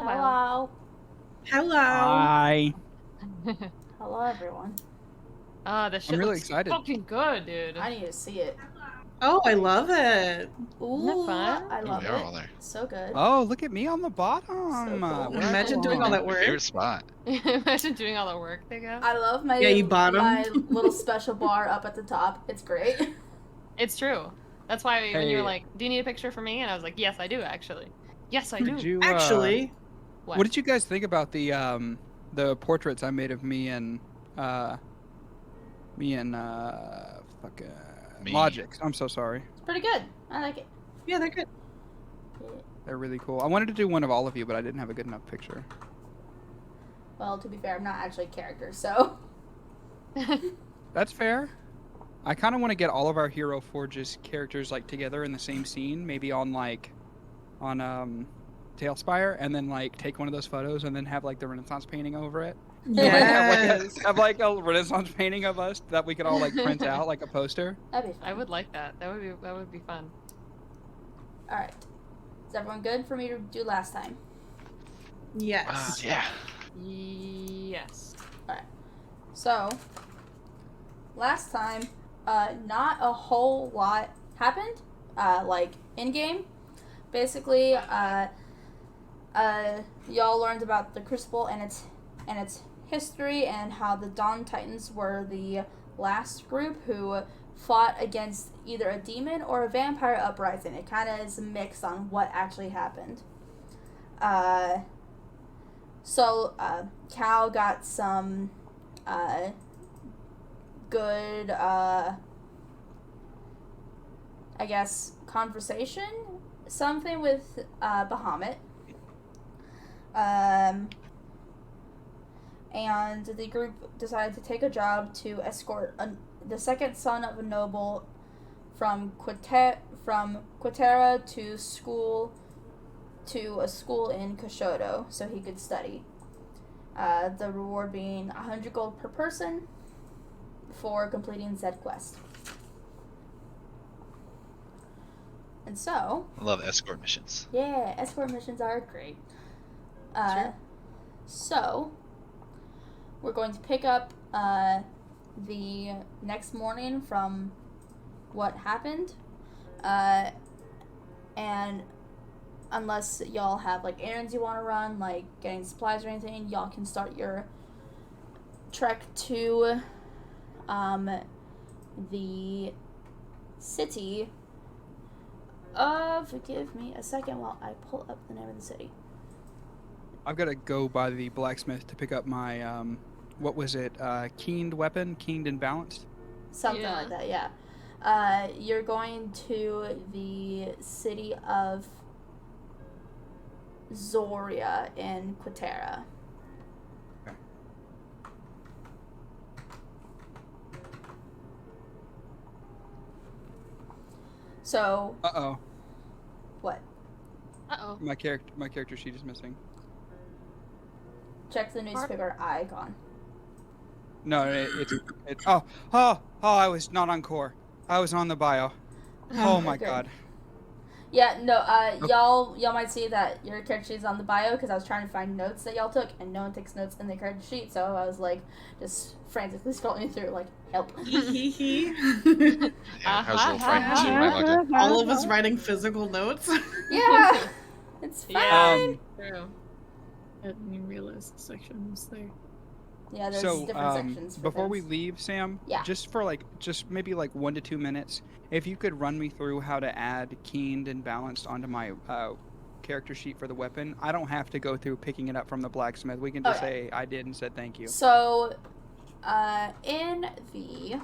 Hello. Hello. Hi. Hello, everyone. The shit really looks excited. fucking good, dude. I need to see it. Oh, I love it. Ooh, Isn't it fun? I love we are it. all there. So good. Oh, look at me on the bottom. So cool. Where I Imagine doing all belong. that My work. favorite spot. Imagine doing all the work they go. I love my Yeah, you bought 'em. my little special bar up at the top. It's great. It's true. That's why when you were Hey. like, "Do you need a picture for me?" and I was like, "Yes, I do actually." Yes, I do. Did you, Actually, what did you guys think about the portraits I made of me and Me. Logic? I'm so sorry. It's pretty good. I like it. yeah, they're good. They're really cool. I wanted to do one of all of you, but I didn't have a good enough picture. Well, to be fair, I'm not actually a character, so. That's fair. I kind of want to get all of our Hero Forges characters like together in the same scene, maybe on Tailspire, and then like take one of those photos and then have like the Renaissance painting over it. Yes. Have like a Renaissance painting of us that we could all like print out like a poster. That'd be fun. I would like that. That would be fun. All right. Is everyone good for me to do last time? Yes. Yeah. Yes. So, last time, not a whole lot happened, like, in-game. Basically, y'all learned about the Crucible and its history and how the Dawn Titans were the last group who fought against either a demon or a vampire uprising. It kind of is a mix on what actually happened. So, Cal got some, good, I guess, conversation, something with, Bahamut. And the group decided to take a job to escort the second son of a noble from Quiterra to a school in Khashodian so he could study. The reward being 100 gold per person for completing said quest. And so, I love escort missions. yeah, escort missions are great. Sure. So, we're going to pick up the next morning from what happened. And unless y'all have like errands you want to run, like getting supplies or anything, y'all can start your trek to the city of, give me a second while I pull up the name of the city. I've got to go by the blacksmith to pick up my what was it? Keened weapon, keened and balanced. Something Yeah. like that, yeah. You're going to the city of Zoria in Quiterra. Okay. So, Uh-oh. what? Uh-oh. My character sheet is missing. Check the newspaper icon. No, it's oh, I was not on core. I was on the bio. Oh my Okay. god. Yeah, no, y'all might see that your character sheet is on the bio because I was trying to find notes that y'all took, and no one takes notes in their character sheet, so I was like, just frantically scrolling through, like, help. Hee. Yeah, I was a little frightened too when I logged in. All of us writing physical notes. Yeah, it's fine. Yeah. True. I didn't even realize the section was there. Yeah, there's So, different sections for before we things. leave, Sam, Yeah. just maybe like 1 to 2 minutes, if you could run me through how to add keened and balanced onto my character sheet for the weapon. I don't have to go through picking it up from the blacksmith. We can just say I did and said thank you. So, in the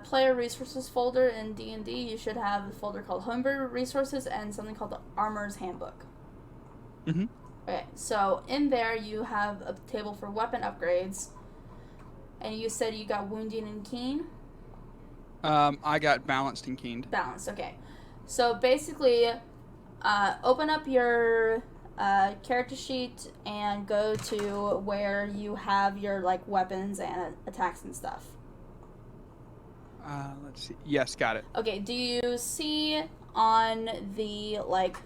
player resources folder in D&D, you should have a folder called Homebrew Resources and something called the Armor's Handbook. Mhm. Okay, so in there you have a table for weapon upgrades, and you said you got wounding and keen? I got balanced and keened. Balanced, okay. So basically, open up your character sheet and go to where you have your like weapons and attacks and stuff. Let's see. Yes, got it. Okay, do you see on the like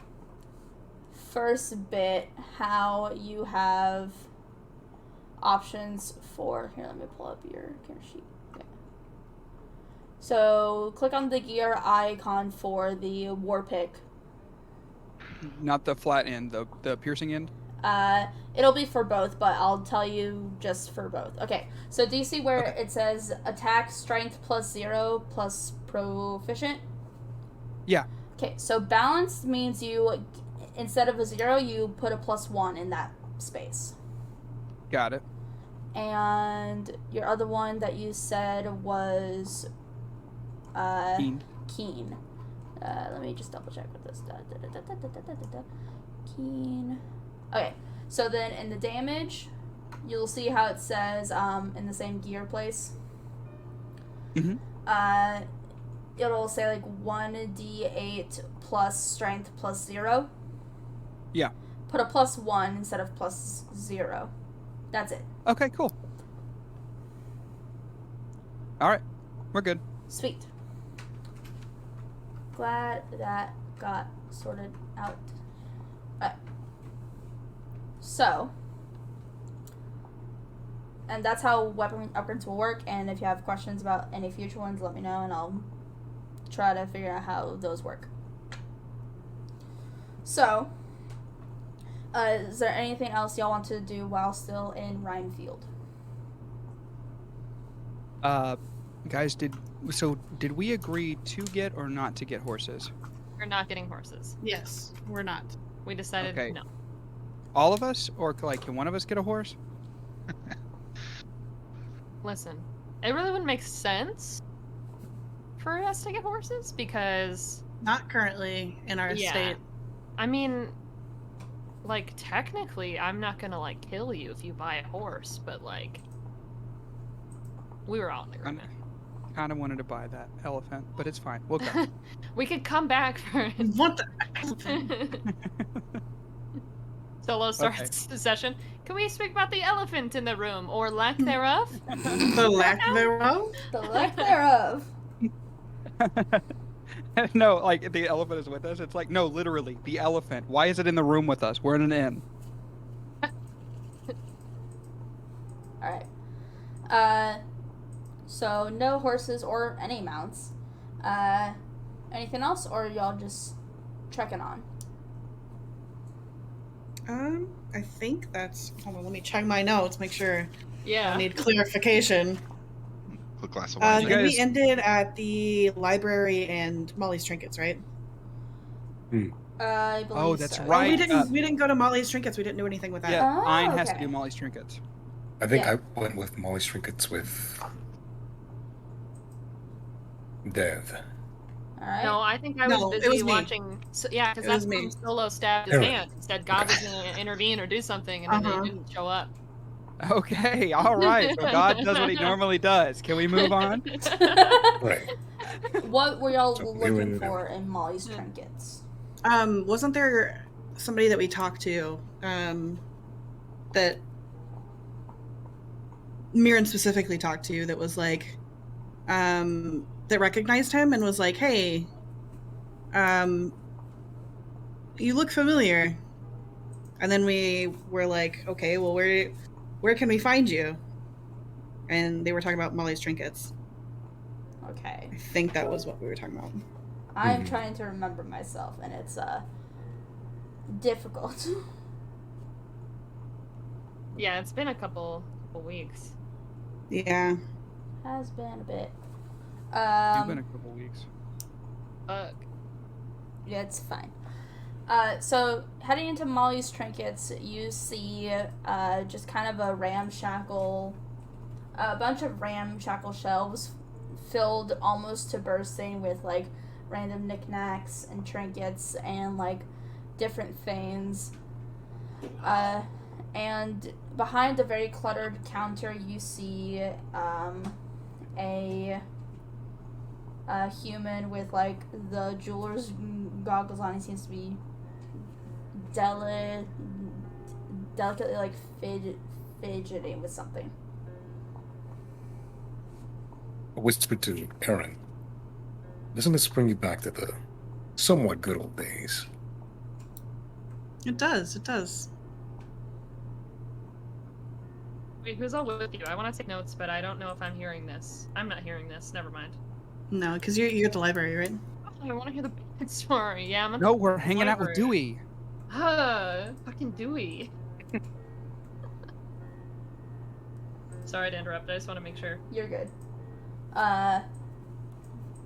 first bit how you have options for. Here, let me pull up your character sheet. Yeah. So click on the gear icon for the war pick. Not the flat end, the piercing end. It'll be for both, but I'll tell you just for both. Okay, so do you see where it says attack strength +0 plus proficient? Yeah. Okay, so balanced means you, instead of a 0, you put a +1 in that space. Got it. And your other one that you said was keen. Let me just double check with this. Keen. Okay, so then in the damage, you'll see how it says in the same gear place. Mm-hmm. It'll say like 1d8 plus strength +0. Yeah. Put a +1 instead of +0. That's it. Okay, cool. All right, we're good. Sweet. Glad that got sorted out. So, and that's how weapon upgrades will work, and if you have questions about any future ones, let me know, and I'll try to figure out how those work. So, is there anything else y'all want to do while still in Rhinefield? Guys, did we agree to get or not to get horses? We're not getting horses. Yes, we're not. We decided Okay. no. All of us, or like, can one of us get a horse? Listen, it really wouldn't make sense for us to get horses because Not currently in our state. I mean, like, technically, I'm not gonna, like, kill you if you buy a horse, but, like, we were all in agreement. Kind of wanted to buy that elephant, but it's fine. We'll go. We could come back for What the? Solo starts the session. Can we speak about the elephant in the room, or lack thereof? The lack thereof? The lack thereof. No, like, the elephant is with us. It's like, no, literally, the elephant. Why is it in the room with us? We're in an inn. Alright. So no horses or any mounts. Anything else, or y'all just trekking on? I think that's. Hold on, let me check my notes. Make sure. Yeah. I need clarification. Quick glass of wine. You Then guys- we ended at the library and Molly's trinkets, right? I believe Oh, that's so. Oh, right. we didn't go to Molly's trinkets. We didn't do anything with that. Yeah, Oh, Ein has to okay. do Molly's trinkets. I think Yeah. I went with Molly's trinkets with Dev. Alright. No, I think I was No, it busy was me. watching. So, yeah, because It that's was me. when Solo stabbed his Alright. hand. Said God was going to intervene or do something, and then he didn't show up. Okay, all right. So God does what he normally does. Can we move on? Right. What were y'all So we looking went- for in Molly's trinkets? Wasn't there somebody that we talked to, that Mirren specifically talked to that was like, that recognized him and was like, hey, you look familiar. And then we were like, okay, well, where can we find you? And they were talking about Molly's trinkets. Okay. I think that was what we were talking about. I'm trying to remember myself, and it's difficult. Yeah, it's been a couple weeks. Yeah. Has been a bit. It's been a couple weeks. Fuck. Yeah, it's fine. So heading into Molly's trinkets, you see just kind of a bunch of ramshackle shelves filled almost to bursting with like random knickknacks and trinkets and like different things. And behind a very cluttered counter, you see a human with like the jeweler's goggles on. He seems to be delicately like fidgeting with something. I whispered to Aaron, doesn't this bring you back to the somewhat good old days? It does. It does. Wait, who's all with you? I want to take notes, but I don't know if I'm hearing this. I'm not hearing this. Never mind. No, because you're at the library, right? Oh, I want to hear the bad story. Yeah, I'm at No, the we're hanging out with library. Dewey. Fucking Dewey. Sorry to interrupt. I just want to make sure. You're good. But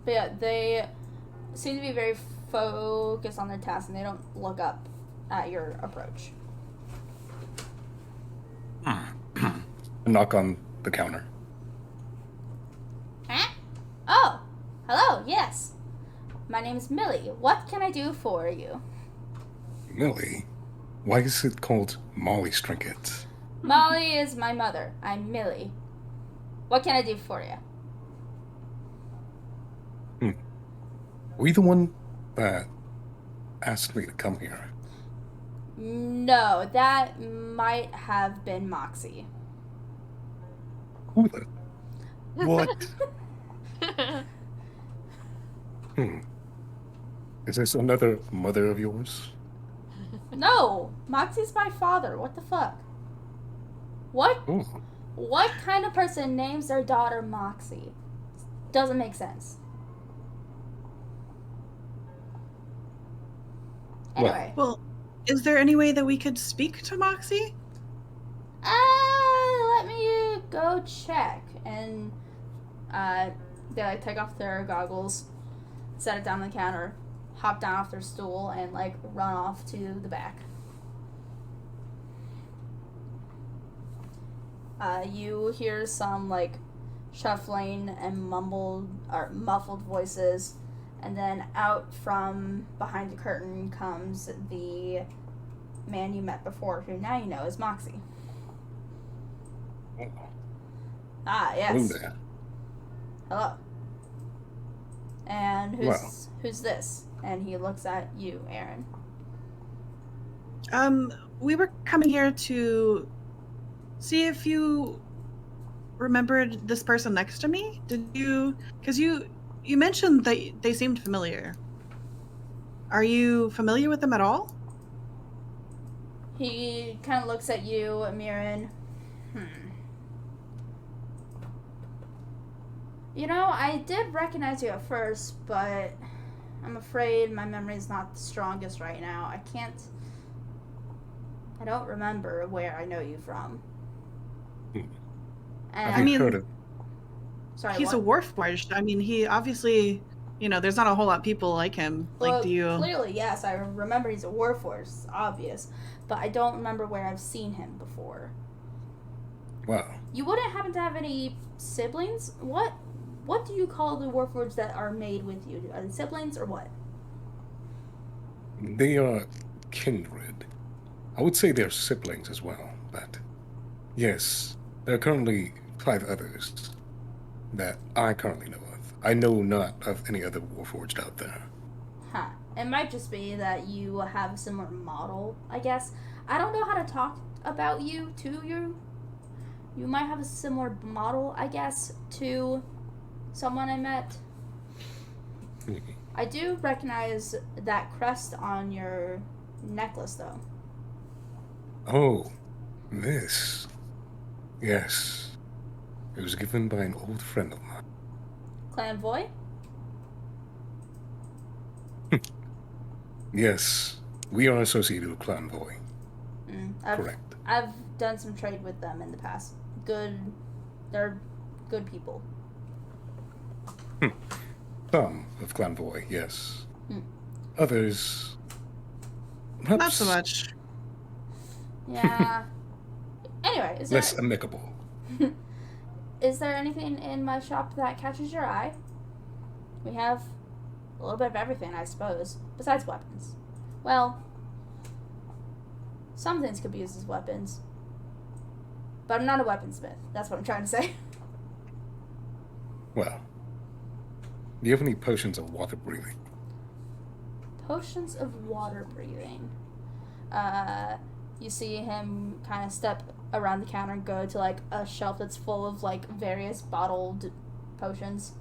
yeah, they seem to be very focused on their task, and they don't look up at your approach. Knock on the counter. Huh? Oh, hello. Yes, my name's Millie. What can I do for you? Millie? Why is it called Molly's Trinket? Molly is my mother. I'm Millie. What can I do for you? Were you the one that asked me to come here? No, that might have been Moxie. Who the? What? Is this another mother of yours? No, Moxie's my father. What the fuck? What? Oh, What kind of person names their daughter Moxie? Doesn't make sense. Anyway. Well, is there any way that we could speak to Moxie? Let me go check. And they like take off their goggles, set it down on the counter, hop down off their stool, and like run off to the back. You hear some like shuffling and muffled voices, and then out from behind the curtain comes the man you met before, who now you know is Moxie. oh. Ah, Hello yes. there. Hello. And Well. who's this? And he looks at you, Aaron. We were coming here to see if you remembered this person next to me. Did you? Because you mentioned that they seemed familiar. Are you familiar with them at all? He kind of looks at you, Miran. You know, I did recognize you at first, but I'm afraid my memory's not the strongest right now. I don't remember where I know you from. Hmm. And Have you mean- heard of? sorry, He's what? a warforged. I mean, he obviously, there's not a whole lot of people like him. Well, Like, do you? Clearly, yes. I remember he's a warforged, obvious, but I don't remember where I've seen him before. Well, You wouldn't happen to have any siblings? What do you call the warforged that are made with you? Are they siblings or what? they are kindred. I would say they're siblings as well, but yes, there are currently 5 others that I currently know of. I know not of any other warforged out there. Huh. It might just be that you have a similar model, I guess. I don't know how to talk about you to you. You might have a similar model, I guess, to someone I met. I do recognize that crest on your necklace, though. Oh, this. Yes. It was given by an old friend of mine. Clan Voy? Yes, we are associated with Clan Voy. Correct. I've done some trade with them in the past. They're good people. Some of Clan Voy, yes. Hmm. Others. Not so much. Yeah. Anyway, Less amicable. is there anything in my shop that catches your eye? We have a little bit of everything, I suppose, besides weapons. Well, some things could be used as weapons. But I'm not a weaponsmith. That's what I'm trying to say. Well, do you have any potions of water breathing? Potions of water breathing. You see him kind of step around the counter and go to like a shelf that's full of like various bottled potions.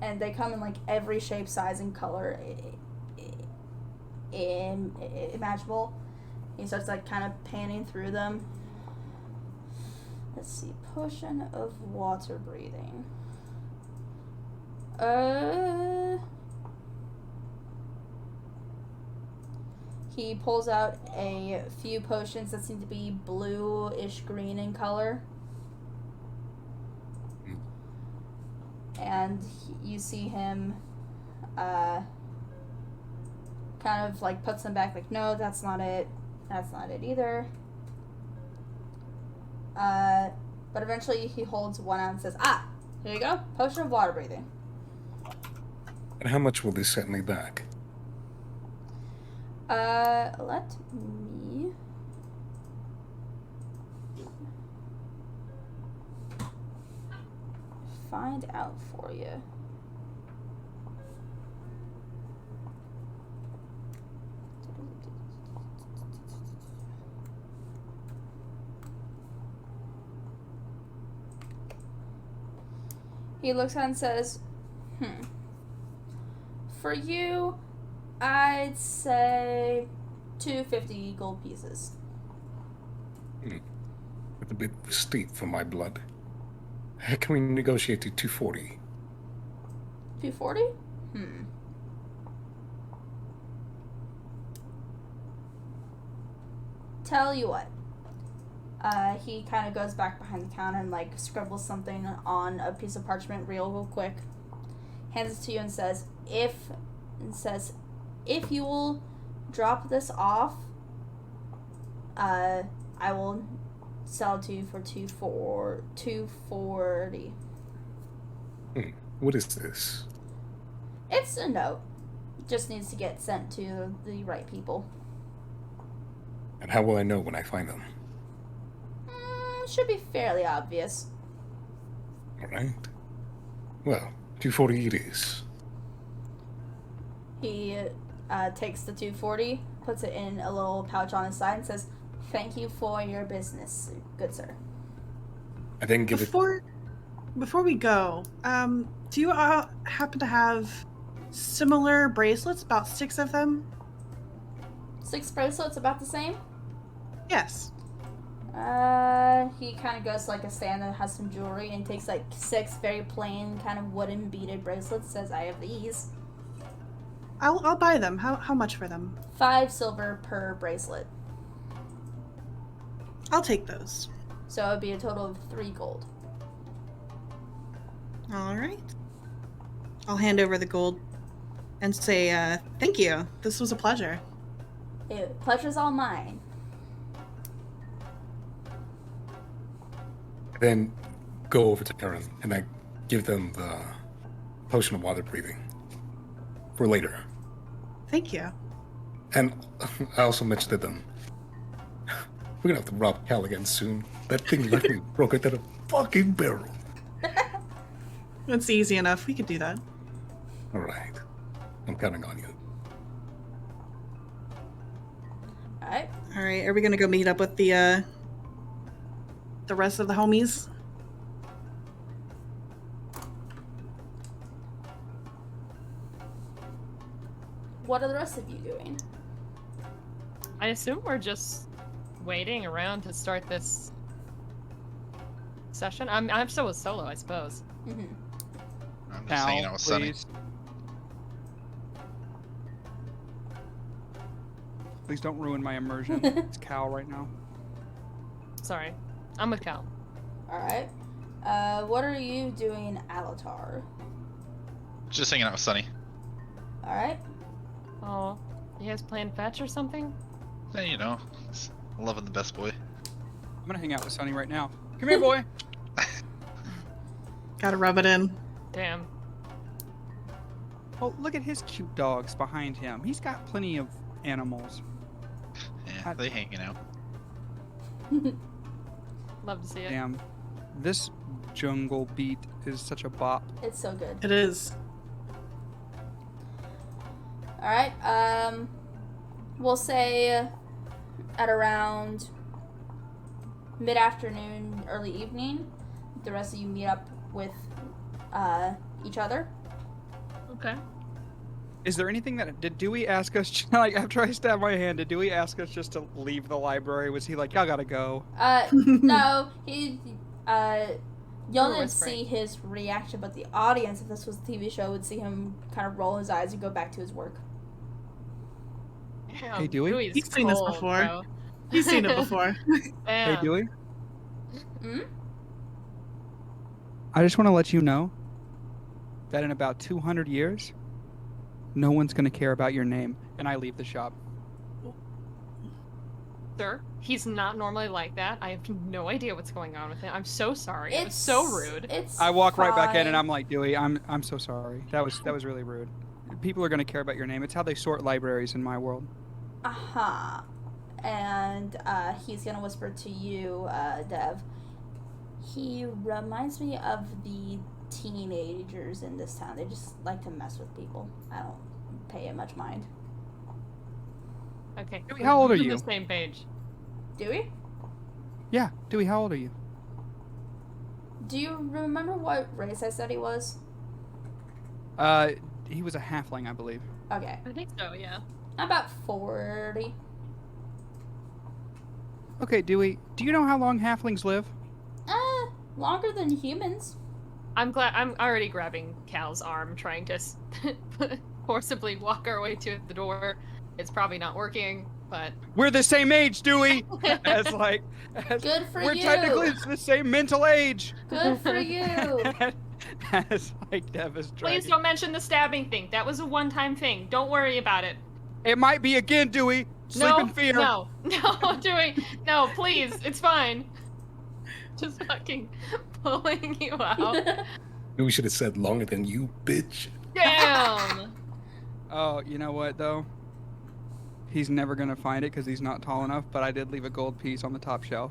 And they come in like every shape, size, and color. imaginable. He starts like kind of panning through them. Let's see, potion of water breathing. He pulls out a few potions that seem to be bluish green in color. And you see him kind of like puts them back, like, no, that's not it. That's not it either. But eventually he holds one out and says, here you go, potion of water breathing. And how much will this set me back? Let me find out for you. He looks at it and says, for you, I'd say 250 gold pieces. It's a bit steep for my blood. How can we negotiate to 240? 240? Tell you what. He kind of goes back behind the counter and like scribbles something on a piece of parchment real quick. Hands it to you and says, if you will drop this off, I will sell it to you for 240. What is this? It's a note. Just needs to get sent to the right people. And how will I know when I find them? Should be fairly obvious. Alright. Well, 240 it is. He takes the 240, puts it in a little pouch on his side, and says, "Thank you for your business, good sir." I then give Before we go, do you happen to have similar bracelets? About 6 of them? 6 bracelets, about the same? Yes. He kind of goes to like a stand that has some jewelry and takes like 6 very plain kind of wooden beaded bracelets. Says, "I have these." I'll buy them. How much for them? 5 silver per bracelet. I'll take those. So it would be a total of 3 gold. All right. I'll hand over the gold and say, thank you. This was a pleasure. Pleasure's all mine. then go over to Aaron and I give them the potion of water breathing for later. Thank you. And I also mentioned to them, we're gonna have to rob Cal again soon. That thing literally broke out of a fucking barrel. It's easy enough. We could do that. All right. I'm counting on you. Alright. All right. Are we gonna go meet up with the rest of the homies? What are the rest of you doing? I assume we're just waiting around to start this session. I'm still with Solo, I suppose. Mm-hmm. I'm just hanging out with Sunny. Please don't ruin my immersion. It's Cal right now. Sorry. I'm with Cal. Alright. What are you doing, Alatar? Just hanging out with Sunny. Alright. Oh, you guys playing fetch or something? Yeah, you know, loving the best boy. I'm gonna hang out with Sunny right now. Come here, boy. Gotta rub it in. Damn. Oh, look at his cute dogs behind him. He's got plenty of animals. Yeah, they hanging out. Love to see it. Damn. This jungle beat is such a bop. It's so good. It is. Alright, we'll say at around mid-afternoon, early evening, the rest of you meet up with each other. Okay. Is there anything that did Dewey ask us? Like after I stabbed my hand, did Dewey ask us just to leave the library? Was he like, y'all gotta go? No, he, y'all were didn't whispering. see his reaction, but the audience, if this was a TV show, would see him kind of roll his eyes and go back to his work. Damn, Hey, Dewey? Dewey's He's seen this cold, before. bro. He's seen it before. Hey, Damn. Dewey. Hmm? I just want to let you know that in about 200 years, no one's gonna care about your name, and I leave the shop. Sir, he's not normally like that. I have no idea what's going on with him. I'm so sorry. It was so rude. It's I walk right back in, fine. and I'm like, Dewey, I'm so sorry. That was really rude. People are gonna care about your name. It's how they sort libraries in my world. Uh-huh. And he's gonna whisper to you, Dev. He reminds me of the teenagers in this town. They just like to mess with people. I don't pay it much mind. Okay. Dewey, how old are we're on you? the same page. Do we? Yeah, Dewey, how old are you? Do you remember what race I said he was? He was a halfling, I believe. Okay. I think so, yeah. About 40. Okay, Dewey, do you know how long halflings live? Longer than humans. I'm already grabbing Cal's arm, trying to forcibly walk our way to the door. It's probably not working, but We're the same age, Dewey. as Good for we're you. technically the same mental age. Good for you. As like Dev is please dragging. don't mention the stabbing thing. That was a one-time thing. Don't worry about it. It might be again, Dewey. Sleep No, in fear. no, Dewey, no, please, it's fine. Just fucking pulling you out. We should have said longer than you, bitch. Damn. Oh, you know what though? He's never gonna find it because he's not tall enough. But I did leave a gold piece on the top shelf.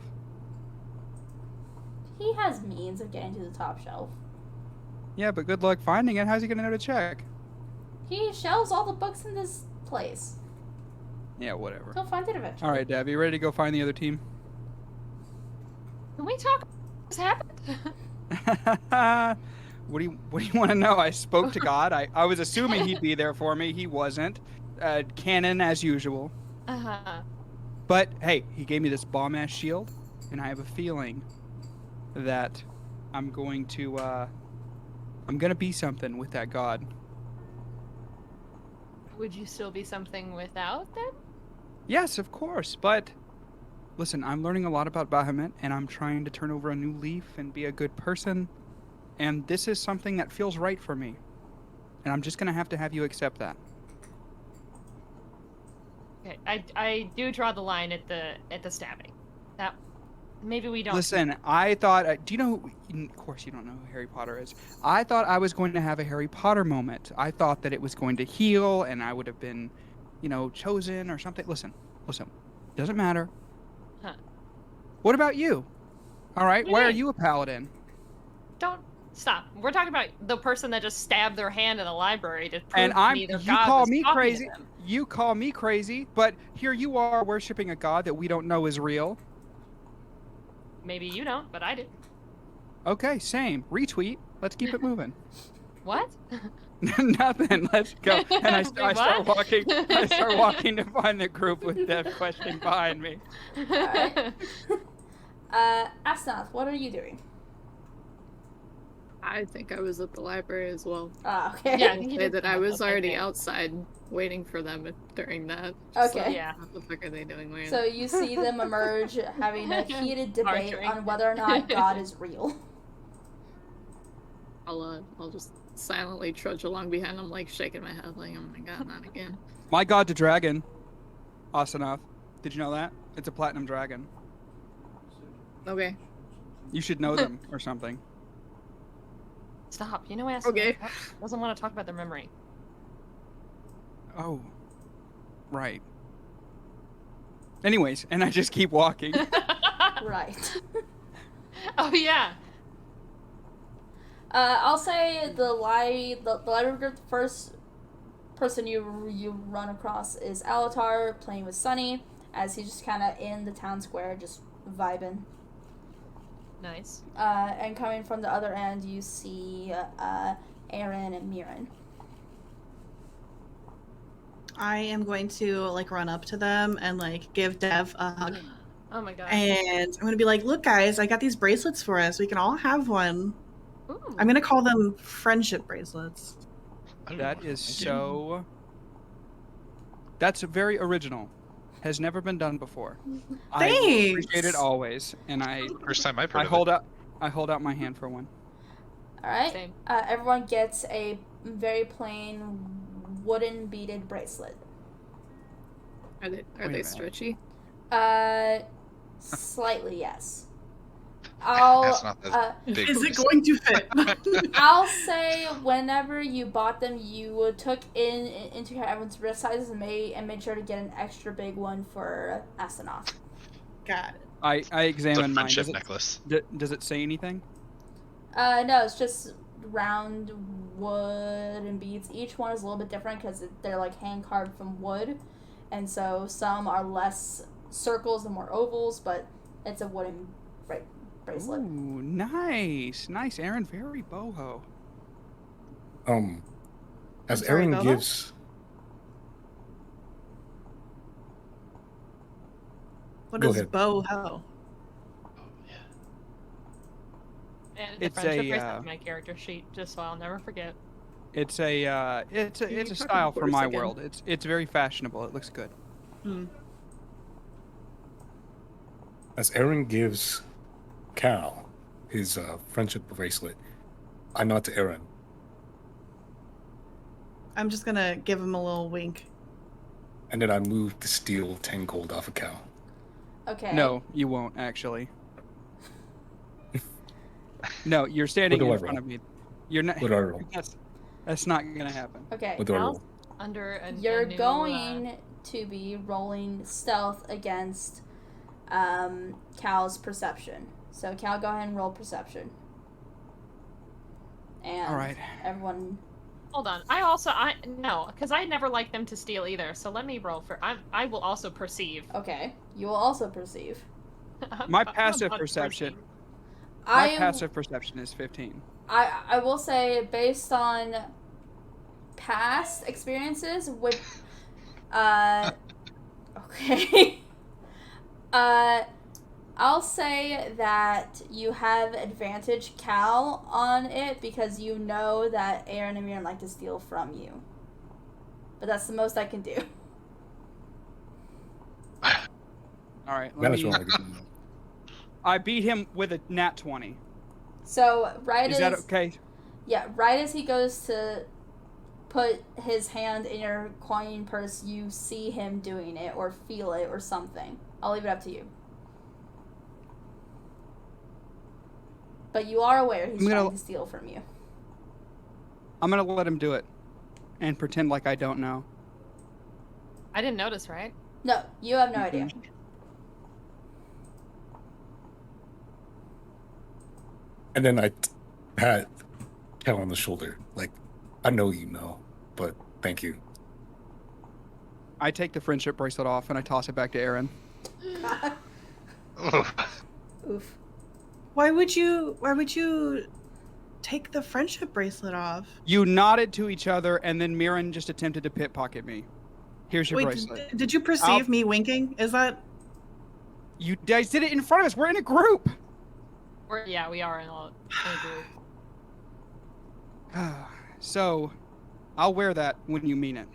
He has means of getting to the top shelf. Yeah, but good luck finding it. How's he gonna know to check? He shelves all the books in this place. Yeah, whatever. He'll find it eventually. All right, Dev, you ready to go find the other team? Can we talk about what's happened? What do you want to know? I spoke to God. I was assuming he'd be there for me. He wasn't. Canon as usual. Uh-huh. But hey, he gave me this bomb ass shield, and I have a feeling that I'm going to be something with that god. Would you still be something without them? Yes, of course. But listen, I'm learning a lot about Bahamut, and I'm trying to turn over a new leaf and be a good person. And this is something that feels right for me. And I'm just gonna have you accept that. Okay, I do draw the line at the stabbing. That maybe we don't. Listen, I thought. Do you know? Of course, you don't know who Harry Potter is. I thought I was going to have a Harry Potter moment. I thought that it was going to heal, and I would have been, chosen or something. Listen. Doesn't matter. Huh. What about you? All right, why are Wait. you a paladin? Don't stop. We're talking about the person that just stabbed their hand in the library to prove And to me their god call was me talking to crazy. them. You call me crazy, but here you are worshiping a god that we don't know is real. Maybe you don't, but I do. Okay, same. Retweet. Let's keep it moving. What? Nothing. Let's go. And I start What? walking. I start walking to find the group with Dev questioning behind me. Alright. Asnath, what are you doing? I think I was at the library as well. Ah, okay. Yeah. I'll say that I was already outside waiting for them during that. Just Okay. like, Yeah. what the fuck are they doing? Where? So you see them emerge having a heated debate Arguing. on whether or not God is real. I'll just silently trudge along behind them, like shaking my head, like, oh my god, not again. My god, the dragon. Asanath. Did you know that? It's a platinum dragon. Okay. You should know them or something. Stop. You know, ass Okay. doesn't want to talk about their memory. Oh. Right. Anyways, and I just keep walking. Right. Oh yeah. I'll say the library group, the first person you run across is Alatar playing with Sunny, as he's just kind of in the town square, just vibing. Nice. And coming from the other end, you see Aaron and Miran. I am going to like run up to them and like give Dev a hug. Oh my god. And I'm going to be like, look, guys, I got these bracelets for us. We can all have one. Ooh. I'm going to call them friendship bracelets. That is so. That's very original. Has never been done before. I will Thanks. appreciate it always, and I First time I've heard I of hold it. out I hold out my hand for one. All right. Same. Everyone gets a very plain wooden beaded bracelet. Are they Wait a minute. stretchy? Slightly, yes. That's not that big. Is it bracelet. going to fit? I'll say whenever you bought them, you took into account everyone's wrist sizes and made sure to get an extra big one for Astaroth. Got it. I It's a examined mine. friendship necklace. Does it say anything? No, it's just round wood and beads. Each one is a little bit different because they're like hand carved from wood, and so some are less circles and more ovals, but it's a wooden bracelet. Ooh, nice, Aaron. Very boho. As I'm sorry, Aaron Bella? gives. What Go is ahead. boho? And the It's friendship a, bracelet on my character sheet, just so I'll never forget. It's a it's Can you a talk style about from my horse again? world. It's very fashionable. It looks good. As Aaron gives Cal his friendship bracelet, I nod to Aaron. I'm just gonna give him a little wink. And then I move to steal 10 gold off of Cal. Okay. No, you won't actually. No, you're standing What do in I front roll? of me. You're not. What do I roll? That's not gonna happen. Okay. What do I Cal's roll? under a You're new, going to be rolling stealth against Cal's perception. So Cal, go ahead and roll perception. And All right. everyone. Hold on. No, because I never like them to steal either. So let me roll for. I will also perceive. Okay, you will also perceive. My I'm passive not perception. perceiving. My I passive perception is 15. I will say based on past experiences with okay. I'll say that you have advantage, Cal, on it because you know that Aaron and Miran like to steal from you. But that's the most I can do. All right. That Let is me, wrong. I beat him with a nat 20. So right Is that okay? Yeah, right as he goes to put his hand in your coin purse, you see him doing it or feel it or something. I'll leave it up to you. But you are aware he's trying to steal from you. I'm gonna let him do it, and pretend like I don't know. I didn't notice, right? No, you have no idea. And then I pat Cal on the shoulder. Like, I know you know, but thank you. I take the friendship bracelet off and I toss it back to Aaron. Oof. Why would you take the friendship bracelet off? You nodded to each other, and then Mirren just attempted to pickpocket me. Here's your Wait, bracelet. did you perceive me winking? Is that You guys did it in front of us. We're in a group. Yeah, we are in a group. So, I'll wear that when you mean it.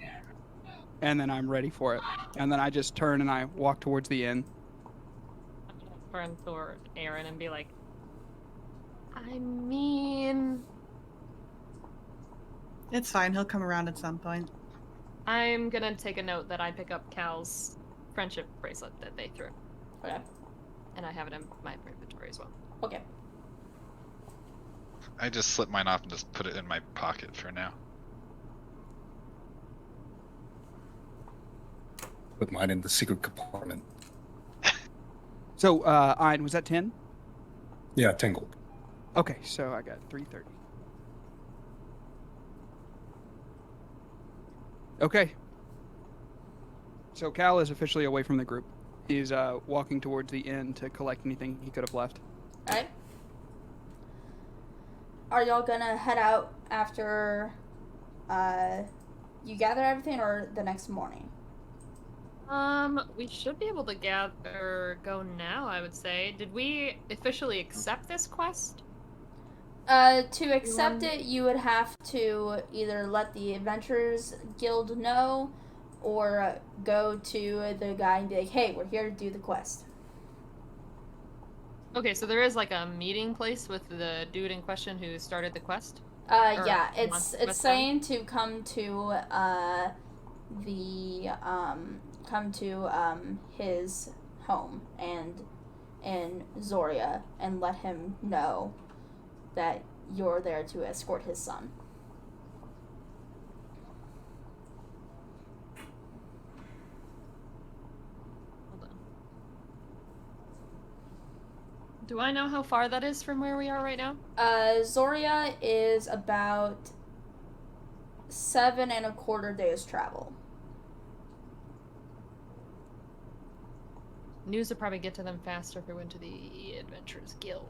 And then I'm ready for it. And then I just turn and I walk towards the inn. I'm gonna turn toward Aaron and be like, I mean, it's fine, he'll come around at some point. I'm gonna take a note that I pick up Cal's friendship bracelet that they threw. Okay. And I have it in my inventory as well. Okay. I just slip mine off and just put it in my pocket for now. Put mine in the secret compartment. So, Ein, was that 10? Yeah, 10 gold. Okay, so I got 330. Okay. So Cal is officially away from the group. He's walking towards the inn to collect anything he could have left. Alright. Are y'all gonna head out after you gather everything, or the next morning? We should be able to go now, I would say. Did we officially accept this quest? To accept it, you would have to either let the Adventurers Guild know, or go to the guy and be like, hey, we're here to do the quest. Okay, so there is like a meeting place with the dude in question who started the quest? Yeah, it's saying to come to, his home in Zoria and let him know that you're there to escort his son. Hold on. Do I know how far that is from where we are right now? Zoria is about 7.25 days travel. News would probably get to them faster if we went to the Adventurers Guild.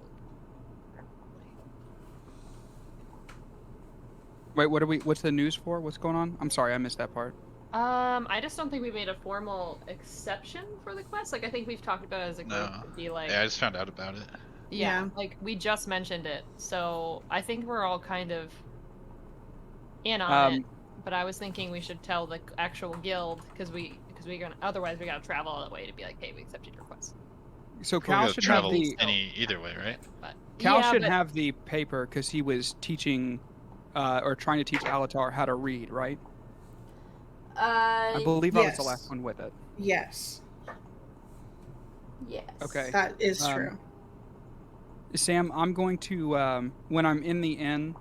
Wait, what's the news for? What's going on? I'm sorry, I missed that part. I just don't think we made a formal exception for the quest. Like, I think we've talked about it as a group to be like... Yeah, I just found out about it. Yeah, like, we just mentioned it. So, I think we're all kind of in on it. But I was thinking we should tell the actual guild, because otherwise we gotta travel all the way to be like, hey, we accepted your request. So Cal should have the... either way, right? But, Cal should have the paper, because he was teaching... or trying to teach Alatar how to read, right? I believe I was the last one with it. Yes. Yes. Okay. That is true. Sam, I'm going to, when I'm in the inn,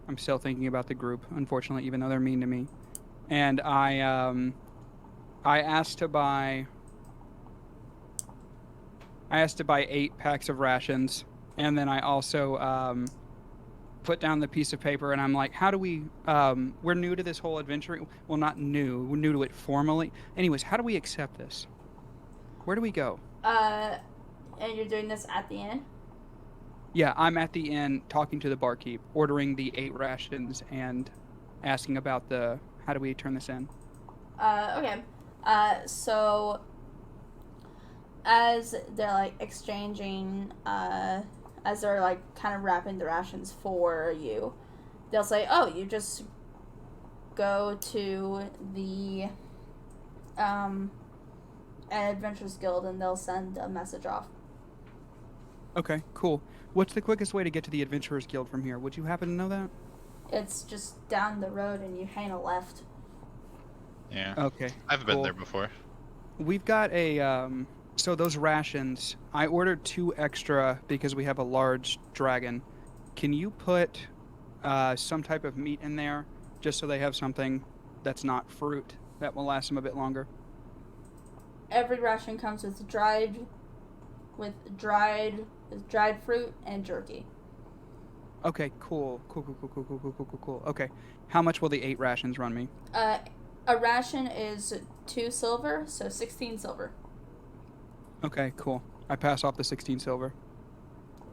I'm still thinking about the group, unfortunately, even though they're mean to me. And I asked to buy 8 packs of rations, and then I also, put down the piece of paper, and I'm like, how do we, we're new to this whole adventure. Well, not new, we're new to it formally. Anyways, how do we accept this? Where do we go? And you're doing this at the inn? Yeah, I'm at the inn talking to the barkeep, ordering the 8 rations, and asking about how do we turn this in? Okay. So, as they're, like, exchanging, as they're, like, kind of wrapping the rations for you, they'll say, oh, you just go to the Adventurers Guild, and they'll send a message off. Okay, cool. What's the quickest way to get to the Adventurers Guild from here? Would you happen to know that? It's just down the road, and you hang a left. Yeah. Okay. I've been there before. We've got a, so those rations, I ordered 2 extra because we have a large dragon. Can you put some type of meat in there, just so they have something that's not fruit that will last them a bit longer? Every ration comes with dried fruit and jerky. Okay, cool. Okay, how much will the 8 rations run me? A ration is 2 silver, so 16 silver. Okay, cool. I pass off the 16 silver.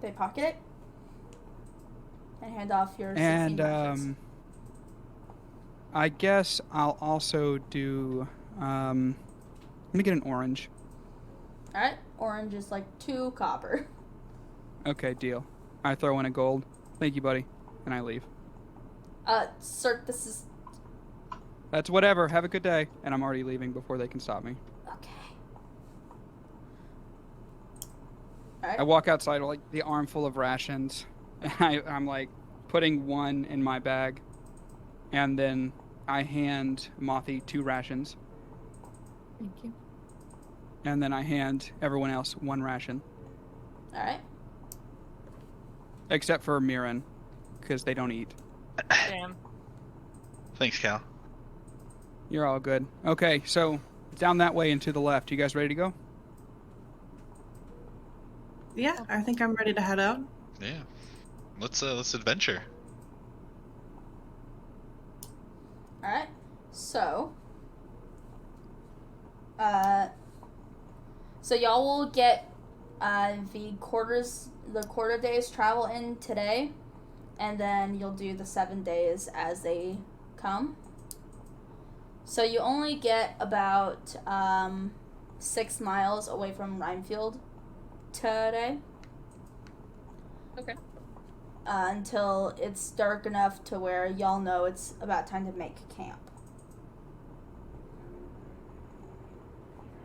They pocket it and hand off your 16 and rations. I guess I'll also do let me get an orange. Alright, orange is like 2 copper. Okay, deal. I throw in a gold. Thank you, buddy. And I leave. Sir, this is... That's whatever. Have a good day. And I'm already leaving before they can stop me. Okay. Alright. I walk outside with like the armful of rations. And I'm like putting 1 in my bag. And then I hand Mothy 2 rations. Thank you. And then I hand everyone else 1 ration. Alright. Except for Mirren, because they don't eat. Damn. Thanks, Cal. You're all good. Okay, so down that way and to the left. You guys ready to go? Yeah, I think I'm ready to head out. Yeah. Let's adventure. Alright. So y'all will get the quarter days travel in today, and then you'll do the 7 days as they come. So you only get about 6 miles away from Rhinefield today. Okay. Until it's dark enough to where y'all know it's about time to make camp.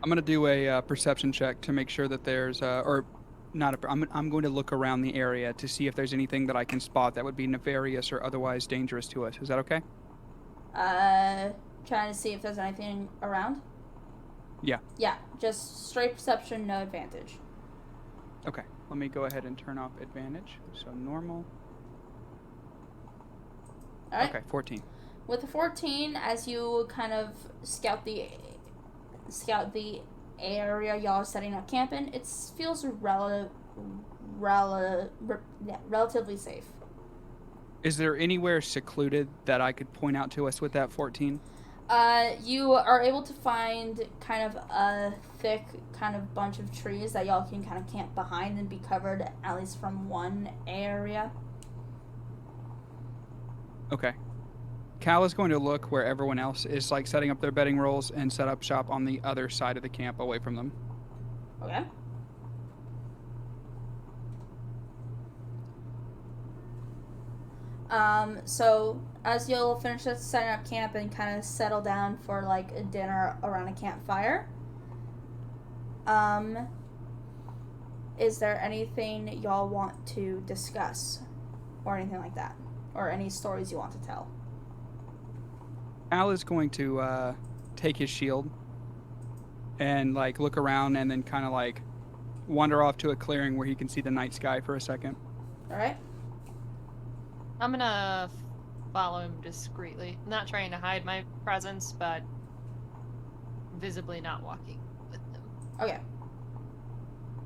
I'm gonna do a perception check to make sure that there's or not. I'm going to look around the area to see if there's anything that I can spot that would be nefarious or otherwise dangerous to us. Is that okay? Trying to see if there's anything around. Yeah. Yeah, just straight perception, no advantage. Okay. Let me go ahead and turn off advantage. So normal. All right. Okay, 14. With the 14, as you kind of scout the area y'all are setting up camp in, it feels relatively safe. Is there anywhere secluded that I could point out to us with that 14? You are able to find kind of a thick kind of bunch of trees that y'all can kind of camp behind and be covered at least from one area. Okay. Cal is going to look where everyone else is like setting up their bedding rolls and set up shop on the other side of the camp away from them. Okay. So as you'll finish setting up camp and kind of settle down for like a dinner around a campfire, is there anything y'all want to discuss or anything like that, or any stories you want to tell? Al is going to take his shield and like look around and then kind of like wander off to a clearing where he can see the night sky for a second. All right. I'm gonna follow him discreetly. Not trying to hide my presence, but visibly not walking with him. Okay.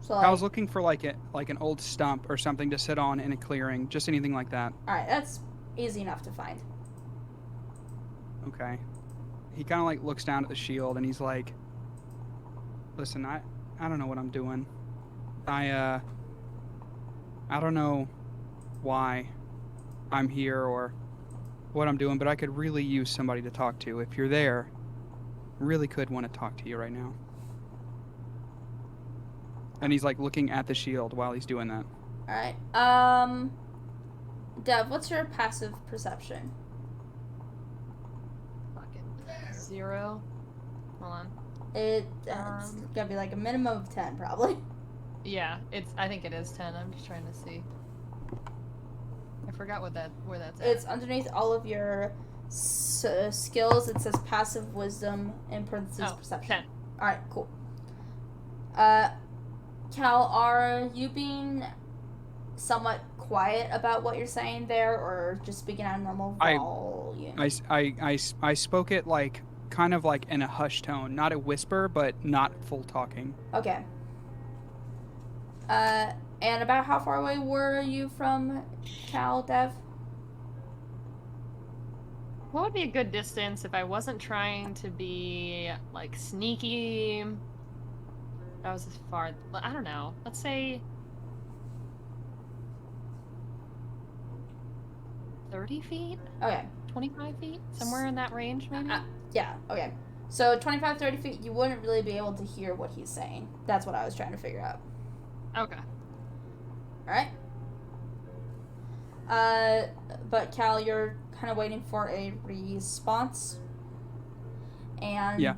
So I was looking for like an old stump or something to sit on in a clearing, just anything like that. all right, that's easy enough to find. Okay. He kind of like looks down at the shield and he's like, "Listen, I don't know what I'm doing. I don't know why I'm here or what I'm doing, but I could really use somebody to talk to. If you're there, really could want to talk to you right now." And he's like looking at the shield while he's doing that. All right. Dev, what's your passive perception? Fucking 0. Hold on. It's gonna be like a minimum of 10, probably. Yeah, I think it is 10. I'm just trying to see. I forgot where that's at. It's underneath all of your skills. It says passive wisdom in parentheses perception. 10. All right, cool. Cal, are you being somewhat quiet about what you're saying there, or just speaking at a normal volume? I spoke it like kind of like in a hush tone, not a whisper, but not full talking. Okay. And about how far away were you from Cal, Dev? What would be a good distance if I wasn't trying to be like sneaky? That was as far. I don't know. Let's say 30 feet? Okay. 25 feet? Somewhere in that range, maybe? Yeah, okay. So 25, 30 feet, you wouldn't really be able to hear what he's saying. That's what I was trying to figure out. Okay. Alright. But Cal, you're kind of waiting for a response. And yeah.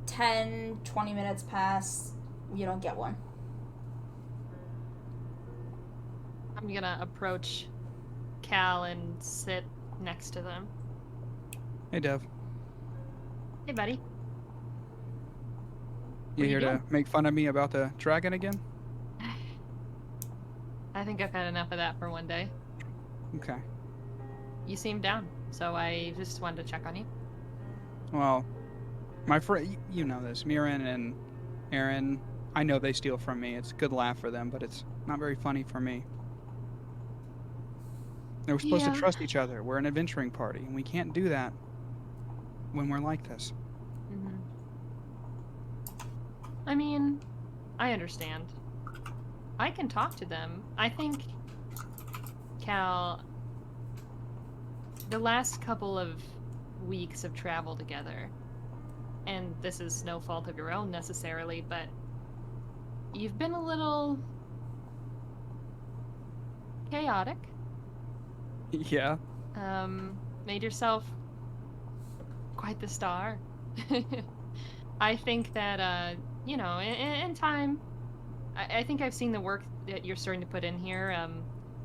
10, 20 minutes pass, you don't get one. I'm gonna approach Cal and sit next to them. Hey, Dev. Hey, buddy. You here to make fun of me about the dragon again? I think I've had enough of that for one day. Okay. You seem down, so I just wanted to check on you. Well, my friend, you know this, Mirren and Aaron, I know they steal from me. It's a good laugh for them, but it's not very funny for me. We're supposed to trust each other. We're an adventuring party, and we can't do that when we're like this. Mm-hmm. I mean, I understand. I can talk to them. I think, Cal, the last couple of weeks of travel together. And this is no fault of your own necessarily, but you've been a little chaotic. Yeah. Made yourself quite the star. I think that, in time, I think I've seen the work that you're starting to put in here.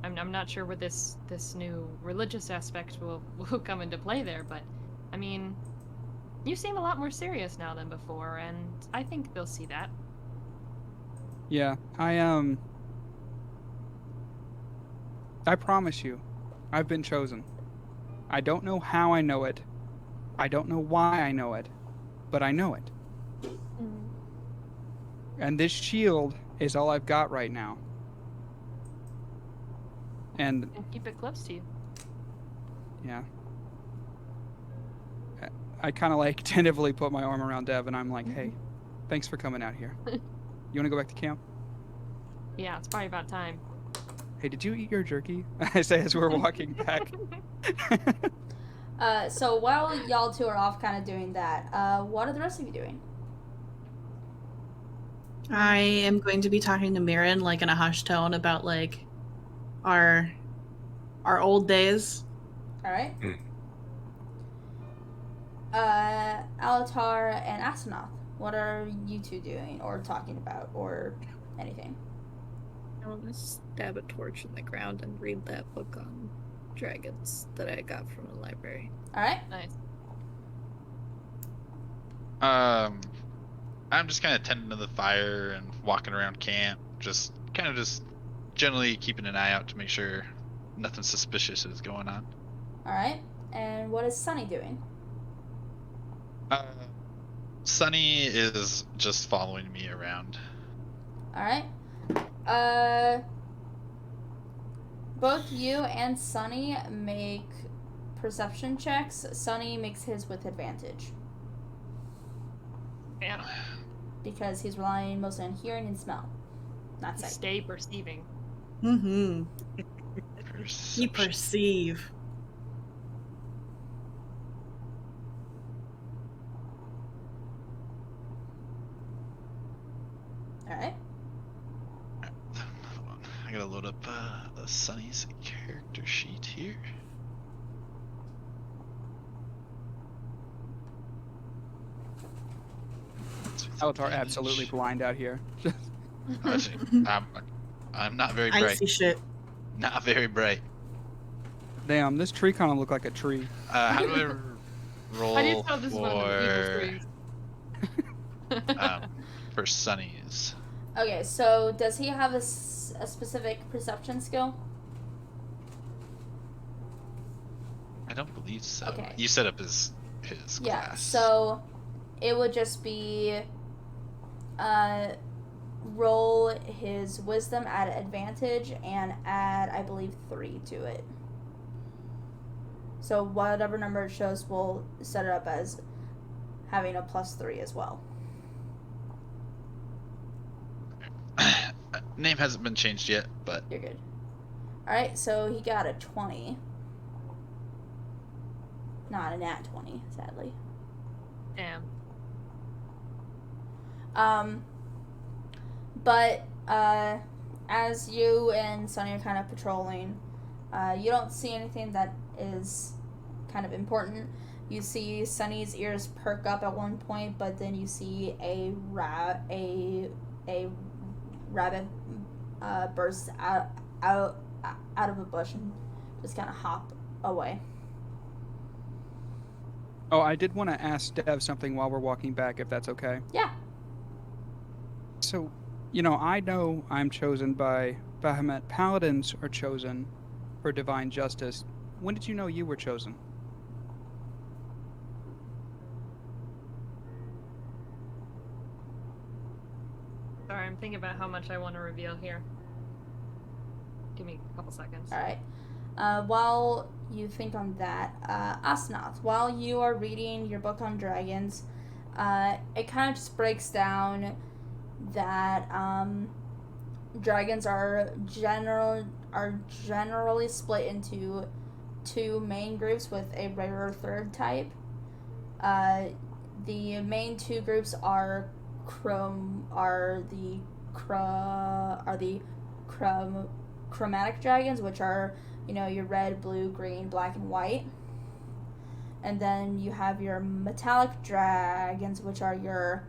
I'm not sure where this new religious aspect will come into play there, but, I mean, you seem a lot more serious now than before, and I think they'll see that. Yeah, I promise you, I've been chosen. I don't know how I know it. I don't know why I know it, but I know it. And this shield is all I've got right now. And keep it close to you. Yeah. I kind of like tentatively put my arm around Dev, and I'm like, hey, thanks for coming out here. You want to go back to camp? Yeah, it's probably about time. Hey, did you eat your jerky? I say as we're walking back. So while y'all two are off kind of doing that, what are the rest of you doing? I am going to be talking to Mirren, like, in a hushed tone about, like, our old days. Alright. Alatar and Asenath, what are you two doing, or talking about, or anything? I want to stab a torch in the ground and read that book on dragons that I got from the library. Alright. Nice. I'm just kind of tending to the fire and walking around camp, just generally keeping an eye out to make sure nothing suspicious is going on. Alright. And what is Sunny doing? Sunny is just following me around. Alright. Both you and Sunny make perception checks. Sunny makes his with advantage. Yeah. Because he's relying mostly on hearing and smell. Not sight. Stay perceiving. Mm-hmm. Perception. You perceive. Alright. Hold on. I gotta load up Sunny's character sheet here. Alatar absolutely blind out here. I'm not very I bright. see shit. Not very bright. Damn, this tree kind of looked like a tree. How do I roll I didn't know this was one of the evil trees. for Sunny's? Okay, so does he have a specific perception skill? I don't believe so. Okay. You set up his Yeah, class. so it would just be roll his wisdom at advantage and add, I believe, 3 to it. So whatever number it shows, we'll set it up as having a +3 as well. Name hasn't been changed yet, but You're good. Alright, so he got a 20. Not a nat 20, sadly. Damn. But as you and Sunny are kind of patrolling, you don't see anything that is kind of important. You see Sunny's ears perk up at one point, but then you see a rabbit burst out of a bush and just kind of hop away. Oh, I did want to ask Dev something while we're walking back, if that's okay. Yeah. So, I know I'm chosen by Bahamut. Paladins are chosen for divine justice. When did you know you were chosen? Sorry, I'm thinking about how much I want to reveal here. Give me a couple seconds. Alright. While you think on that, Asnath, while you are reading your book on dragons, it kind of just breaks down that dragons are generally split into 2 main groups with a rarer third type. The main two groups are chromatic dragons, which are, your red, blue, green, black, and white. And then you have your metallic dragons, which are your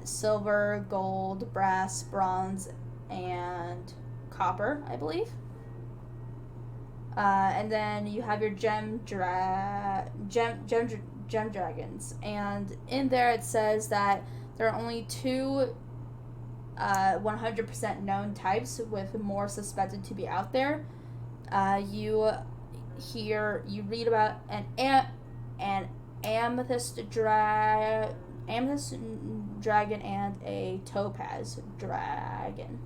silver, gold, brass, bronze, and copper, I believe. And then you have your gem dragons, and in there it says that there are only two 100% known types, with more suspected to be out there. You read about an amethyst dragon and a topaz dragon.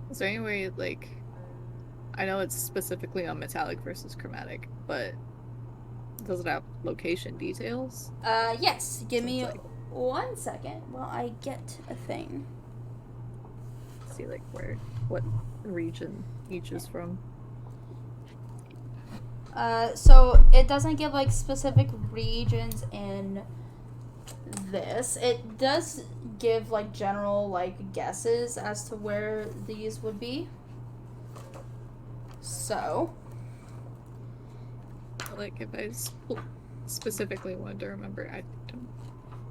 Is there any way, like, I know it's specifically on metallic versus chromatic, but does it have location details? Yes. Give me like, 1 second while I get a thing. See, like, what region each is from. So it doesn't give, like, specific regions in this. It does give, like, general, like, guesses as to where these would be. So, like, if I specifically wanted to remember, I don't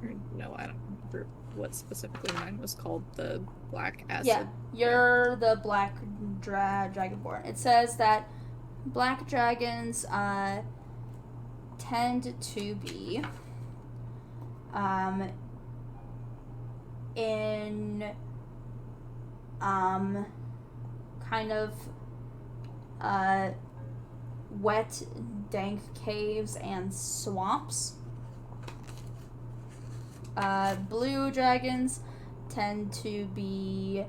remember what specifically mine was called. The black acid. Yeah, you're the black dragonborn. It says that black dragons tend to be in kind of wet, dank caves and swamps. Blue dragons tend to be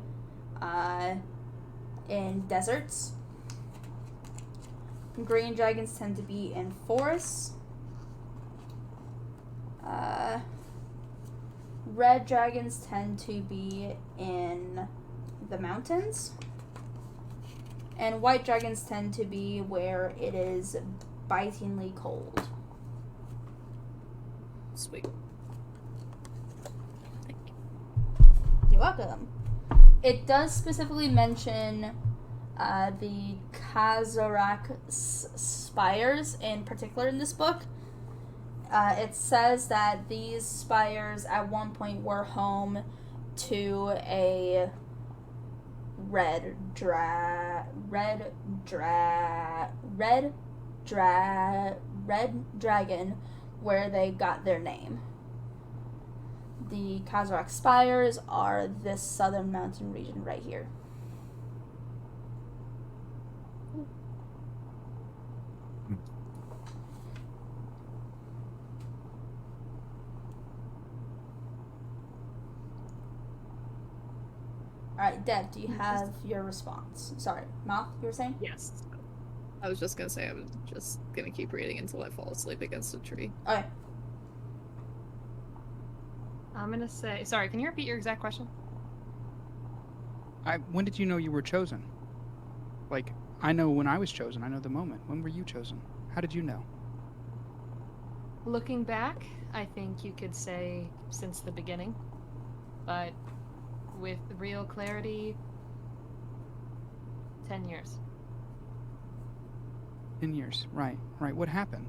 in deserts. Green dragons tend to be in forests. Red dragons tend to be in the mountains. And white dragons tend to be where it is bitingly cold. Sweet. Thank you. You're welcome. It does specifically mention the Khazarach spires in particular in this book. It says that these spires at one point were home to a red dragon, where they got their name. The Khazarach spires are this southern mountain region right here. Alright, Deb, do you have your response? Sorry, Mouth, you were saying? Yes. I was just gonna say I was just gonna keep reading until I fall asleep against a tree. Okay. I'm gonna say... Sorry, can you repeat your exact question? When did you know you were chosen? Like, I know when I was chosen. I know the moment. When were you chosen? How did you know? Looking back, I think you could say since the beginning. But with real clarity, 10 years. 10 years. Right. What happened?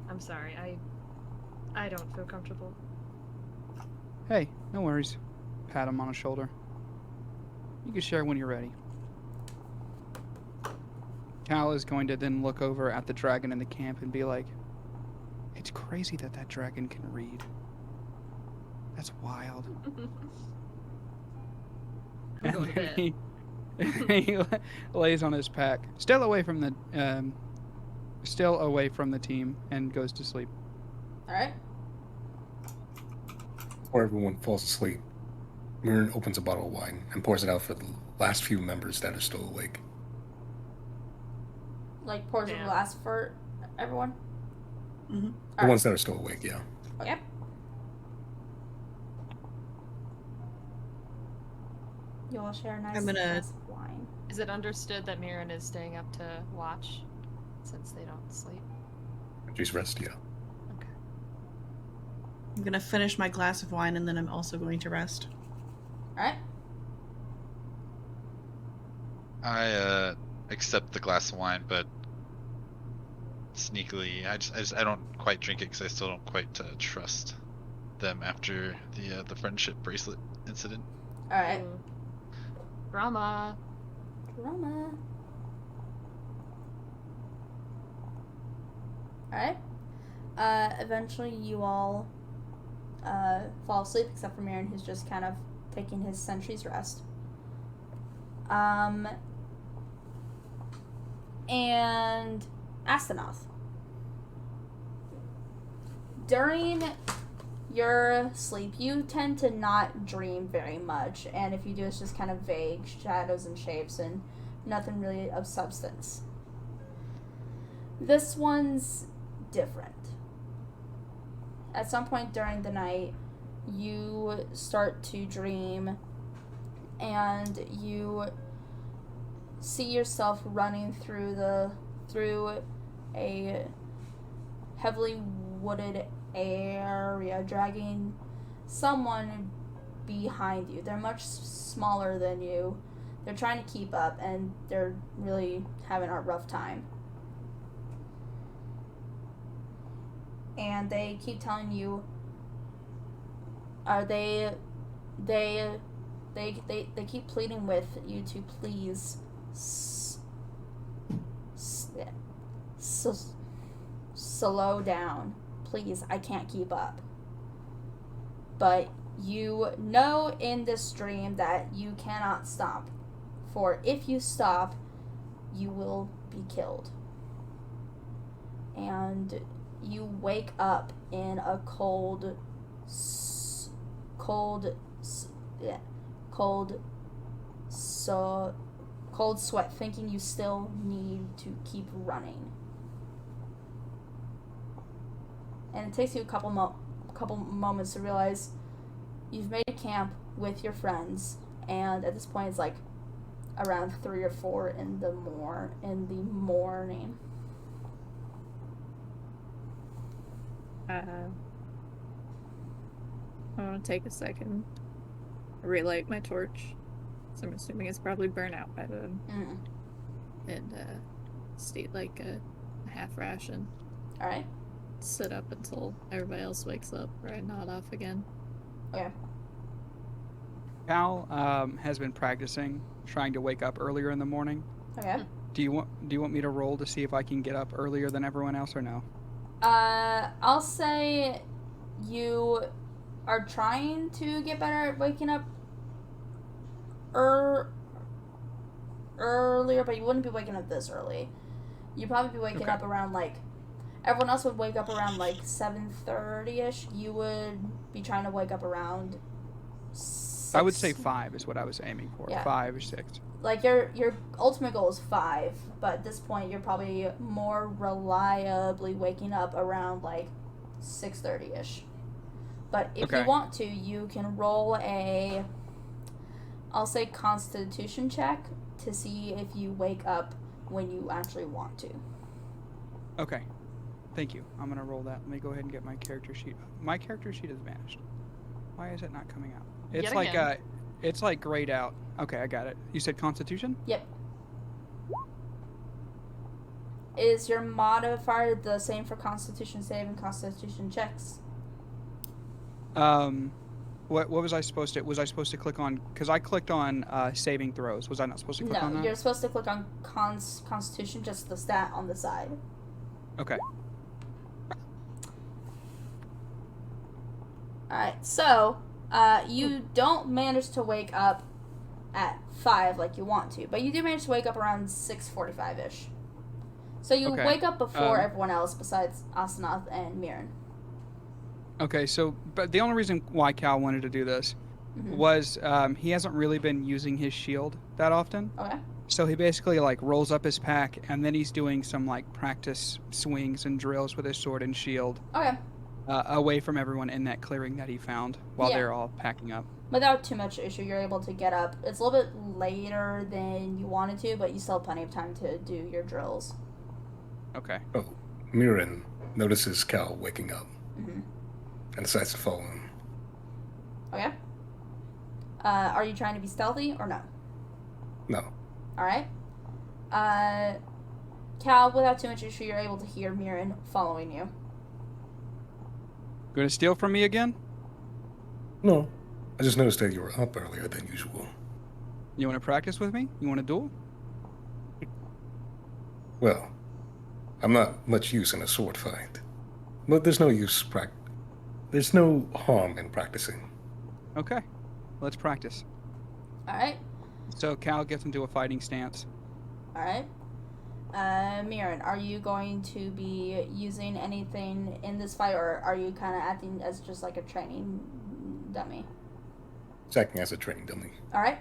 I'm sorry, I don't feel comfortable. Hey, no worries. Pat him on the shoulder. You can share when you're ready. Cal is going to then look over at the dragon in the camp and be like, it's crazy that dragon can read. That's wild. And then he lays on his pack, still away from the team, and goes to sleep. All right. Before everyone falls asleep, Mirren opens a bottle of wine and pours it out for the last few members that are still awake. Like, pours the glass for everyone? Mm-hmm. The ones that are still awake, yeah. Okay. You all share a nice I'm gonna- glass of wine. Is it understood that Mirren is staying up to watch since they don't sleep? She's rest, yeah. Okay. I'm gonna finish my glass of wine and then I'm also going to rest. Alright. I accept the glass of wine, but sneakily, I don't quite drink it because I still don't quite trust them after the friendship bracelet incident. Alright. Ooh. Drama. Drama. Alright. Eventually you all fall asleep, except for Mirren, who's just kind of taking his sentry's rest. And Astaroth. During your sleep, you tend to not dream very much, and if you do, it's just kind of vague shadows and shapes and nothing really of substance. This one's different. At some point during the night, you start to dream, and you see yourself running through a heavily wooded area, dragging someone behind you. They're much smaller than you. They're trying to keep up, and they're really having a rough time. And they keep telling you, they keep pleading with you to please slow down. Please, I can't keep up. But you know in this dream that you cannot stop. For if you stop, you will be killed. And you wake up in a cold sweat, thinking you still need to keep running. And it takes you a couple moments to realize you've made a camp with your friends, and at this point it's like around 3 or 4 in the morning. I want to take a second, relight my torch, so I'm assuming it's probably burnt out by then, and state like a half ration. Alright. Sit up until everybody else wakes up, or I nod off again. Okay. Cal has been practicing trying to wake up earlier in the morning. Okay. Do you want me to roll to see if I can get up earlier than everyone else or no? I'll say you are trying to get better at waking up earlier, but you wouldn't be waking up this early. You'd probably be waking up around like, everyone else would wake up around like 7:30ish. You would be trying to wake up around 6. I would say 5 is what I was aiming for. Yeah. 5 or 6. Like your ultimate goal is 5, but at this point you're probably more reliably waking up around like 6:30ish. But if you want to, you can roll a, I'll say, Constitution check to see if you wake up when you actually want to. Okay. Thank you. I'm gonna roll that. Let me go ahead and get my character sheet. My character sheet has vanished. Why is it not coming out? It's Yet like again. it's like grayed out. Okay, I got it. You said Constitution? Yep. Is your modifier the same for Constitution save and Constitution checks? What was I supposed to? Was I supposed to click on? Because I clicked on saving throws. Was I not supposed to click on No, that? you're supposed to click on Constitution, just the stat on the side. Okay. Alright, so you don't manage to wake up at 5 like you want to, but you do manage to wake up around 6:45ish. So you wake up before everyone else besides Asanath and Mirren. Okay, so but the only reason why Cal wanted to do this was he hasn't really been using his shield that often. Okay. So he basically like rolls up his pack and then he's doing some like practice swings and drills with his sword and shield. Okay. Away from everyone in that clearing that he found while they're all packing up. without too much issue, you're able to get up. It's a little bit later than you wanted to, but you still have plenty of time to do your drills. Okay. Oh, Mirren notices Cal waking up Mm-hmm. and decides to follow him. Okay. Are you trying to be stealthy or no? No. Alright. Cal, without too much issue, you're able to hear Mirren following you. Gonna steal from me again? No. I just noticed that you were up earlier than usual. You want to practice with me? You want to duel? Well, I'm not much use in a sword fight. But there's no there's no harm in practicing. Okay. Let's practice. Alright. So Cal gets into a fighting stance. Alright. Mirren, are you going to be using anything in this fight, or are you kind of acting as just like a training dummy? It's acting as a training dummy. Alright.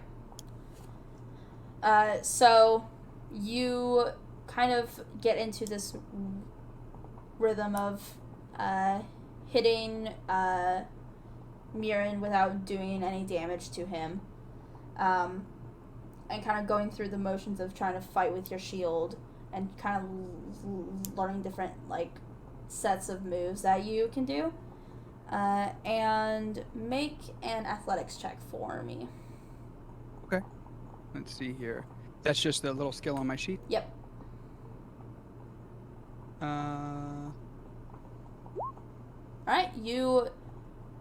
So you kind of get into this rhythm of hitting Mirren without doing any damage to him. And kind of going through the motions of trying to fight with your shield and kind of learning different, like, sets of moves that you can do. And make an athletics check for me. Okay. Let's see here. That's just the little skill on my sheet? Yep. Alright, you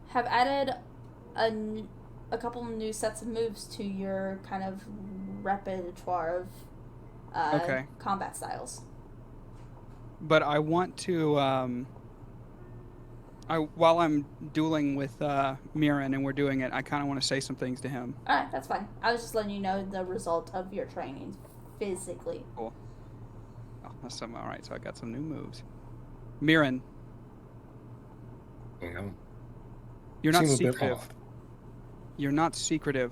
have added a couple new sets of moves to your kind of repertoire of Okay. combat styles. But I want to, while I'm dueling with Mirren and we're doing it, I kind of want to say some things to him. Alright, that's fine. I was just letting you know the result of your training physically. Cool. Oh, that's all right. So I got some new moves. Mirren, You know, you're not seem a bit secretive. off. You're not secretive.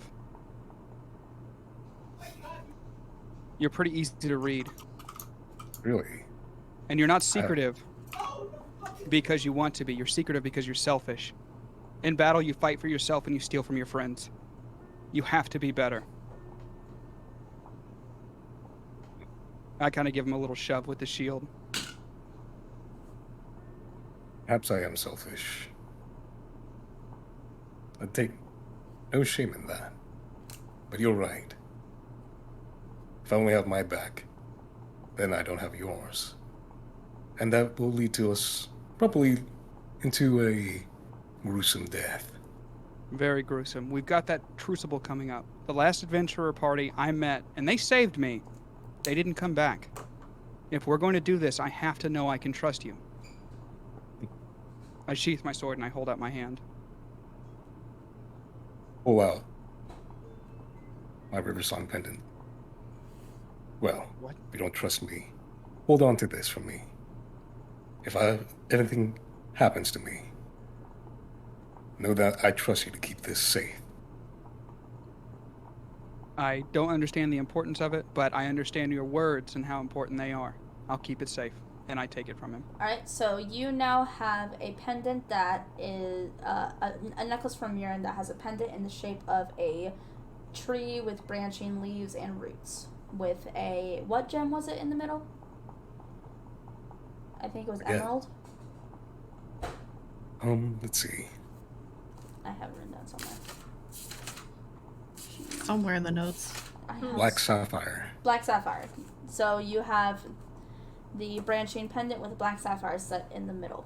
You're pretty easy to read. Really? And you're not secretive because you want to be. You're secretive because you're selfish. In battle, you fight for yourself and you steal from your friends. You have to be better. I kind of give him a little shove with the shield. Perhaps I am selfish. I take no shame in that. But you're right. If I only have my back, then I don't have yours. And that will lead to us probably into a gruesome death. Very gruesome. We've got that crucible coming up. The last adventurer party I met, and they saved me. They didn't come back. If we're going to do this, I have to know I can trust you. I sheath my sword and I hold out my hand. Pull out my River Song pendant. Well, What? if you don't trust me, hold on to this for me. If anything happens to me, know that I trust you to keep this safe. I don't understand the importance of it, but I understand your words and how important they are. I'll keep it safe, and I take it from him. Alright, so you now have a pendant that is a necklace from Mirren that has a pendant in the shape of a tree with branching leaves and roots. With a, what gem was it in the middle? I think it was Yeah. emerald. Let's see. I have it written down somewhere. Somewhere in the notes. I have Black sapphire. Black sapphire. So you have the branching pendant with a black sapphire set in the middle.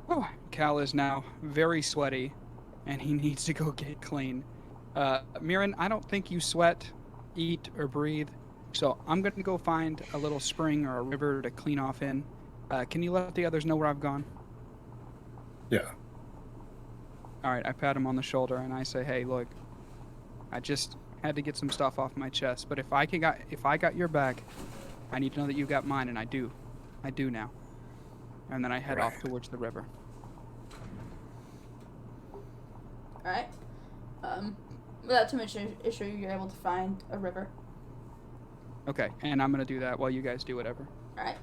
Oh, Cal is now very sweaty, and he needs to go get clean. Mirren, I don't think you sweat, eat, or breathe, so I'm going to go find a little spring or a river to clean off in. Can you let the others know where I've gone? Yeah. All right, I pat him on the shoulder and I say, "Hey, look, I just had to get some stuff off my chest, but if I got your back, I need to know that you got mine, and I do now." And then I head off Right. towards the river. Alright. Without too much issue, you're able to find a river. Okay, and I'm gonna do that while you guys do whatever. Alright.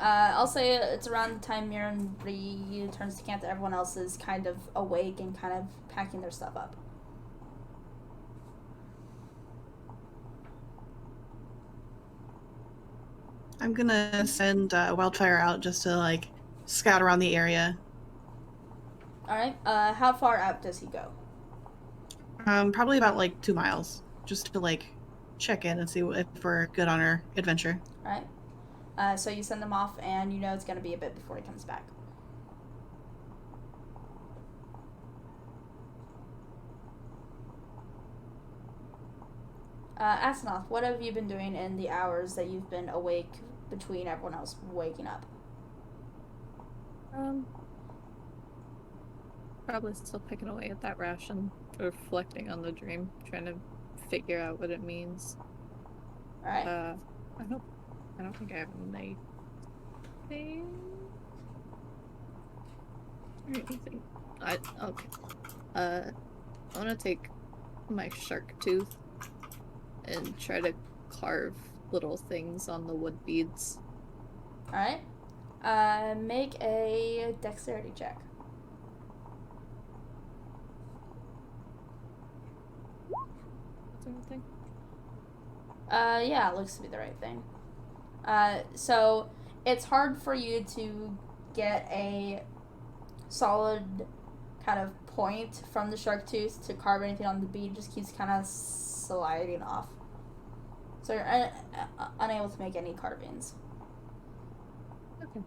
I'll say it's around the time Mirren returns to camp that everyone else is kind of awake and kind of packing their stuff up. I'm gonna send Wildfire out just to like scout around the area. All right. How far out does he go? Probably about like 2 miles, just to like check in and see if we're good on our adventure. All right. So you send them off, and you know it's going to be a bit before he comes back. Asanoth, what have you been doing in the hours that you've been awake between everyone else waking up? Probably still picking away at that ration, reflecting on the dream, trying to figure out what it means. All right. I don't think I have anything. Or anything. Okay. I want to take my shark tooth and try to carve little things on the wood beads. All right. Make a dexterity check. That's everything. Yeah, it looks to be the right thing. So it's hard for you to get a solid kind of point from the shark tooth to carve anything on the bead. It just keeps kind of sliding off. So you're unable to make any carvings. Okay.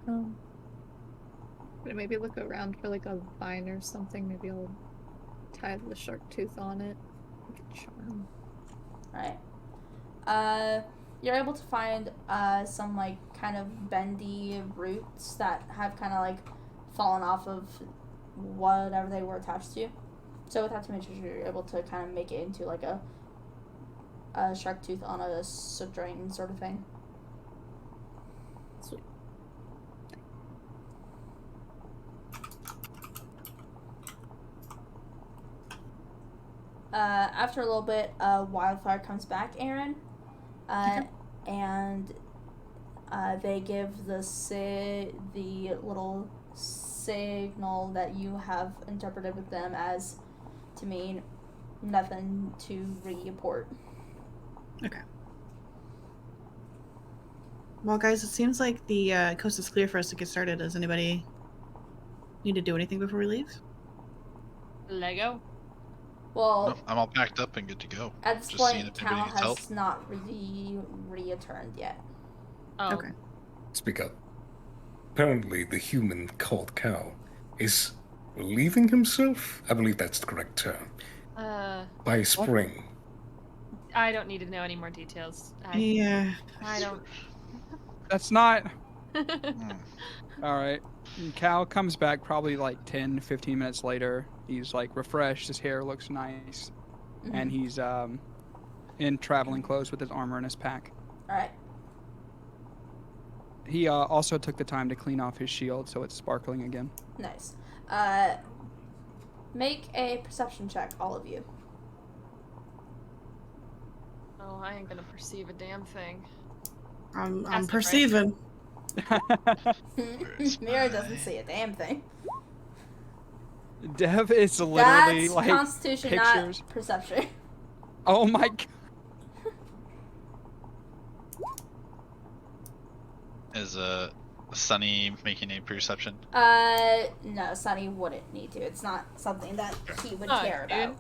But maybe look around for like a vine or something. Maybe I'll tie the shark tooth on it. Like a charm. Right. You're able to find some like kind of bendy roots that have kind of like fallen off of whatever they were attached to. So without too much, you're able to kind of make it into like a shark tooth on a string sort of thing. Sweet. After a little bit, Wildfire comes back, Aaron, and they give the little signal that you have interpreted with them as to mean nothing to report. Okay. Well, guys, it seems like the coast is clear for us to get started. Does anybody need to do anything before we leave? Lego? Well, No, I'm all packed up and good to go. at this Just seeing point, if anybody Cal needs help. has not really returned yet. Oh. Okay. Speak up. Apparently, the human called Cow is relieving himself? I believe that's the correct term. By spring. I don't need to know any more details. Yeah. I don't. That's not. Hmm. All right. And Cal comes back probably like 10, 15 minutes later. He's like refreshed. His hair looks nice. Mm-hmm. And he's in traveling clothes with his armor in his pack. All right. He also took the time to clean off his shield so it's sparkling again. Nice. Make a perception check, all of you. Oh, I ain't gonna perceive a damn thing. I'm That's the perceiving. Mira doesn't see a damn thing. Dev is literally That's like Constitution, pictures. not perception. Oh my god. Is Sunny making a perception? No, Sunny wouldn't need to. It's not something that he would Oh, care dude. about.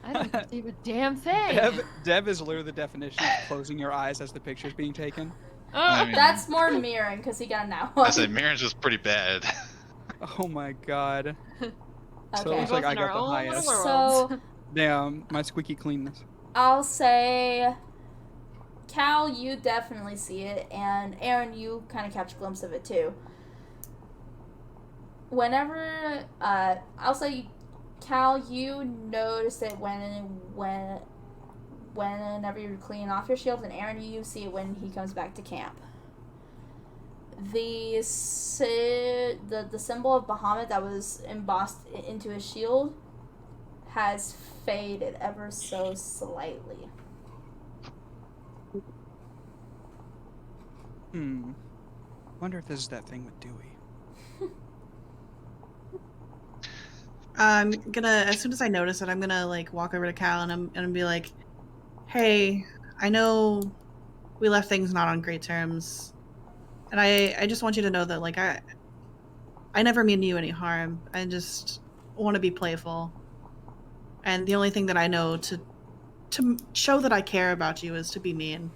I don't perceive a damn thing. Dev is literally the definition of closing your eyes as the picture's being taken. Oh, I mean, That's more Mirren, because he got an now I one. said Mirren's just pretty bad. Oh my god. So it Okay. looks like I Both in our got the own little highest. world. So, Damn, my squeaky cleanness. I'll say, Cal, you definitely see it, and Aaron, you kind of catch a glimpse of it too. Whenever, I'll say, Cal, you notice it whenever you're cleaning off your shield, and Aaron, you see it when he comes back to camp. The symbol of Bahamut that was embossed into his shield has faded ever so slightly. Wonder if this is that thing with Dewey. I'm gonna, as soon as I notice it, I'm gonna like walk over to Cal and I'm gonna be like, "Hey, I know we left things not on great terms, and I just want you to know that like I never mean you any harm. I just want to be playful, and the only thing that I know to show that I care about you is to be mean.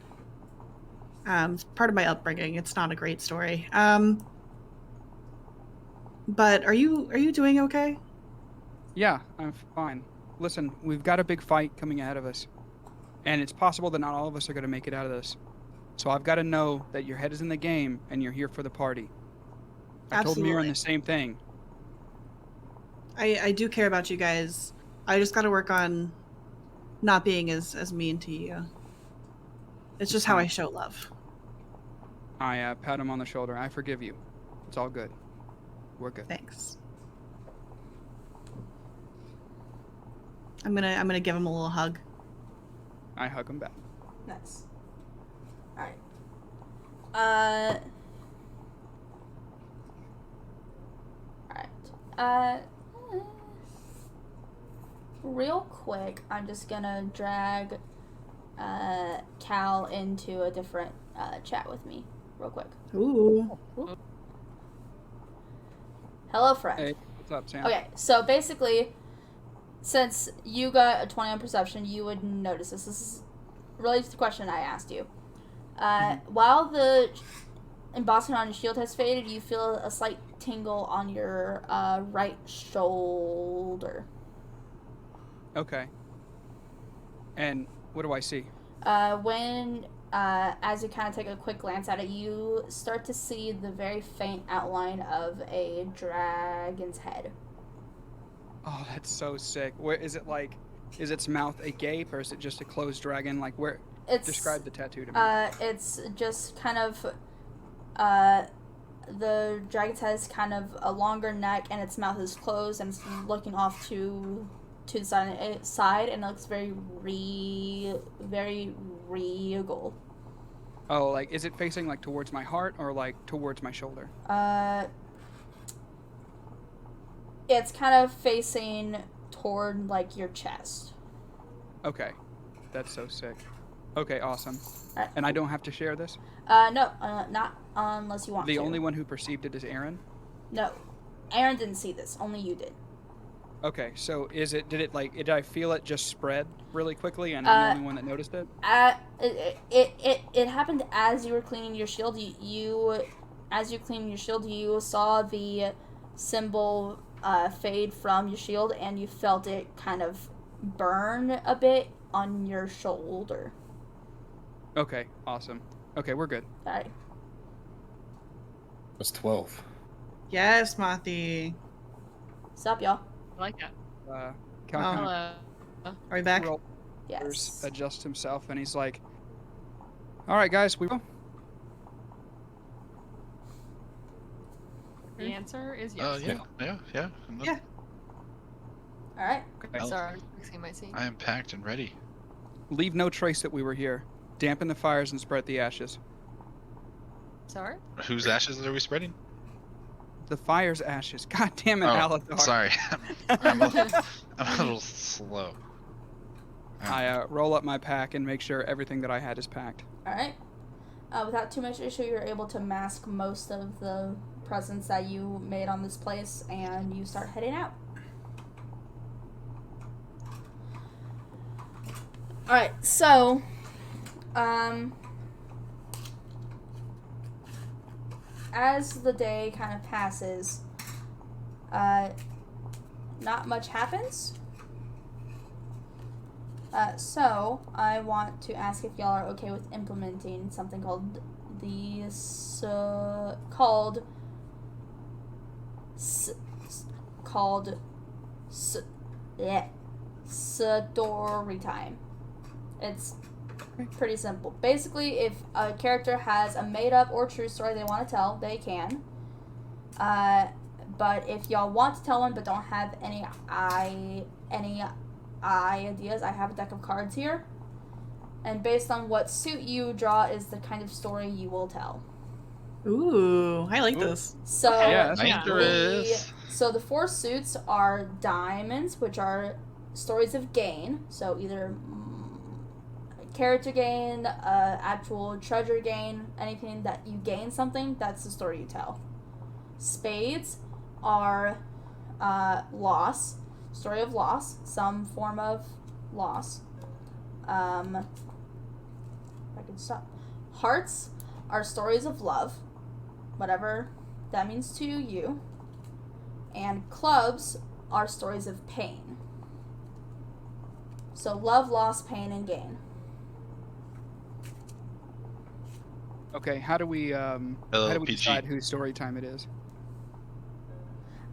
It's part of my upbringing. It's not a great story. But are you doing okay? Yeah, I'm fine. Listen, we've got a big fight coming ahead of us. And it's possible that not all of us are going to make it out of this. So I've got to know that your head is in the game and you're here for the party. I told Miran the same thing. I do care about you guys. I just got to work on not being as mean to you. It's just how I show love. I pat him on the shoulder. I forgive you. It's all good. We're good. Thanks. I'm gonna give him a little hug. I hug him back. Nice. Alright. Real quick, I'm just gonna drag Cal into a different chat with me. Real quick. Ooh. Hello, friend. Hey, what's up, Sam? Okay, so basically, since you got a 20 on perception, you would notice this. This is related to the question I asked you. While the embossing on your shield has faded, you feel a slight tingle on your right shoulder. Okay. And what do I see? As you kind of take a quick glance at it, you start to see the very faint outline of a dragon's head. Oh, that's so sick. Where is it? Like, is its mouth agape or is it just a closed dragon? Like, where? Describe the tattoo to me. It's just kind of, the dragon's head is kind of a longer neck and its mouth is closed and it's looking off to the side and it looks very regal. Oh, like, is it facing like towards my heart or like towards my shoulder? It's kind of facing toward like your chest. Okay, that's so sick. Okay, awesome. Right. And I don't have to share this? No, not unless you want to. The only one who perceived it is Aaron? No. Aaron didn't see this. Only you did. Okay, so did I feel it just spread really quickly and I'm the only one that noticed it? It happened as you were cleaning your shield. As you cleaned your shield, you saw the symbol fade from your shield and you felt it kind of burn a bit on your shoulder. Okay, awesome. Okay, we're good. Alright. That's 12. Yes, Mathi. What's up, y'all? I like that. Cal kind of Hello. Are we back? Yes. adjusts himself and he's like, all right, guys, we go. The answer is yes. Yeah. Yeah. Alright. Okay. Sorry, fixing my seat. I am packed and ready. Leave no trace that we were here. Dampen the fires and spread the ashes. Sorry? Whose ashes are we spreading? The fire's ashes. God damn it, Oh, Aladar. sorry. I'm a little slow. I roll up my pack and make sure everything that I had is packed. Alright. Without too much issue, you're able to mask most of the presents that you made on this place, and you start heading out. Alright, so, as the day kind of passes, not much happens. So, I want to ask if y'all are okay with implementing something called story time. It's pretty simple. Basically, if a character has a made-up or true story they want to tell, they can. But if y'all want to tell one but don't have any ideas, I have a deck of cards here. And based on what suit you draw is the kind of story you will tell. Ooh, I like Ooh. this. So Okay, Yeah, Dangerous. the 4 suits are diamonds, which are stories of gain. So either character gain, actual treasure gain, anything that you gain something, that's the story you tell. Spades are loss, story of loss, some form of loss. If I can stop. Hearts are stories of love, whatever that means to you. And clubs are stories of pain. So love, loss, pain, and gain. Okay, how do we LPG. decide whose story time it is?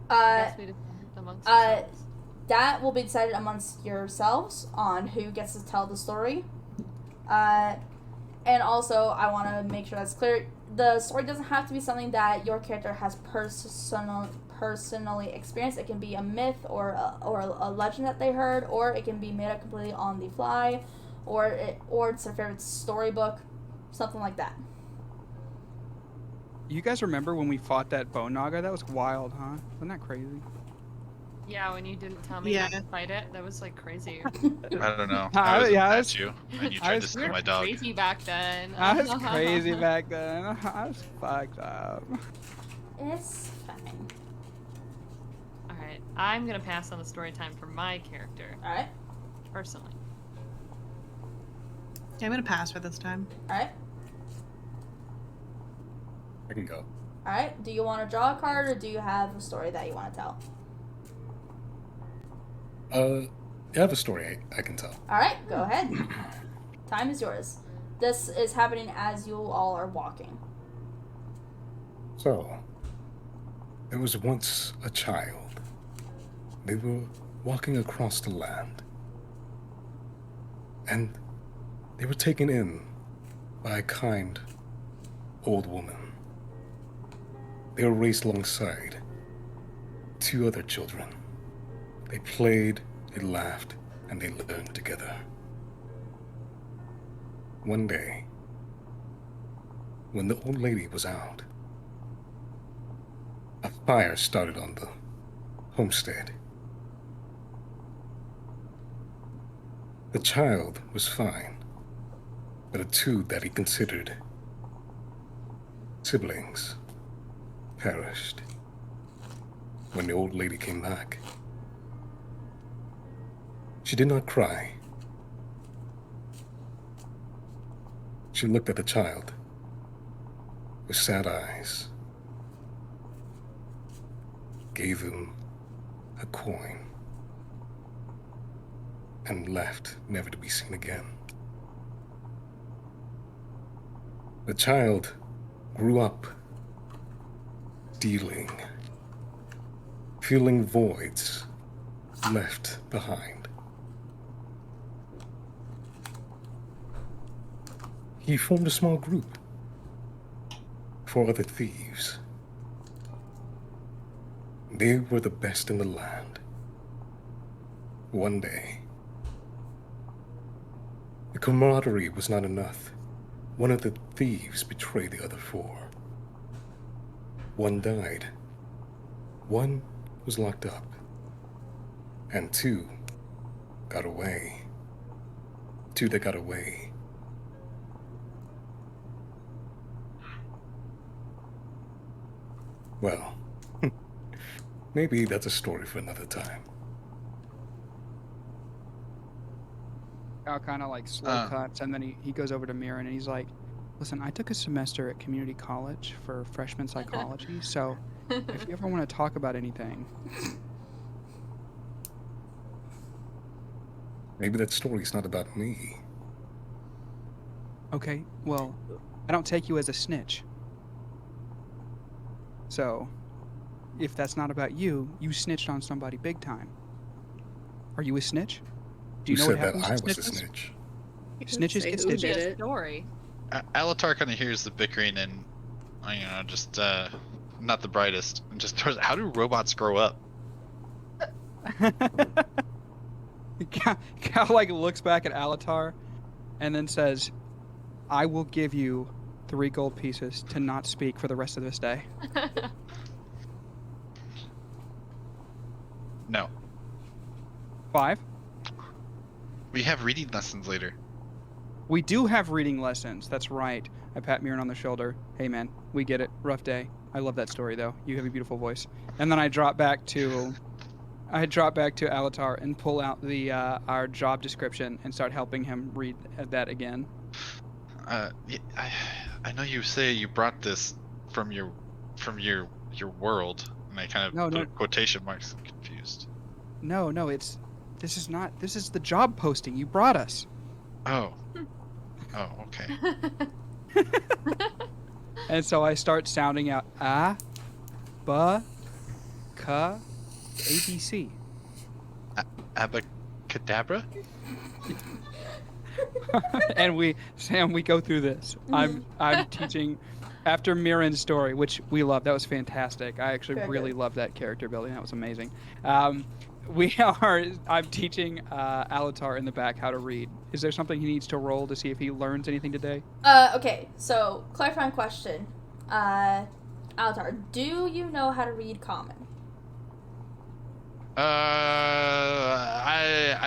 I guess we decide amongst ourselves. That will be decided amongst yourselves on who gets to tell the story. And also, I want to make sure that's clear. The story doesn't have to be something that your character has personally experienced. It can be a myth or a legend that they heard, or it can be made up completely on the fly, or it's their favorite storybook, something like that. You guys remember when we fought that bone naga? That was wild, huh? Wasn't that crazy? Yeah, when you didn't tell me Yeah. not to fight it, that was like crazy. I don't know. I- I was yeah, I at was- you, and you I tried was- to We steal were my dog. crazy back then. I was crazy back then. I was fucked up. It's fine. Alright, I'm gonna pass on the story time for my character, Alright? personally. Okay, I'm gonna pass for this time. Alright? I can go. Alright? Do you want to draw a card, or do you have a story that you want to tell? I have a story I can tell. Alright, go ahead. Time is yours. This is happening as you all are walking. So, there was once a child. They were walking across the land, and they were taken in by a kind old woman. They were raised alongside 2 other children. They played, they laughed, and they learned together. One day, when the old lady was out, a fire started on the homestead. The child was fine, but the 2 that he considered siblings perished. When the old lady came back, she did not cry. She looked at the child with sad eyes, gave him a coin, and left, never to be seen again. The child grew up stealing, filling voids left behind. He formed a small group, 4 other thieves. They were the best in the land. One day, the camaraderie was not enough. One of the thieves betrayed the other 4. 1 died. 1 was locked up. And 2 got away. 2 that got away. Well, maybe that's a story for another time. Al kind of like slow cuts, and then he goes over to Mirren and he's like, "Listen, I took a semester at community college for freshman psychology, so if you ever want to talk about anything." Maybe that story's not about me. Okay, well, I don't take you as a snitch. So, if that's not about you, you snitched on somebody big time. Are you a snitch? Do you know said what that happens I to was a snitches? snitch? Snitches Say get who did stitches. it. Story. Alatar kind of hears the bickering and, just not the brightest, and just throws, how do robots grow up? Cal like looks back at Alatar and then says, "I will give you 3 gold pieces to not speak for the rest of this day. No. 5. We have reading lessons later. We do have reading lessons. That's right. I pat Mirren on the shoulder. Hey, man, we get it. Rough day. I love that story, though. You have a beautiful voice. And then I drop back to Alatar and pull out the our job description and start helping him read that again. Yeah, I know you say you brought this from your world, and I kind of put quotation marks. I'm confused. No, this is the job posting. You brought us. Oh. Oh, okay. And so I start sounding out ABC. Abacadabra? And we go through this. I'm teaching after Mirren's story, which we love. That was fantastic. I actually really loved that character building. That was amazing. I'm teaching Alatar in the back how to read. Is there something he needs to roll to see if he learns anything today? Okay, so clarifying question. Alatar, do you know how to read common? I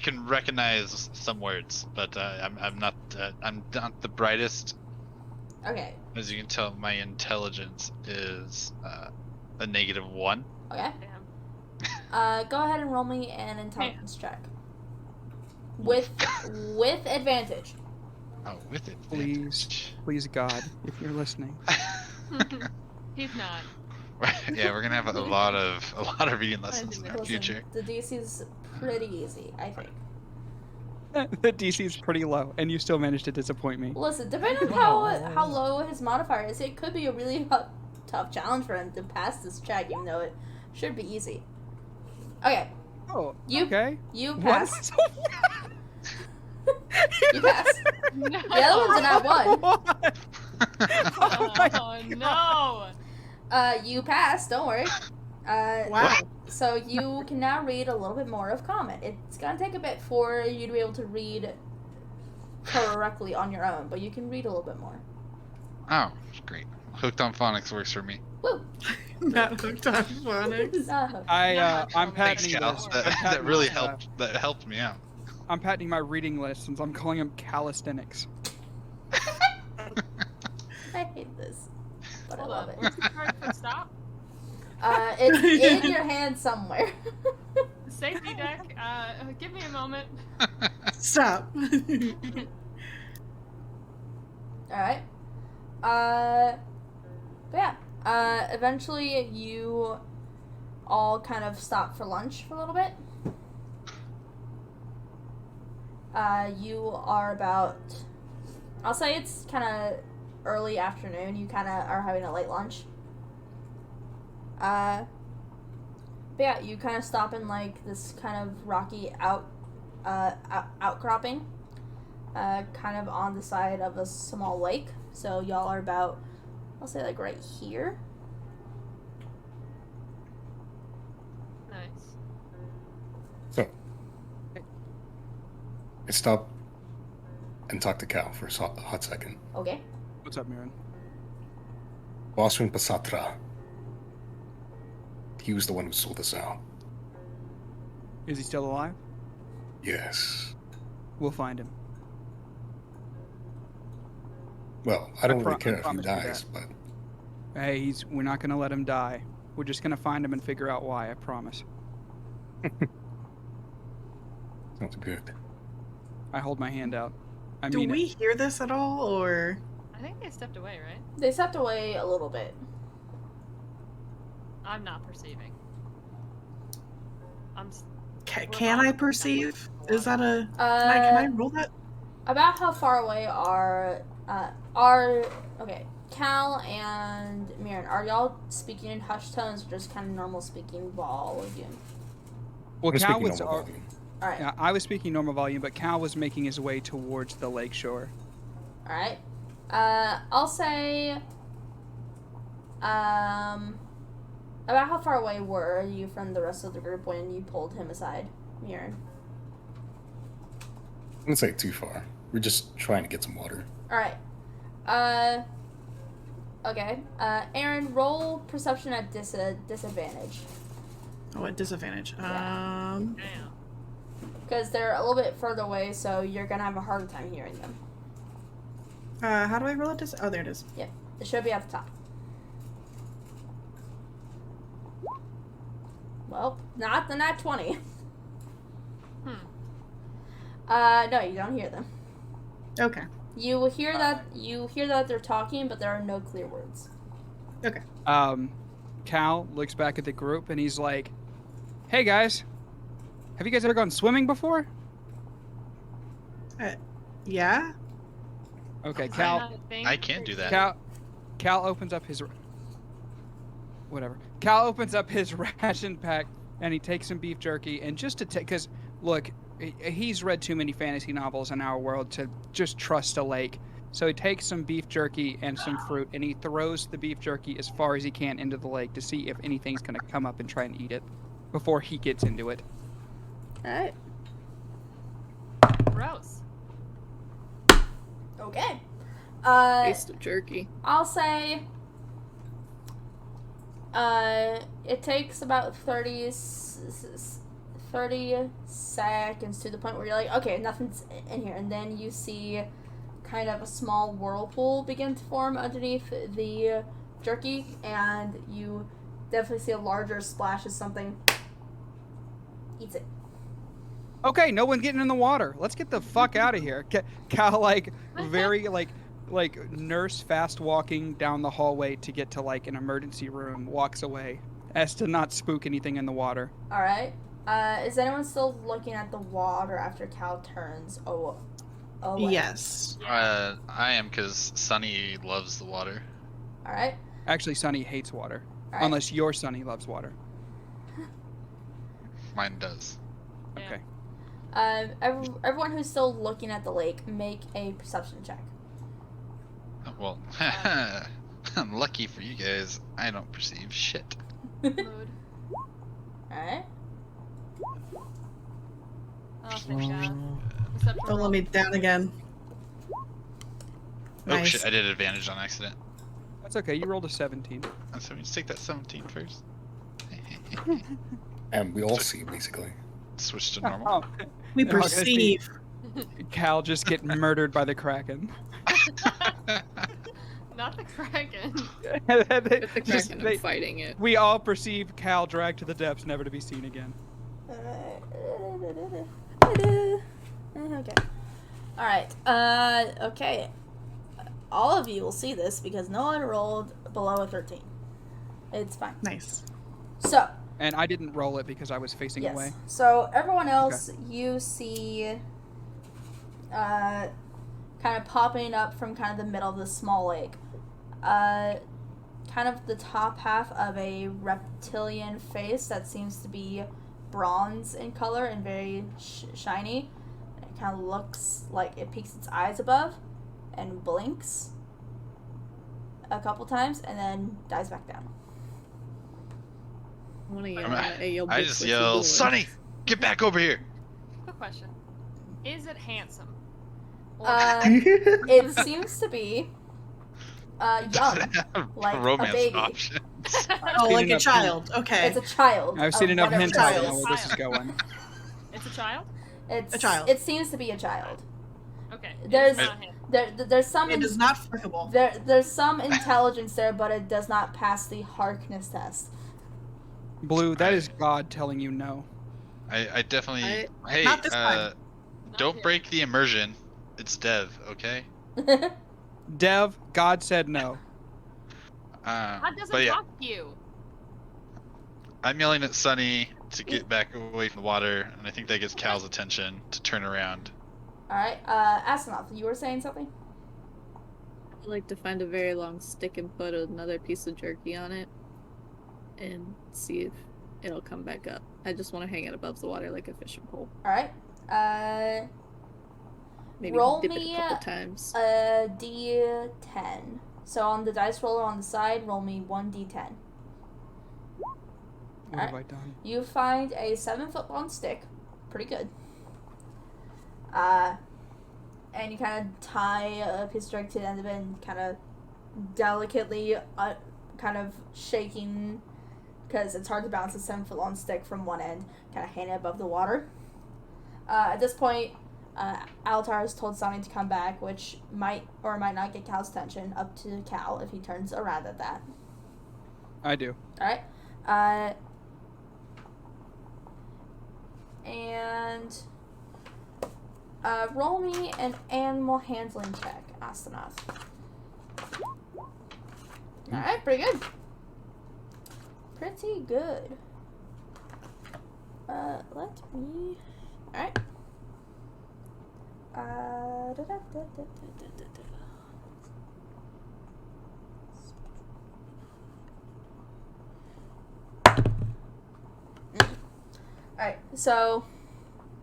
can recognize some words, but I'm not the brightest. Okay. As you can tell, my intelligence is a -1. Okay. Damn. Go ahead and roll me an intelligence check. With advantage. Oh, with it. Please, God, if you're listening. He's not. Yeah, we're gonna have a lot of reading lessons in our future. The DC's pretty easy, I think. The DC's pretty low, and you still managed to disappoint me. Listen, depending on how low his modifier is, it could be a really tough challenge for him to pass this check, even though it should be easy. Okay. Oh, okay. You pass. What? You pass. No. The other one's an at 1. Oh no. You pass. Don't worry. Wow. So you can now read a little bit more of common. It's gonna take a bit for you to be able to read correctly on your own, but you can read a little bit more. Oh, great. Hooked on phonics works for me. Woo! Not hooked on phonics. I'm Thanks, patenting Cal. this. That really helped. That helped me out. I'm patenting my reading lessons. I'm calling them calisthenics. I hate this, but Hold I love on. it. Where's the card for stop? It's in your hand somewhere. Safety deck. Give me a moment. Stop. Alright. But yeah. Eventually you all kind of stop for lunch for a little bit. You are about, I'll say it's kind of early afternoon. You kind of are having a late lunch. But yeah, you kind of stop in like this kind of rocky outcropping, kind of on the side of a small lake. So y'all are about, I'll say like right here. Nice. So, I stop and talk to Cal for a hot second. Okay. What's up, Mirren? Boswin Pasatra. He was the one who sold us out. Is he still alive? Yes. We'll find him. Well, I don't really care if he promise you dies, but Hey, we're not gonna let him die. We're just gonna find him and figure out why, I promise. sounds good. I hold my hand out. I Do mean we it. hear this at all, or? I think they stepped away, right? They stepped away a little bit. I'm not perceiving. Can I perceive? Is that a? Can I roll that? About how far away are okay, Cal and Mirren, are y'all speaking in hushed tones or just kind of normal speaking volume? Well, I'm Cal speaking was. normal volume. Alright. Yeah, I was speaking normal volume, but Cal was making his way towards the lakeshore. Alright. I'll say about how far away were you from the rest of the group when you pulled him aside, Mirren? I wouldn't say too far. We're just trying to get some water. Alright. Okay. Aaron, roll perception at disadvantage. Oh, at disadvantage. Yeah. Damn. Because they're a little bit further away, so you're gonna have a harder time hearing them. How do I roll it? Oh, there it is. Yep. It should be at the top. Well, not the nat 20. No, you don't hear them. Okay. You hear that they're talking, but there are no clear words. Okay. Cal looks back at the group and he's like, "Hey guys, have you guys ever gone swimming before?" Yeah. Okay, Cal. I can't do that. Cal opens up his Cal opens up his ration pack and he takes some beef jerky and just to take, because look, he's read too many fantasy novels in our world to just trust a lake. So he takes some beef jerky and some fruit and he throws the beef jerky as far as he can into the lake to see if anything's going to come up and try and eat it before he gets into it. Alright. Gross. Okay. Taste of jerky. I'll say it takes about 30 seconds to the point where you're like, okay, nothing's in here, and then you see kind of a small whirlpool begin to form underneath the jerky, and you definitely see a larger splash as something eats it. Okay, no one's getting in the water. Let's get the fuck out of here. Cal, very, nurse fast walking down the hallway to get to, an emergency room, walks away as to not spook anything in the water. Alright. Is anyone still looking at the water after Cal turns away? Yes. I am, because Sunny loves the water. Alright. Actually, Sunny hates water. Alright. Unless your Sunny loves water. Mine does. Okay. Everyone who's still looking at the lake, make a perception check. Well, I'm lucky for you guys. I don't perceive shit. Mood. Alright. Oh, thank God. Perception Don't roll. let me down again. Oh Nice. shit, I did advantage on accident. That's okay, you rolled a 17. So let's take that 17 first. And we all see, basically. Switch to normal. We No, I gotta see. perceive. Cal just get murdered by the Kraken. Not the Kraken. With the Kraken, I'm fighting it. We all perceive Cal dragged to the depths, never to be seen again. Okay. Alright. Okay. All of you will see this because no one rolled below a 13. It's fine. Nice. So, And I didn't roll it because I was facing yes. away. So, everyone else, you see kind of popping up from kind of the middle of the small lake. Kind of the top half of a reptilian face that seems to be bronze in color and very shiny. It kind of looks like it peeks its eyes above and blinks a couple times and then dies back down. I want to yell, I just yell, Sunny, get back over here. Quick question. Is it handsome? Or It seems to be young, like a Romance baby. options. Oh, like Seen a enough child. Okay. It's a child. I've seen of enough whatever hints child to it know is. where this is going. it's a child? It's A child. It seems to be a child. Okay. There's- It's not him. There's some It is not fuckable. there's some intelligence there, but it does not pass the Harkness test. Blue, that is God telling you no. I definitely. Hey, Not this time. don't here. break the immersion. It's Dev, okay? Dev, God said no. God doesn't But yeah, talk to you. I'm yelling at Sunny to get back away from the water, and I think that gets Cal's attention to turn around. Alright, Astronaut, you were saying something? I'd like to find a very long stick and put another piece of jerky on it and see if it'll come back up. I just want to hang it above the water like a fishing pole. Alright. Maybe Roll dip me it a couple times. a D10. So on the dice roller on the side, roll me 1D10. What have I done? You find a 7-foot long stick. Pretty good. and you kind of tie a piece of string to the end of it and kind of delicately kind of shaking, because it's hard to balance a 7-foot long stick from one end, kind of hang it above the water. At this point, Alatar has told Sonny to come back, which might or might not get Cal's attention, up to Cal if he turns around at that. I do. Alright. And roll me an animal handling check, Astanath. Alright, pretty good. Pretty good. Let me... Alright. Alright, so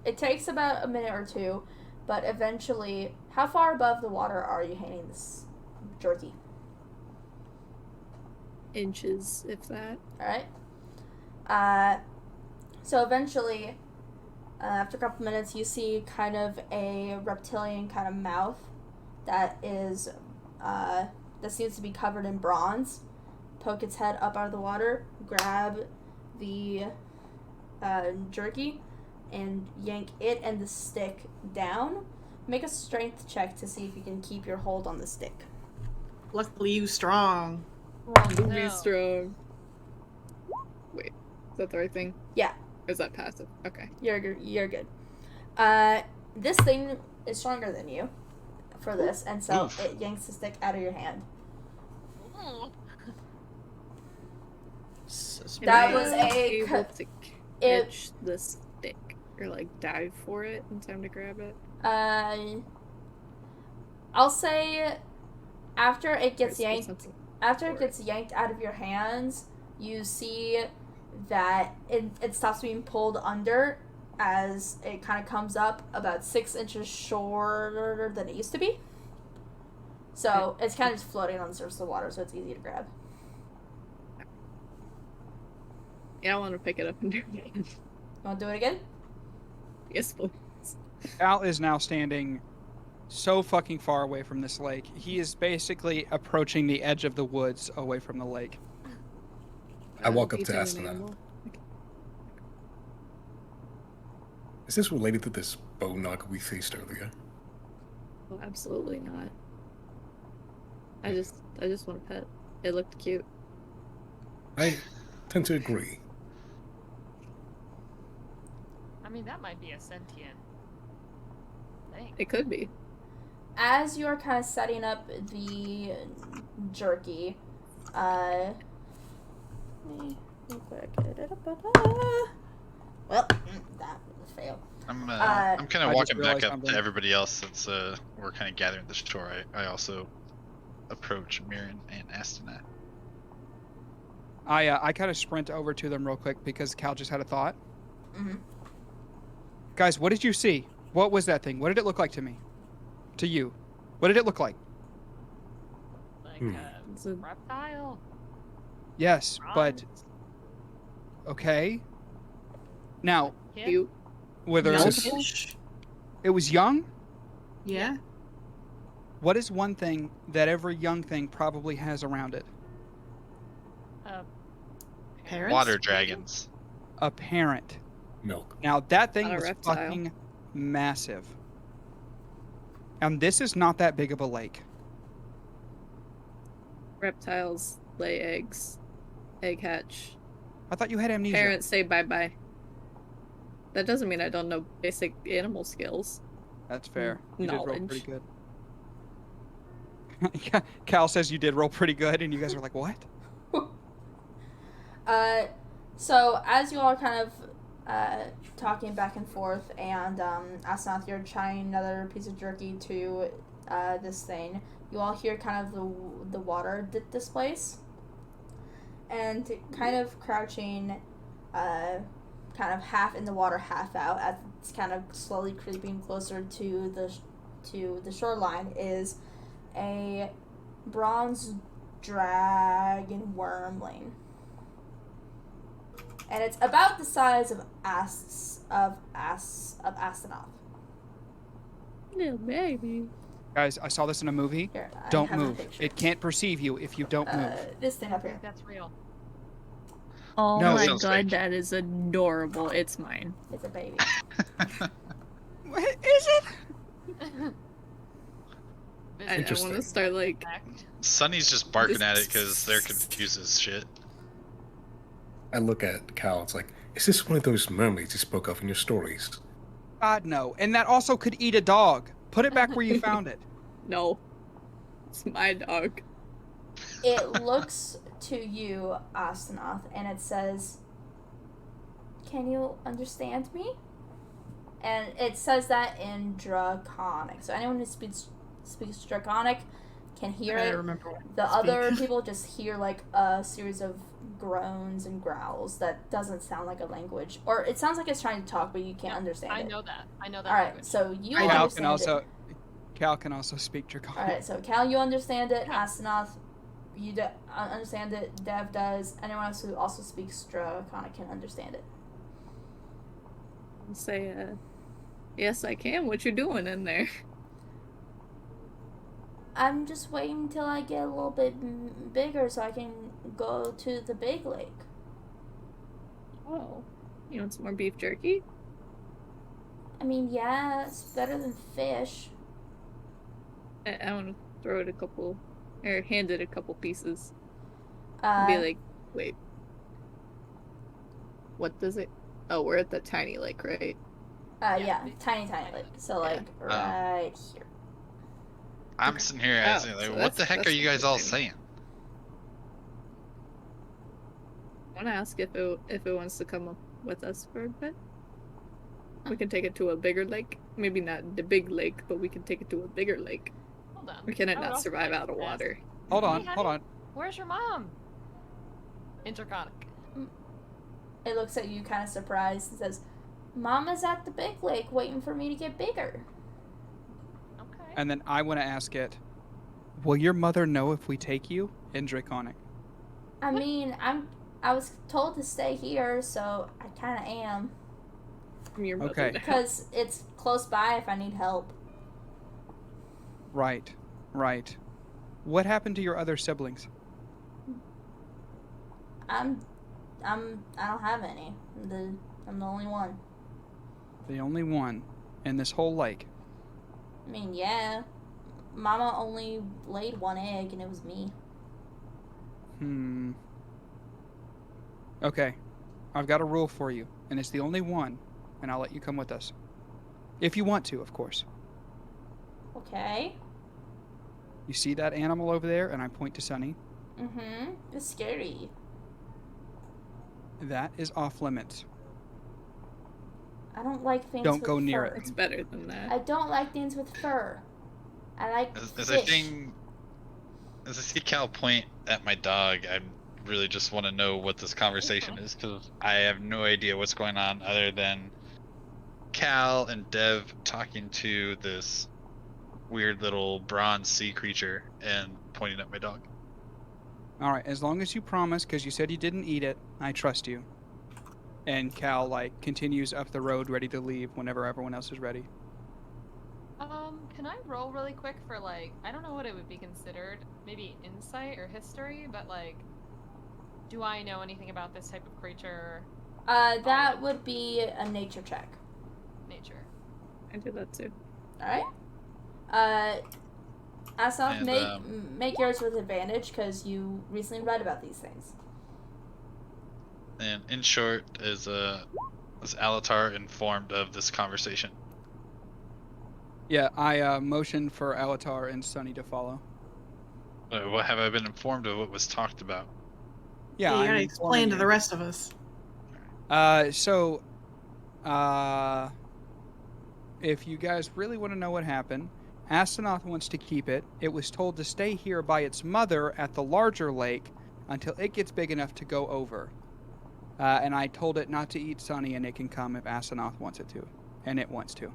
it takes about a minute or two, but eventually, how far above the water are you hanging this jerky? Inches, if that. Alright. So eventually, after a couple minutes, you see kind of a reptilian kind of mouth that is, that seems to be covered in bronze. Poke its head up out of the water, grab the jerky, and yank it and the stick down. Make a strength check to see if you can keep your hold on the stick. Luckily, you strong. Be strong. Wait, is that the right thing? Yeah. Or is that passive? Okay. You're good. This thing is stronger than you for this, and so it yanks the stick out of your hand. That was able to catch the stick or like dive for it in time to grab it. I'll say after it gets yanked out of your hands, you see that it stops being pulled under as it kind of comes up about 6 inches shorter than it used to be. So it's kind of just floating on the surface of the water, so it's easy to grab. Yeah, I want to pick it up and do it again. You want to do it again? Yes, please. Al is now standing so fucking far away from this lake. He is basically approaching the edge of the woods away from the lake. I walk up to Astana. Is this related to this bone knock we faced earlier? Well, absolutely not. I just want a pet. It looked cute. I tend to agree. I mean, that might be a sentient thing. It could be. As you're kind of setting up the jerky, real quick. Well, that was a fail. I'm kind of walking back up something. to everybody else since we're kind of gathering the shore. I also approach Mirren and Astana. I kind of sprint over to them real quick because Cal just had a thought. Mm-hmm. Guys, what did you see? What was that thing? What did it look like to me? To you? What did it look like? Like It's a reptile. Yes, but... Bronze. Okay. Now, cute. whether Melfish? it was young, Yeah. what is one thing that every young thing probably has around it? Parrots? Water dragons. A parent. Milk. Now, that thing Not a was reptile. fucking massive. And this is not that big of a lake. Reptiles lay eggs. Egg hatch. I thought you had amnesia. Parents say bye-bye. That doesn't mean I don't know basic animal skills. That's fair. You did roll Knowledge. pretty good. Cal says you did roll pretty good, and you guys are like, what? So as you all are kind of talking back and forth, and Asnath, you're trying another piece of jerky to this thing, you all hear kind of the water displace, and kind of crouching, kind of half in the water, half out, as it's kind of slowly creeping closer to the shoreline, is a bronze dragon wormling. And it's about the size of Astanath. Little baby. Guys, I saw this in a movie. Here, I Don't have a move. picture. It can't perceive you if you don't move. This thing up I here. think that's real. Oh No, my sounds god, fake. that is adorable. It's mine. It's a baby. What is it? I want to start like. Sunny's just barking at it because they're confused as shit. I look at Cal. It's like, is this one of those mermaids you spoke of in your stories? God, no. And that also could eat a dog. Put it back where you found it. No. It's my dog. It looks to you, Astanath, and it says, "Can you understand me?" And it says that in Draconic. So anyone who speaks Draconic can hear I it. remember what The to speak. other people just hear like a series of groans and growls that doesn't sound like a language, or it sounds like it's trying to talk, but you can't understand I it. know that. I know that. All right, language. so you understand it. Cal can also speak Draconic. All right, so Cal, you understand it. Astanath, you understand it. Dev does. Anyone else who also speaks Draconic can understand it. I'll say, yes, I can. What you doing in there? I'm just waiting until I get a little bit bigger so I can go to the big lake. Oh, you want some more beef jerky? I mean, yeah, it's better than fish. I want to throw it a couple, or hand it a couple pieces. Uh, Be like, wait. What does it? Oh, we're at the tiny lake, right? yeah, tiny lake. So, like, right here. I'm sitting here asking, like, so what the heck are you guys all interesting. saying? I want to ask if it wants to come up with us for a bit. We can take it to a bigger lake. Maybe not the big lake, but we can take it to a bigger lake. Hold on. Or can it I would not also survive like out of to ask, water? Hold on, Hey, honey. hold on. Where's your mom? In Draconic. It looks at you kind of surprised and says, "Mama's at the big lake waiting for me to get bigger." Okay. And then I want to ask it, will your mother know if we take you in Draconic? I mean, I was told to stay here, so I kind of am. From your mother Okay. now. Because it's close by if I need help. Right. What happened to your other siblings? I don't have any. I'm the only one. The only one in this whole lake. I mean, yeah. Mama only laid one egg, and it was me. Okay. I've got a rule for you, and it's the only one, and I'll let you come with us. If you want to, of course. Okay. You see that animal over there? And I point to Sunny. Mm-hmm. It's scary. That is off limits. I don't like things Don't with go near fur. it. It's better than that. I don't like things with fur. I like As I fish. see Cal point at my dog, I really just want to know what this conversation is, because I have no idea what's going on other than Cal and Dev talking to this weird little bronze sea creature and pointing at my dog. All right, as long as you promise, because you said you didn't eat it, I trust you. And Cal, continues up the road, ready to leave whenever everyone else is ready. Can I roll really quick for, I don't know what it would be considered, maybe insight or history, but, do I know anything about this type of creature? That would be a nature check. Nature. I do that too. Alright. Asaf, And, make yours with advantage, because you recently read about these things. And in short, is Alatar informed of this conversation? Yeah, I motion for Alatar and Sunny to follow. What have I been informed of? What was talked about? Yeah, you I'm gotta informing explain to you. the rest of us. If you guys really want to know what happened, Astanath wants to keep it. It was told to stay here by its mother at the larger lake until it gets big enough to go over. And I told it not to eat Sunny, and it can come if Astanath wants it to. And it wants to.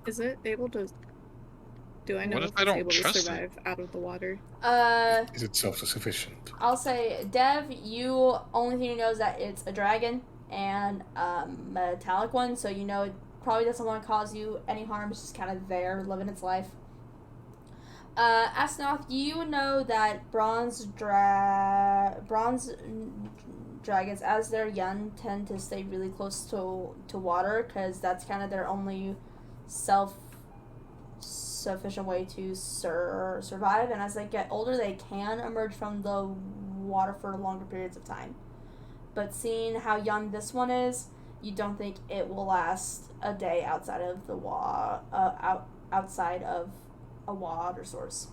Is it able to? Do I know What if if I it's don't able to trust it? survive out of the water? Is it self-sufficient? I'll say, Dev, only thing you know is that it's a dragon and a metallic one, so you know it probably doesn't want to cause you any harm. It's just kind of there, living its life. Asnoth, you know that bronze dragons, as they're young, tend to stay really close to water because that's kind of their only self-sufficient way to survive. And as they get older, they can emerge from the water for longer periods of time. But seeing how young this one is, you don't think it will last a day outside of the outside of a water source.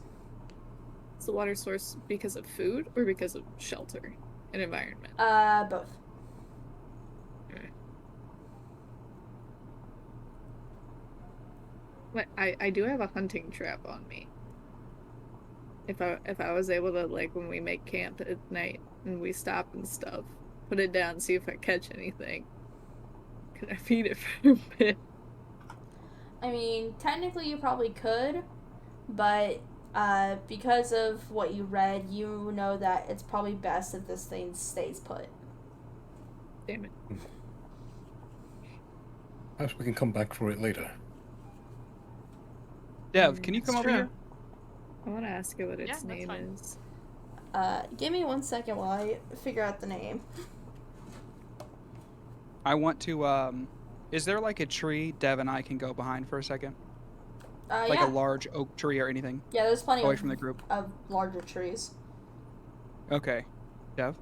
Is the water source because of food or because of shelter and environment? Both. Okay. But I do have a hunting trap on me. If I was able to, like, when we make camp at night and we stop and stuff, put it down, see if I catch anything. Can I feed it for a bit? I mean, technically you probably could, but because of what you read, you know that it's probably best if this thing stays put. Damn it. Perhaps we can come back for it later. Dev, can you come over here? I want to ask it what its Yeah, name that's is. Give me 1 second while I figure out the name. I want to, is there like a tree Dev and I can go behind for a second? Like Yeah. a large oak tree or anything? Yeah, there's plenty Away from the group. of larger trees. Okay. Dev?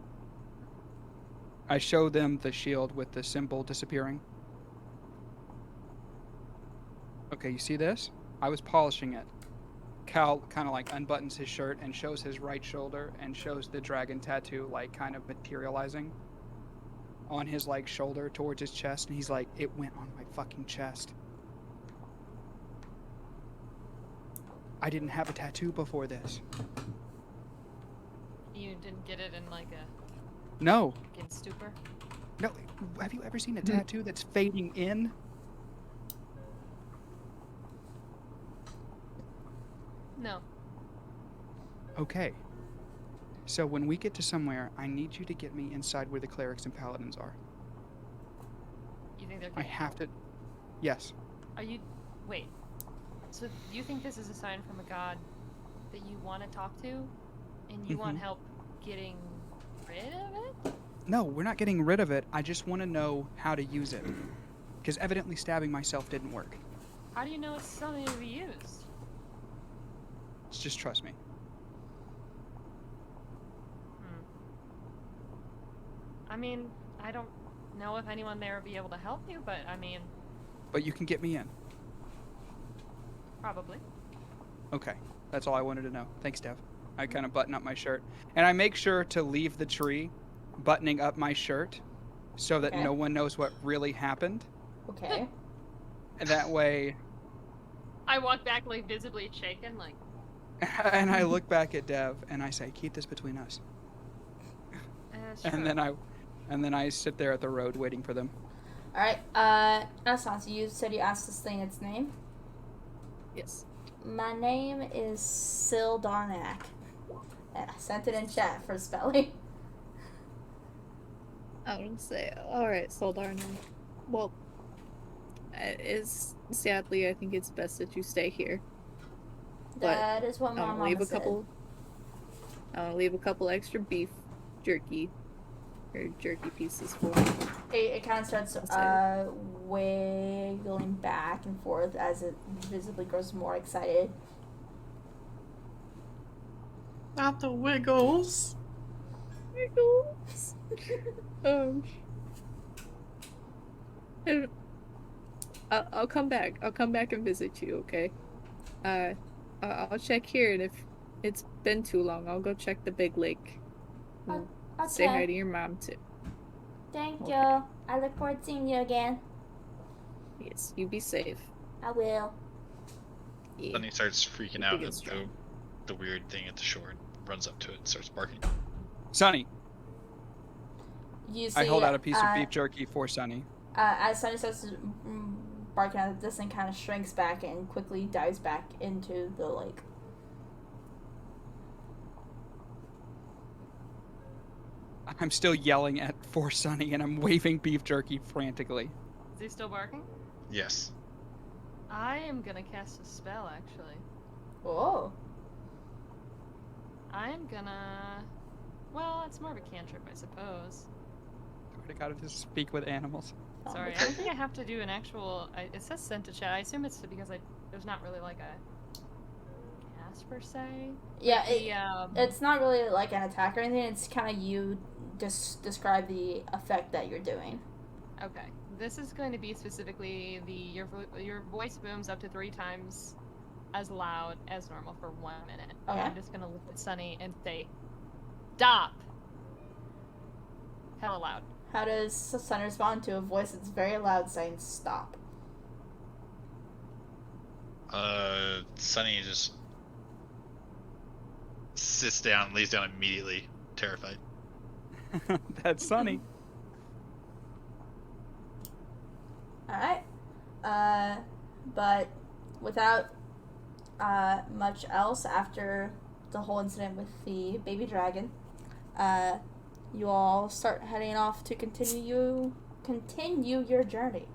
I show them the shield with the symbol disappearing. Okay, you see this? I was polishing it. Cal kind of like unbuttons his shirt and shows his right shoulder and shows the dragon tattoo like kind of materializing on his like shoulder towards his chest, and he's like, it went on my fucking chest. I didn't have a tattoo before this. You didn't get it in like a No. fucking stupor? No. Have you ever seen a tattoo that's fading in? No. Okay. So when we get to somewhere, I need you to get me inside where the clerics and paladins are. You think they're I gonna have to. Yes. Are you wait. So you think this is a sign from a god that you want to talk to and you want help getting rid of it? No, we're not getting rid of it. I just want to know how to use it. Because evidently stabbing myself didn't work. How do you know it's something to be used? Just trust me. I mean, I don't know if anyone there would be able to help you, but I mean... But you can get me in. Probably. Okay. That's all I wanted to know. Thanks, Dev. I kind of button up my shirt. And I make sure to leave the tree buttoning up my shirt so that no one knows what really happened. Okay. And that way... I walk back, like, visibly shaken, like... And I look back at Dev and I say, keep this between us. Sure. And then I sit there at the road waiting for them. Alright, Asante, you said you asked this thing its name? Yes. My name is Sildarnak. And I sent it in chat for spelling. I would say, alright, Soldarno. Well, sadly, I think it's best that you stay here. That is what my I'll mama leave said. I'll leave a couple extra beef jerky, or jerky pieces for you. It kind of starts wiggling back and forth as it visibly grows more excited. Not the wiggles. Wiggles. And I'll come back. I'll come back and visit you, okay? I'll check here, and if it's been too long, I'll go check the big lake. And say hi to your mom, too. Thank Okay. you. I look forward to seeing you again. Yes, you be safe. I will. Yeah. Then he starts freaking Big out and at strong. the weird thing at the shore and runs up to it and starts barking. Sonny. You see, I hold out a piece of beef jerky for Sonny. as Sunny starts barking at this thing kind of shrinks back and quickly dives back into the lake. I'm still yelling at for Sonny and I'm waving beef jerky frantically. he still barking? Yes. I am gonna cast a spell, actually. Oh. I'm gonna... Well, it's more of a cantrip, I suppose. I gotta just speak with animals. Sorry, I don't think I have to do an actual... it says send to chat. I assume it's because there's not really like a cast per se. Yeah, Like it's not really like an attack or anything. It's kind of you describe the effect that you're doing. Okay. This is going to be specifically your voice booms up to 3 times as loud as normal for 1 minute. Okay. I'm just gonna look at Sunny and say, stop! Hella loud. How does Sun respond to a voice that's very loud saying stop? Sunny just sits down and lays down immediately, terrified. That's Sunny. Alright. But without much else after the whole incident with the baby dragon, you all start heading off to continue your journey.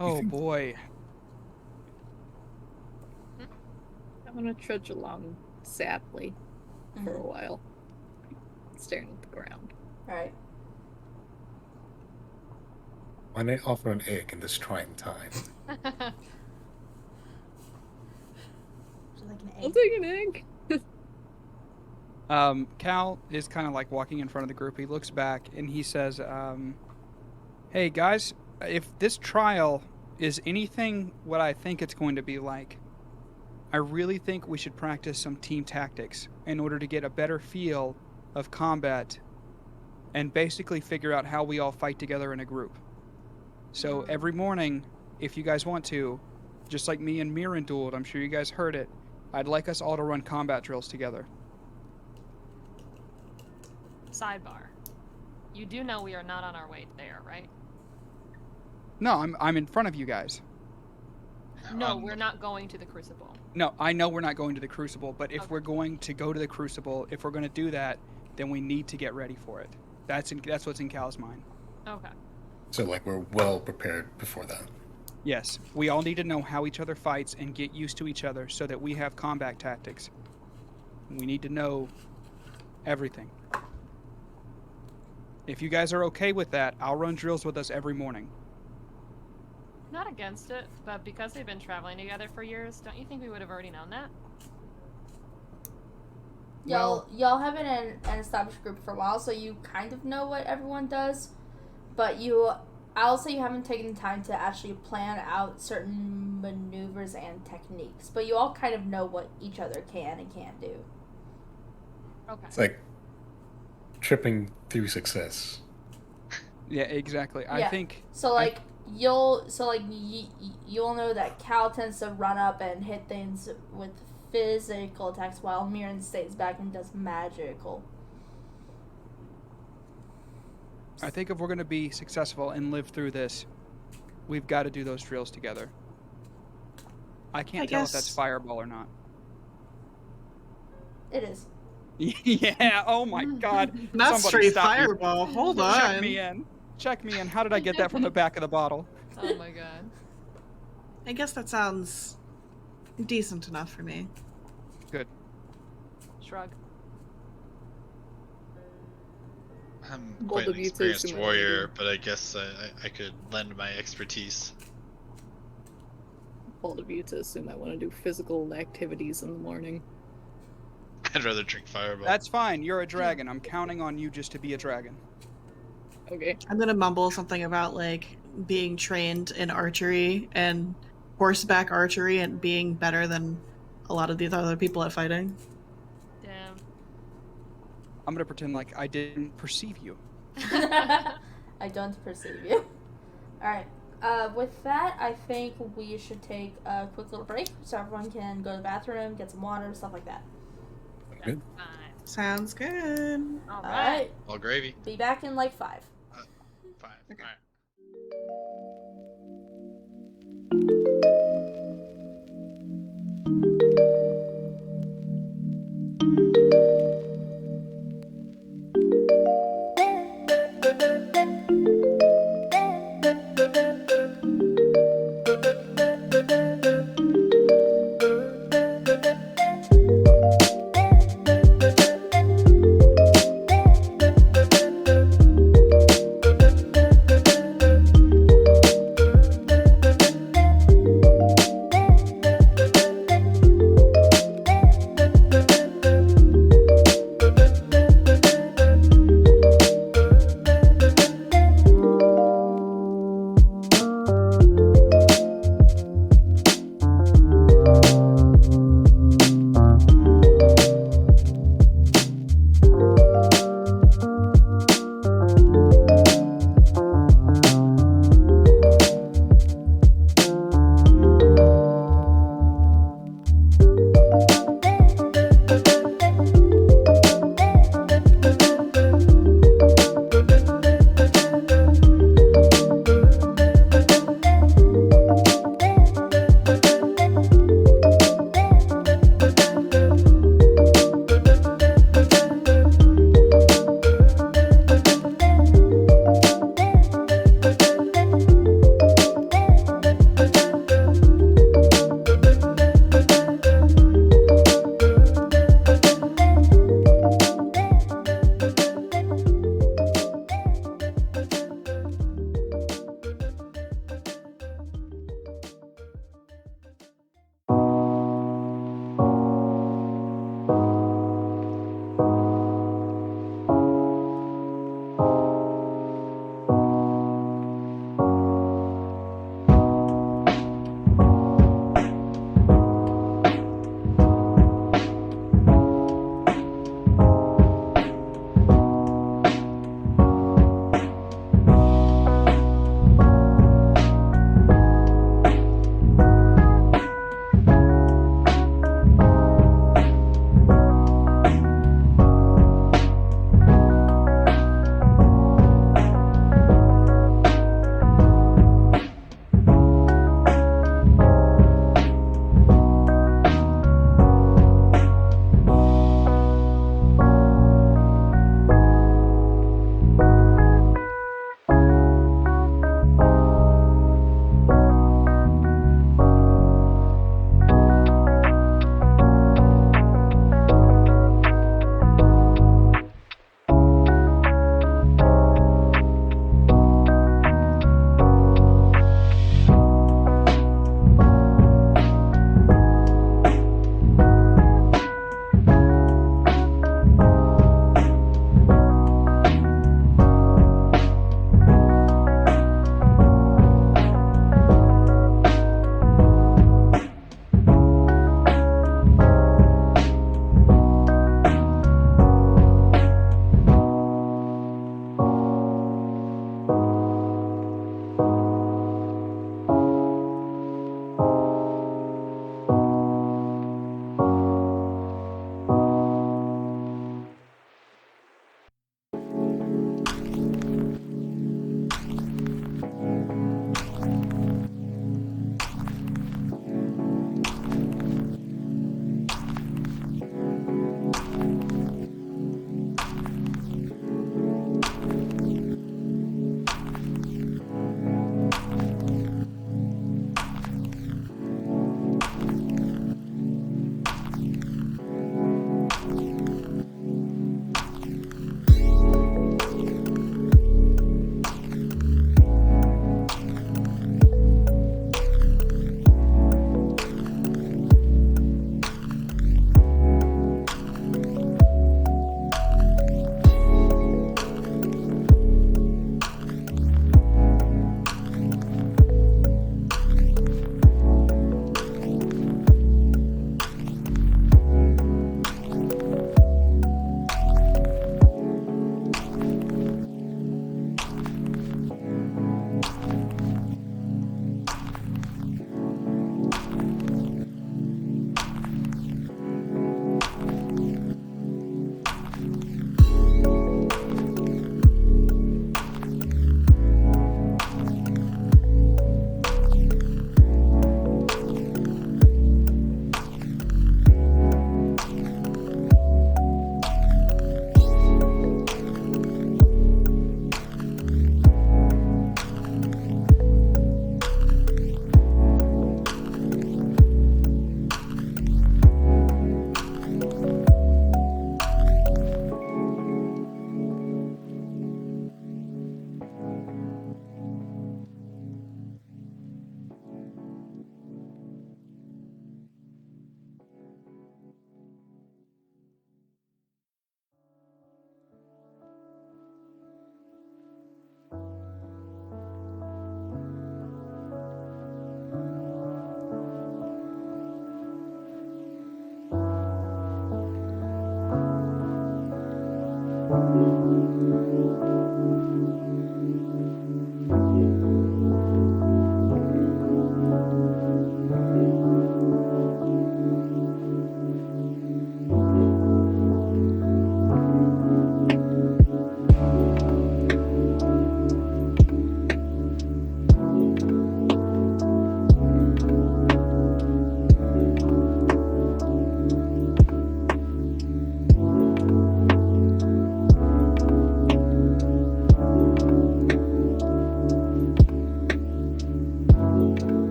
Oh boy. I'm gonna trudge along sadly for a while, staring at the ground. Alright. Why not offer an egg in this trying time? Would you like an I'll egg? take an egg. Cal is kind of like walking in front of the group. He looks back and he says, hey guys, if this trial is anything what I think it's going to be like, I really think we should practice some team tactics in order to get a better feel of combat and basically figure out how we all fight together in a group. So every morning, if you guys want to, just like me and Mirren dueled, I'm sure you guys heard it, I'd like us all to run combat drills together. Sidebar. You do know we are not on our way there, right? No, I'm in front of you guys. No, we're not going to the Crucible. No, I know we're not going to the Crucible, but if Okay. we're going to go to the Crucible, if we're going to do that, then we need to get ready for it. That's what's in Cal's mind. Okay. So, like, we're well prepared before that. Yes, we all need to know how each other fights and get used to each other so that we have combat tactics. We need to know everything. If you guys are okay with that, I'll run drills with us every morning. Not against it, but because they've been traveling together for years, don't you think we would have already known that? Y'all have been in an established group for a while, so you kind of know what everyone does, but I'll say you haven't taken the time to actually plan out certain maneuvers and techniques, but you all kind of know what each other can and can't do. Okay. It's like tripping through success. Yeah, exactly. I Yeah. think... So like you'll know that Cal tends to run up and hit things with physical attacks while Mirren stays back and does magical. I think if we're going to be successful and live through this, we've got to do those drills together. I can't tell if that's guess- fireball or not. It is. Yeah, oh my god. Not Somebody straight stop me. fireball. Hold on. Check me in. Check me in. How did I get that from the back of the bottle? Oh my god. I guess that sounds decent enough for me. Good. Shrug. I'm Bold quite of an you to experienced assume I warrior, would but I guess I could lend my expertise. Bold of you to assume I want to do physical activities in the morning. I'd rather drink fireball. That's fine. You're a dragon. I'm counting on you just to be a dragon. Okay. I'm gonna mumble something about like being trained in archery and horseback archery and being better than a lot of these other people at fighting. Damn. I'm going to pretend like I didn't perceive you. I don't perceive you. Alright. With that, I think we should take a quick little break so everyone can go to the bathroom, get some water, stuff like that. Good. Fine. Sounds good. Alright. Alright. All gravy. Be back in like 5. Fine. Okay. All right.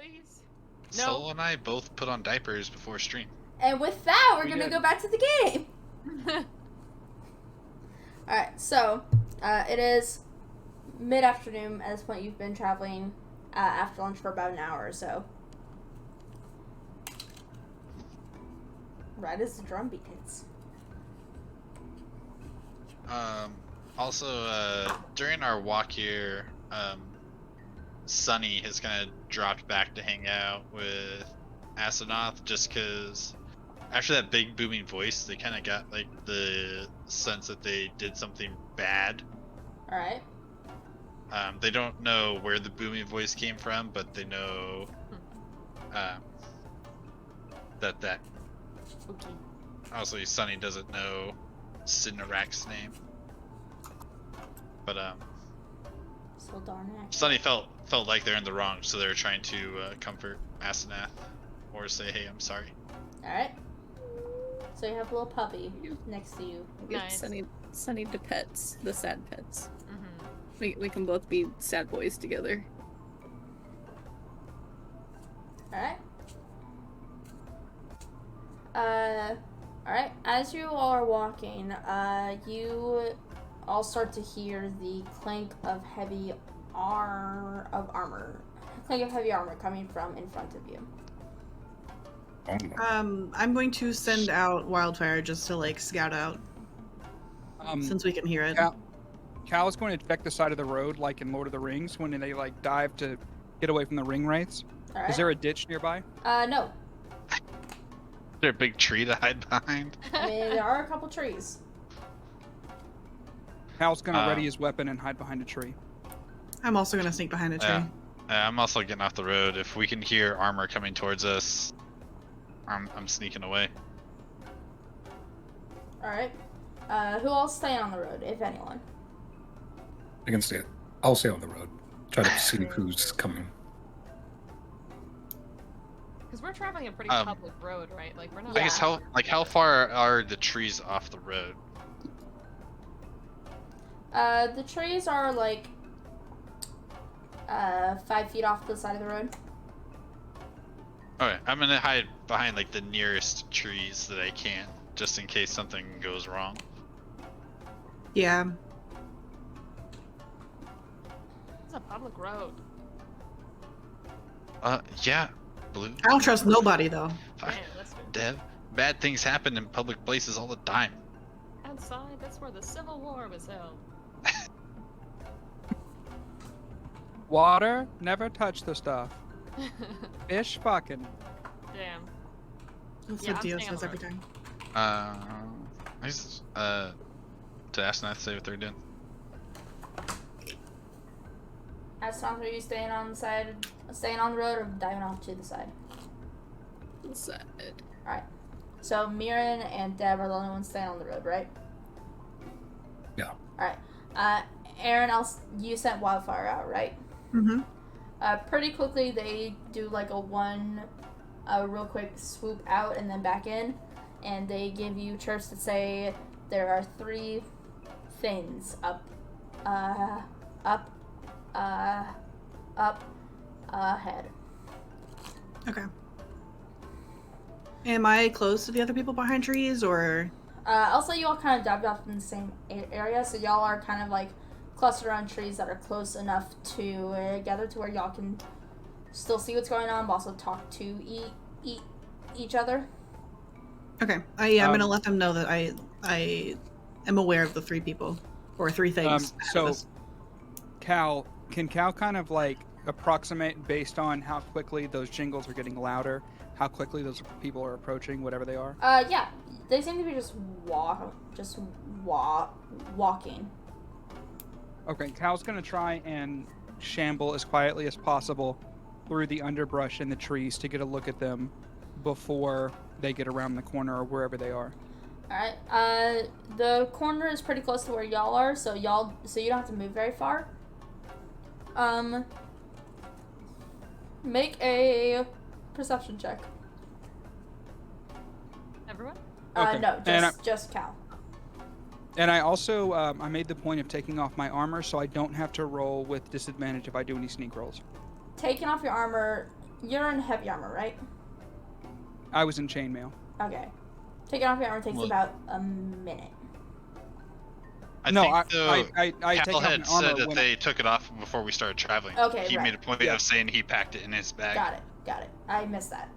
please. Soul and I both put on diapers before stream. And with that, we're We gonna did. go back to the game. Alright, so it is mid-afternoon. At this point, you've been traveling after lunch for about an hour or so. Right as the drum beat hits. Also, during our walk here, Sunny has kind of dropped back to hang out with Asenath just because after that big booming voice, they kind of got like the sense that they did something bad. Alright. They don't know where the booming voice came from, but they know that Okay. obviously Sunny doesn't know Sidnarak's name. But So darn it. Sunny felt like they're in the wrong, so they're trying to comfort Asenath or say, "Hey, I'm sorry." Alright. So you have a little puppy next to you. Give Nice. Sunny the pets, the sad pets. Mm-hmm. We can both be sad boys together. Alright. Alright. As you all are walking, you all start to hear the clank of heavy armor. Clank of heavy armor coming from in front of you. Oh, no. I'm going to send out Wildfire just to like scout out since we can hear it. Cal is going to check the side of the road, like in Lord of the Rings, when they like dive to get away from the ring wraiths. Alright. Is there a ditch nearby? No. Is there a big tree to hide behind? I mean, there are a couple trees. Cal's going to ready his weapon and hide behind a tree. I'm also going to sneak behind a tree. I'm also getting off the road. If we can hear armor coming towards us, I'm sneaking away. Alright. Who else staying on the road, if anyone? I can stay. I'll stay on the road. Try to see who's coming. Because we're traveling a pretty public road, right? Like we're not. I guess how far are the trees off the road? The trees are like 5 feet off the side of the road. Okay, I'm gonna hide behind like the nearest trees that I can, just in case something goes wrong. Yeah. It's a public road. Yeah, Blue. I don't trust nobody though. Man, listen. Dev, bad things happen in public places all the time. Outside, that's where the Civil War was held. Water, never touch the stuff. Fish fucking. Damn. That's Yeah, what I'm Dio staying on says the every road. time. I just, to Asenath say what they're doing. As long as you staying on the road, or diving off to the side. Sad. Alright. So Mirren and Deb are the only ones staying on the road, right? Yeah. Alright. Aaron, you sent Wildfire out, right? Mm-hmm. Pretty quickly they do like a real quick swoop out and then back in, and they give you chirps that say there are 3 things up ahead. Okay. Am I close to the other people behind trees, or? Also, you all kind of dived off in the same area, so y'all are kind of like clustered around trees that are close enough together to where y'all can still see what's going on, but also talk to each other. Okay. I'm gonna let them know that I am aware of the 3 people or 3 things. So, Cal kind of like approximate based on how quickly those jingles are getting louder, how quickly those people are approaching, whatever they are? Yeah, they seem to be just walking. Okay, Cal's gonna try and shamble as quietly as possible through the underbrush and the trees to get a look at them before they get around the corner or wherever they are. Alright, the corner is pretty close to where y'all are, so you don't have to move very far. Make a perception check. Everyone? Okay. No, And just Cal. And I also, I made the point of taking off my armor so I don't have to roll with disadvantage if I do any sneak rolls. Taking off your armor, You're in heavy armor, right? I was in chainmail. Okay. Taking off your armor takes Well- about a minute. I No, think though, I take Cal off my had armor said that when they took it off before we started traveling. Okay, He right. made a point Yeah. of saying he packed it in his bag. Got it. I missed that.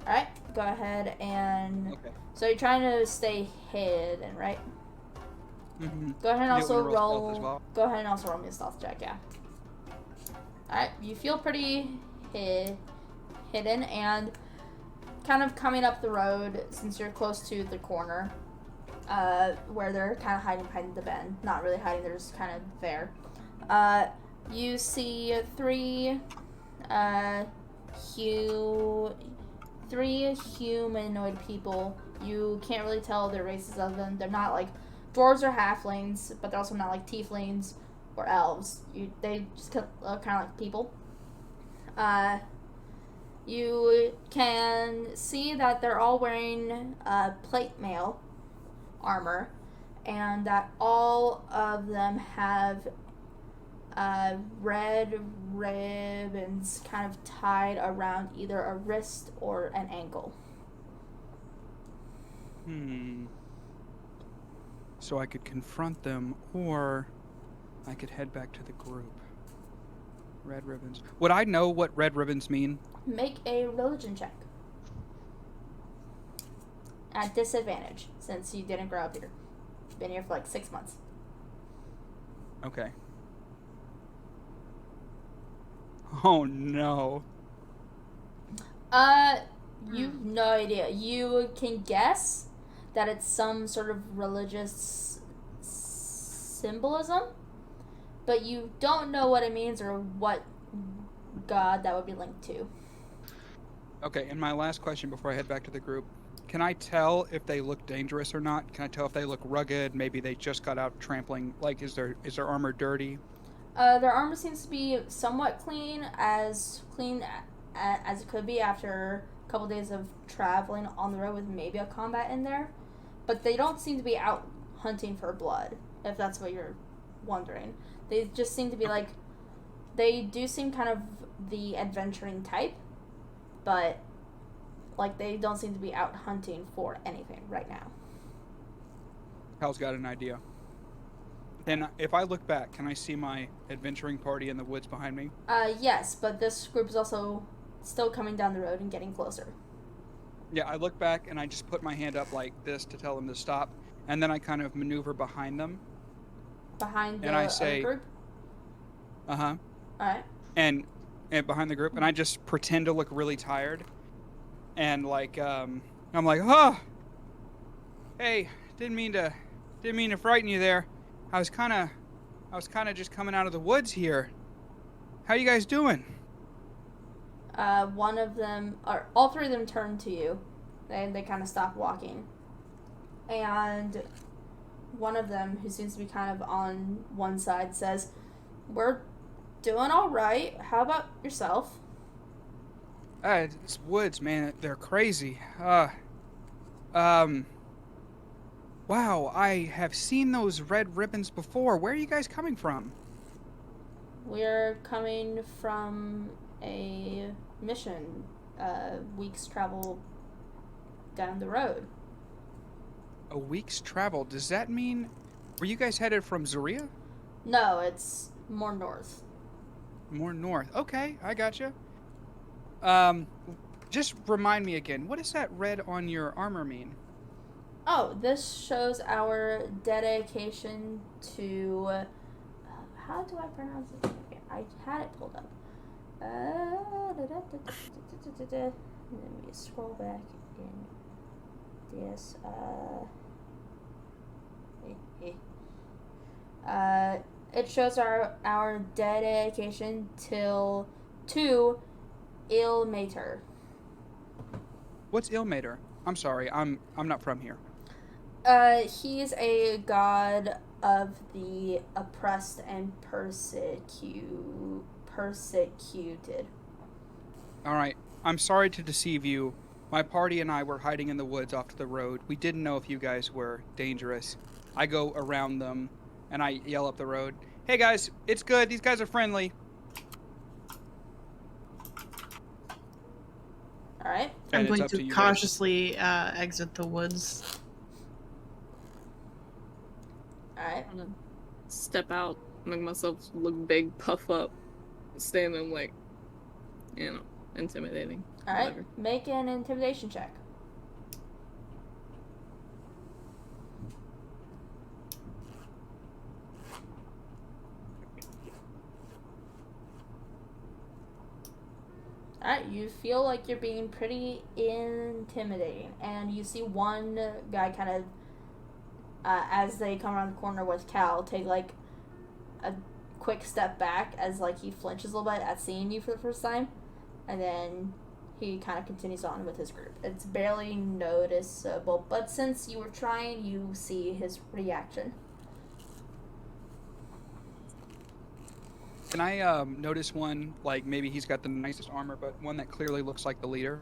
Alright, go ahead and... Okay. So you're trying to stay hidden, right? Mm-hmm. Go ahead and Do you also want to roll roll... stealth as well? Go ahead and also roll me a stealth check, yeah. Alright, you feel pretty hidden, and kind of coming up the road, since you're close to the corner, where they're kind of hiding behind the bend. Not really hiding, they're just kind of there. You see three humanoid people. You can't really tell their races of them. They're not like dwarves or halflings, but they're also not like tieflings or elves. They just look kind of like people. You can see that they're all wearing plate mail armor, and that all of them have red ribbons kind of tied around either a wrist or an ankle. So I could confront them, or I could head back to the group. Red ribbons. Would I know what red ribbons mean? Make a religion check. At disadvantage, since you didn't grow up here. Been here for like 6 months. Okay. Oh no. You've no idea. You can guess that it's some sort of religious symbolism, but you don't know what it means or what god that would be linked to. Okay, and my last question before I head back to the group. Can I tell if they look dangerous or not? Can I tell if they look rugged? Maybe they just got out trampling. Like, is their armor dirty? Their armor seems to be somewhat clean as it could be after a couple days of traveling on the road with maybe a combat in there. But they don't seem to be out hunting for blood, if that's what you're wondering. They just seem to be like, they do seem kind of the adventuring type, but like they don't seem to be out hunting for anything right now. Hal's got an idea. And if I look back, can I see my adventuring party in the woods behind me? Yes, but this group is also still coming down the road and getting closer. Yeah, I look back and I just put my hand up like this to tell them to stop, and then I kind of maneuver behind them. Behind the And I say, other group? Uh-huh. Alright. And behind the group, and I just pretend to look really tired. And like, I'm like, oh, hey, didn't mean to frighten you there. I was kind of just coming out of the woods here. How you guys doing? One of them, or all three of them turn to you, and they kind of stop walking. And one of them, who seems to be kind of on one side, says, "We're doing all right. How about yourself?" It's woods, man. They're crazy. Wow, I have seen those red ribbons before. Where are you guys coming from? We're coming from a mission, week's travel down the road. A week's travel. Does that mean... Were you guys headed from Zuria? No, it's more north. More north. Okay, I gotcha. Just remind me again, what does that red on your armor mean? Oh, this shows our dedication to... how do I pronounce it? Okay, I had it pulled up. Let me scroll back in this. It shows our dedication to Ilmater. What's Ilmater? I'm sorry, I'm not from here. He's a god of the oppressed and persecuted. Alright, I'm sorry to deceive you. My party and I were hiding in the woods off to the road. We didn't know if you guys were dangerous. I go around them, and I yell up the road, "Hey guys, it's good, these guys are friendly." I'm And it's going up to to you guys. cautiously exit the woods. Alright. I'm gonna step out, make myself look big, puff up, stand there like, intimidating. Alright. Whatever. Make an intimidation check. Alright, you feel like you're being pretty intimidating, and you see one guy kind of, as they come around the corner with Cal, take like a quick step back as like he flinches a little bit at seeing you for the first time, and then he kind of continues on with his group. It's barely noticeable, but since you were trying, you see his reaction. Can I notice one, like maybe he's got the nicest armor, but one that clearly looks like the leader?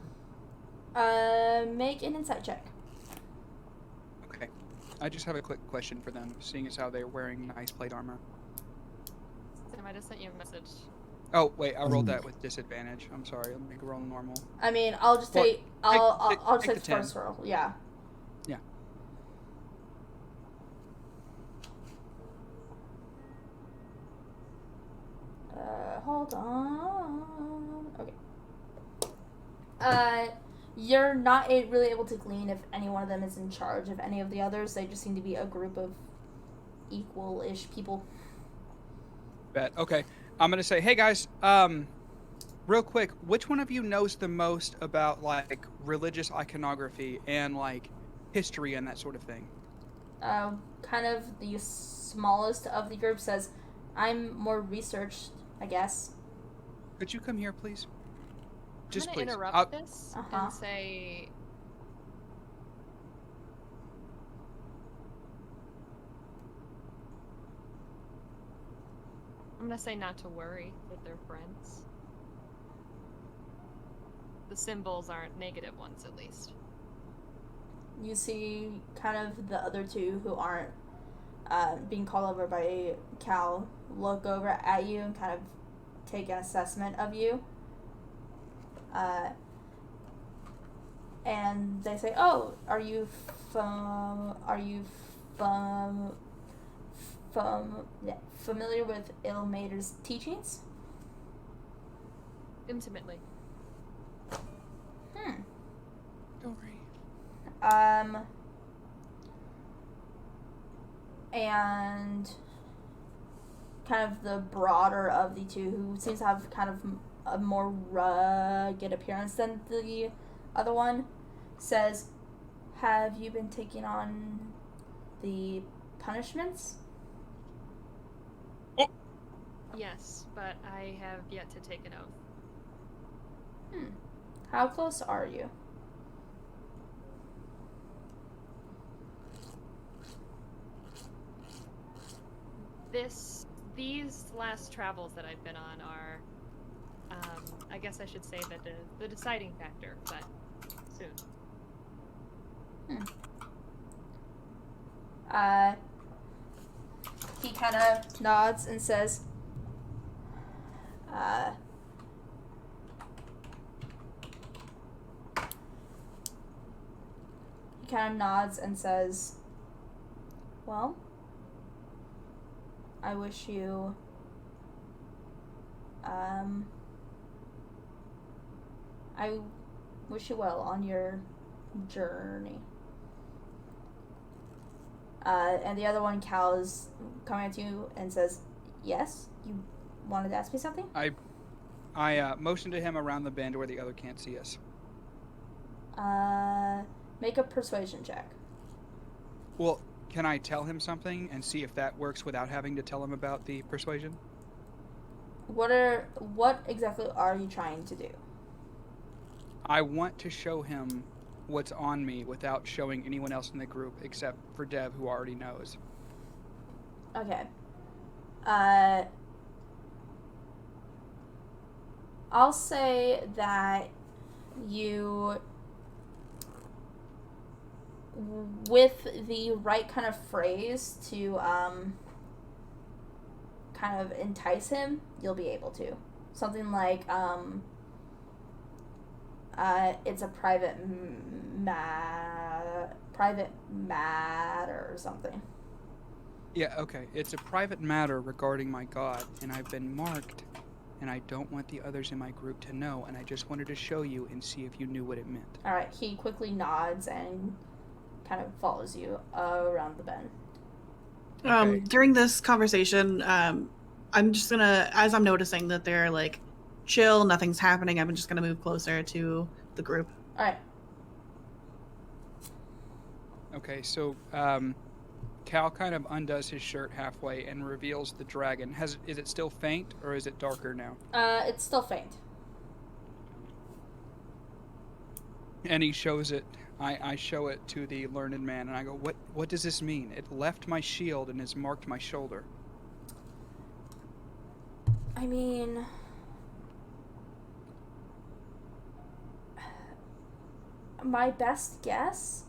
Make an insight check. Okay. I just have a quick question for them, seeing as how they're wearing nice plate armor. Sam, I just sent you a message. Oh, wait, I rolled that with disadvantage. I'm sorry, let me roll normal. I mean, I'll just Well, take. I'll just take take the the first roll. Yeah. Yeah. Hold on. Okay. You're not really able to glean if any one of them is in charge of any of the others. They just seem to be a group of equal-ish people. Bet. Okay. I'm gonna say, hey guys, real quick, which one of you knows the most about like religious iconography and like history and that sort of thing? Kind of the smallest of the group says, I'm more researched, I guess. Could you come here, please? Just I'm gonna please. interrupt this Uh-huh. and say, I'm gonna say not to worry that they're friends. The symbols aren't negative ones, at least. You see kind of the other two who aren't being called over by Cal look over at you and kind of take an assessment of you. And they say, "Oh, are you familiar with Ilmater's teachings?" Intimately. Don't worry. And kind of the broader of the two, who seems to have kind of a more rugged appearance than the other one, says, "Have you been taking on the punishments?" Yes, but I have yet to take an oath. How close are you? These last travels that I've been on are, I guess I should say that the deciding factor, but soon. He kind of nods and says, well, I wish you, I wish you well on your journey. And the other one, Cal, is coming at you and says, "Yes, you wanted to ask me something?" I motioned to him around the bend where the other can't see us. Make a persuasion check. Well, can I tell him something and see if that works without having to tell him about the persuasion? What exactly are you trying to do? I want to show him what's on me without showing anyone else in the group except for Dev, who already knows. Okay. I'll say that you, with the right kind of phrase to kind of entice him, you'll be able to. Something like, It's a private matter or something. Yeah, okay. It's a private matter regarding my god, and I've been marked, and I don't want the others in my group to know, and I just wanted to show you and see if you knew what it meant. Alright, he quickly nods and kind of follows you around the bend. Okay. During this conversation, I'm just gonna, as I'm noticing that they're like chill, nothing's happening, I'm just gonna move closer to the group. Alright. Okay, so Cal kind of undoes his shirt halfway and reveals the dragon. Is it still faint, or is it darker now? It's still faint. And he shows it. I show it to the learned man, and I go, What does this mean? It left my shield and has marked my shoulder. I mean... my best guess,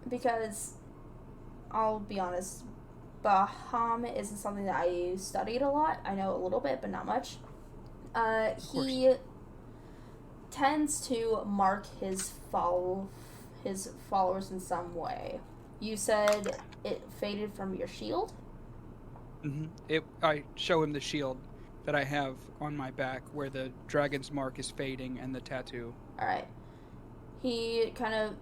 because I'll be honest, Bahamut isn't something that I studied a lot. I know a little bit, but not much. He tends to mark his followers in some way. You said it faded from your shield? Mm-hmm. I show him the shield that I have on my back where the dragon's mark is fading and the tattoo. Alright. He kind of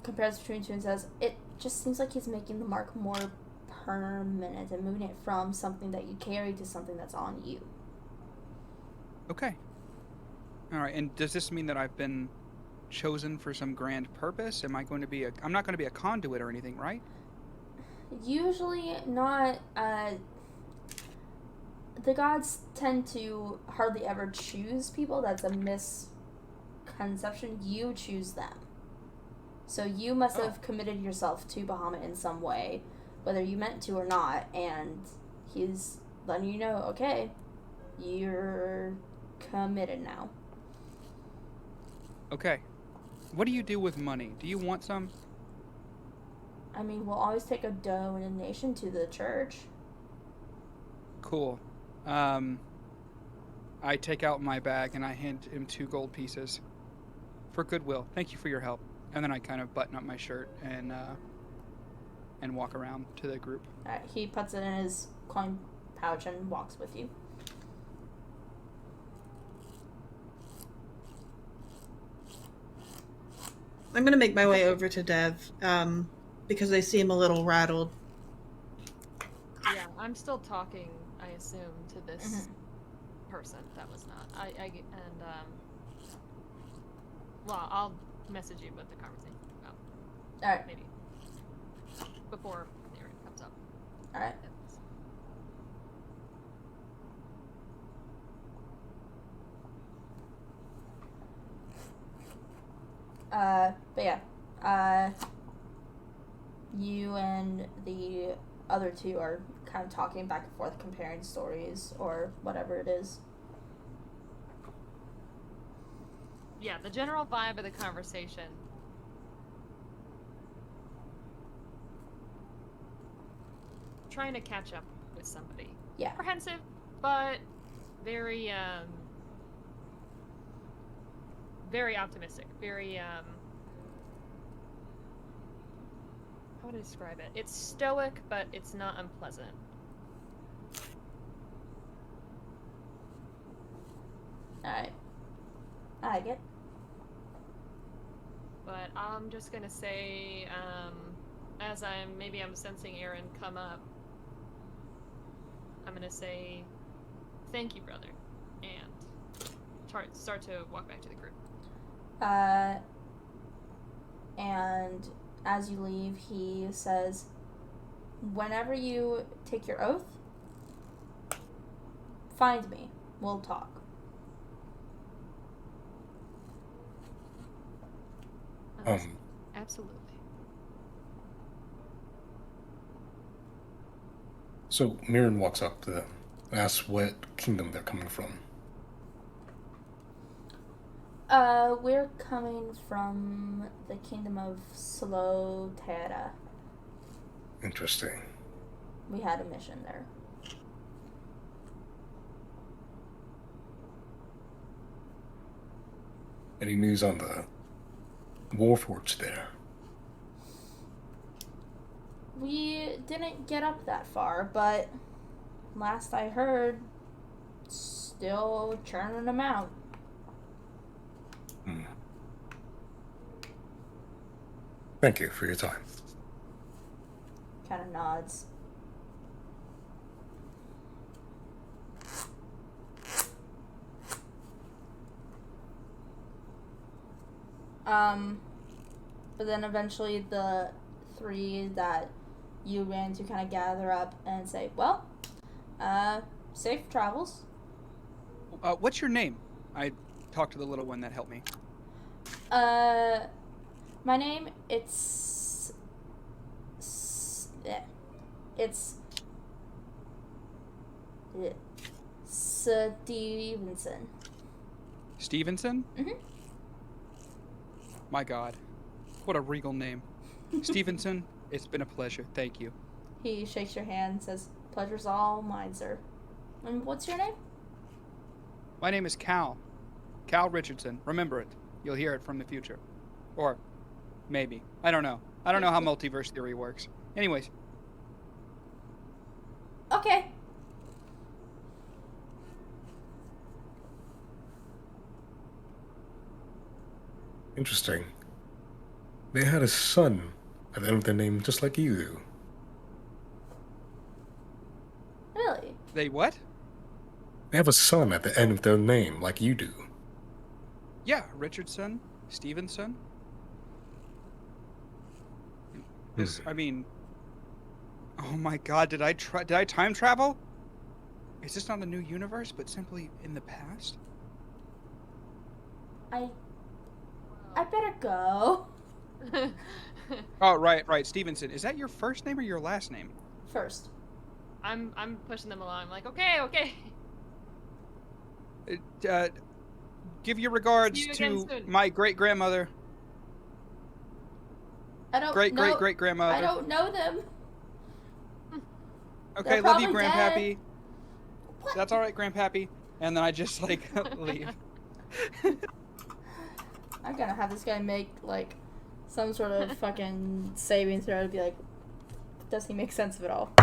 compares between two and says, it just seems like he's making the mark more permanent and moving it from something that you carry to something that's on you. Okay. Alright, and does this mean that I've been chosen for some grand purpose? I'm not going to be a conduit or anything, right? Usually not. The gods tend to hardly ever choose people. That's a misconception. You choose them. So you must have committed yourself to Bahamut in some way, whether you meant to or not, and he's letting you know, okay, you're committed now. Okay. What do you do with money? Do you want some? I mean, we'll always take a donation to the church. Cool. I take out my bag and I hand him 2 gold pieces. For goodwill. Thank you for your help. And then I kind of button up my shirt and walk around to the group. Alright, he puts it in his coin pouch and walks with you. I'm gonna make my way over to Dev, because they seem a little rattled. Yeah, I'm still talking, I assume, to this person. That was not. Well, I'll message you what the conversation about. Alright. Maybe. Before Aaron comes up. Alright. But yeah, you and the other two are kind of talking back and forth, comparing stories or whatever it is. Yeah, the general vibe of the conversation. Trying to catch up with somebody. Yeah. Apprehensive, but very, very optimistic. Very, how would I describe it? It's stoic, but it's not unpleasant. Alright. I get. But I'm just gonna say, as I'm sensing Aaron come up, I'm gonna say, thank you, brother, and start to walk back to the group. And as you leave, he says, whenever you take your oath, find me. We'll talk. Absolutely. So Mirren walks up to them, asks what kingdom they're coming from. We're coming from the kingdom of Quiterra. Interesting. We had a mission there. Any news on the Warforged there? We didn't get up that far, but last I heard, still churning them out. Thank you for your time. Kind of nods. But then eventually the three that you ran to kind of gather up and say, well, safe travels. What's your name? I talked to the little one that helped me. My name, it's Stevenson. Stevenson? Mm-hmm. My God. What a regal name. Stevenson, it's been a pleasure. Thank you. He shakes your hand and says, pleasure's all mine, sir. And what's your name? My name is Cal. Cal Richardson. Remember it. You'll hear it from the future. Or maybe. I don't know. I don't know how multiverse theory works. Anyways. Okay. Interesting. They had a son at the end of their name, just like you do. Really? They what? They have a son at the end of their name, like you do. Yeah, Richardson. Stevenson. This, I mean... Oh my God, did I time travel? Is this not a new universe, but simply in the past? I better go. Oh, right. Stevenson. Is that your first name or your last name? First. I'm pushing them along. I'm like, okay. Give your regards See you again to soon. my great-grandmother. I don't know. Great-great-great-grandmother. I don't know them. Okay, They're love you, probably Grandpappy. dead. What? That's all right, Grandpappy. And then I just, like, leave. I'm gonna have this guy make, like, some sort of fucking saving throw to be like, does he make sense of it all?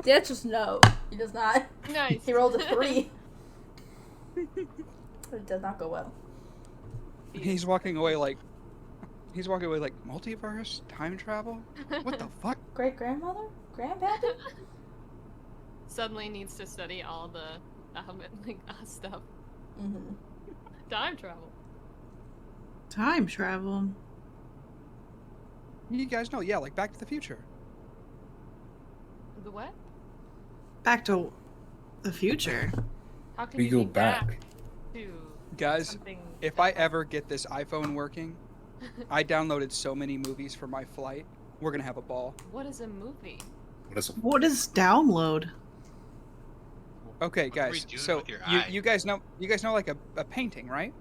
The answer's no. He does not. Nice. He rolled a 3. It does not go well. He's walking away like, multiverse? Time travel? What the fuck? Great-grandmother? Grandpappy? Suddenly needs to study all the stuff. Mm-hmm. Time travel. Time travel. You guys know, yeah, like Back to the Future. The what? Back to the future. How can We you go be back. to Guys, something if I ever get this iPhone working, I downloaded so many movies for my flight. We're gonna have a ball. What is a movie? What is download? Okay, What are we guys. doing So with your eye? you guys know like a painting, right?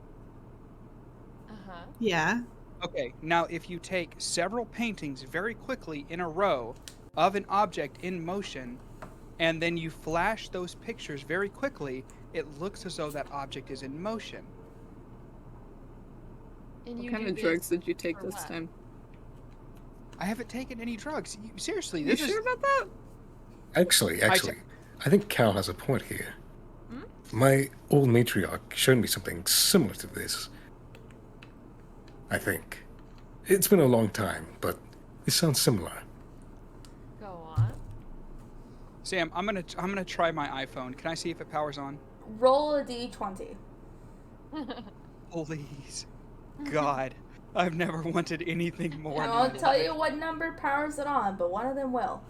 Uh-huh. Yeah. Okay. Now, if you take several paintings very quickly in a row of an object in motion, and then you flash those pictures very quickly, it looks as though that object is in motion. And What you kind do of this drugs did you take for this what? time? I haven't taken any drugs. Seriously, You this sure is... about that? Actually, I think Cal has a point here. Hmm? My old matriarch showed me something similar to this. I think. It's been a long time, but it sounds similar. Go on. Sam, I'm gonna try my iPhone. Can I see if it powers on? Roll a d20. Please, God, I've never wanted anything more. I in won't my tell life. you what number powers it on, but one of them will.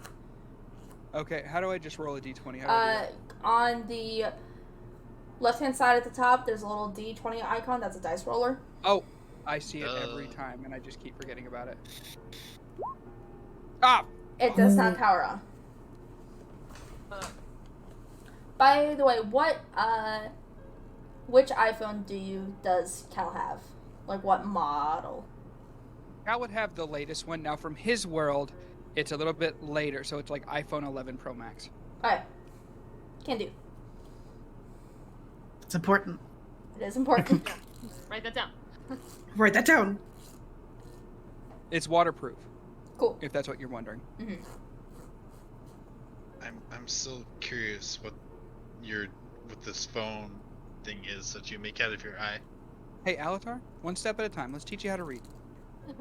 Okay, how do I just roll a d20? How do I do that? On the left-hand side at the top, there's a little d20 icon. That's a dice roller. Oh, I see it every time, and I just keep forgetting about it. Ah! It does not power on. By the way, which iPhone does Cal have? Like, what model? Cal would have the latest one. Now, from his world, it's a little bit later, so it's like iPhone 11 Pro Max. Alright. Can do. It's important. It is important. Write that down. Write that down. It's waterproof, Cool. if that's what you're wondering. Mm-hmm. I'm still curious what this phone thing is that you make out of your eye. Hey, Alatar, one step at a time. Let's teach you how to read.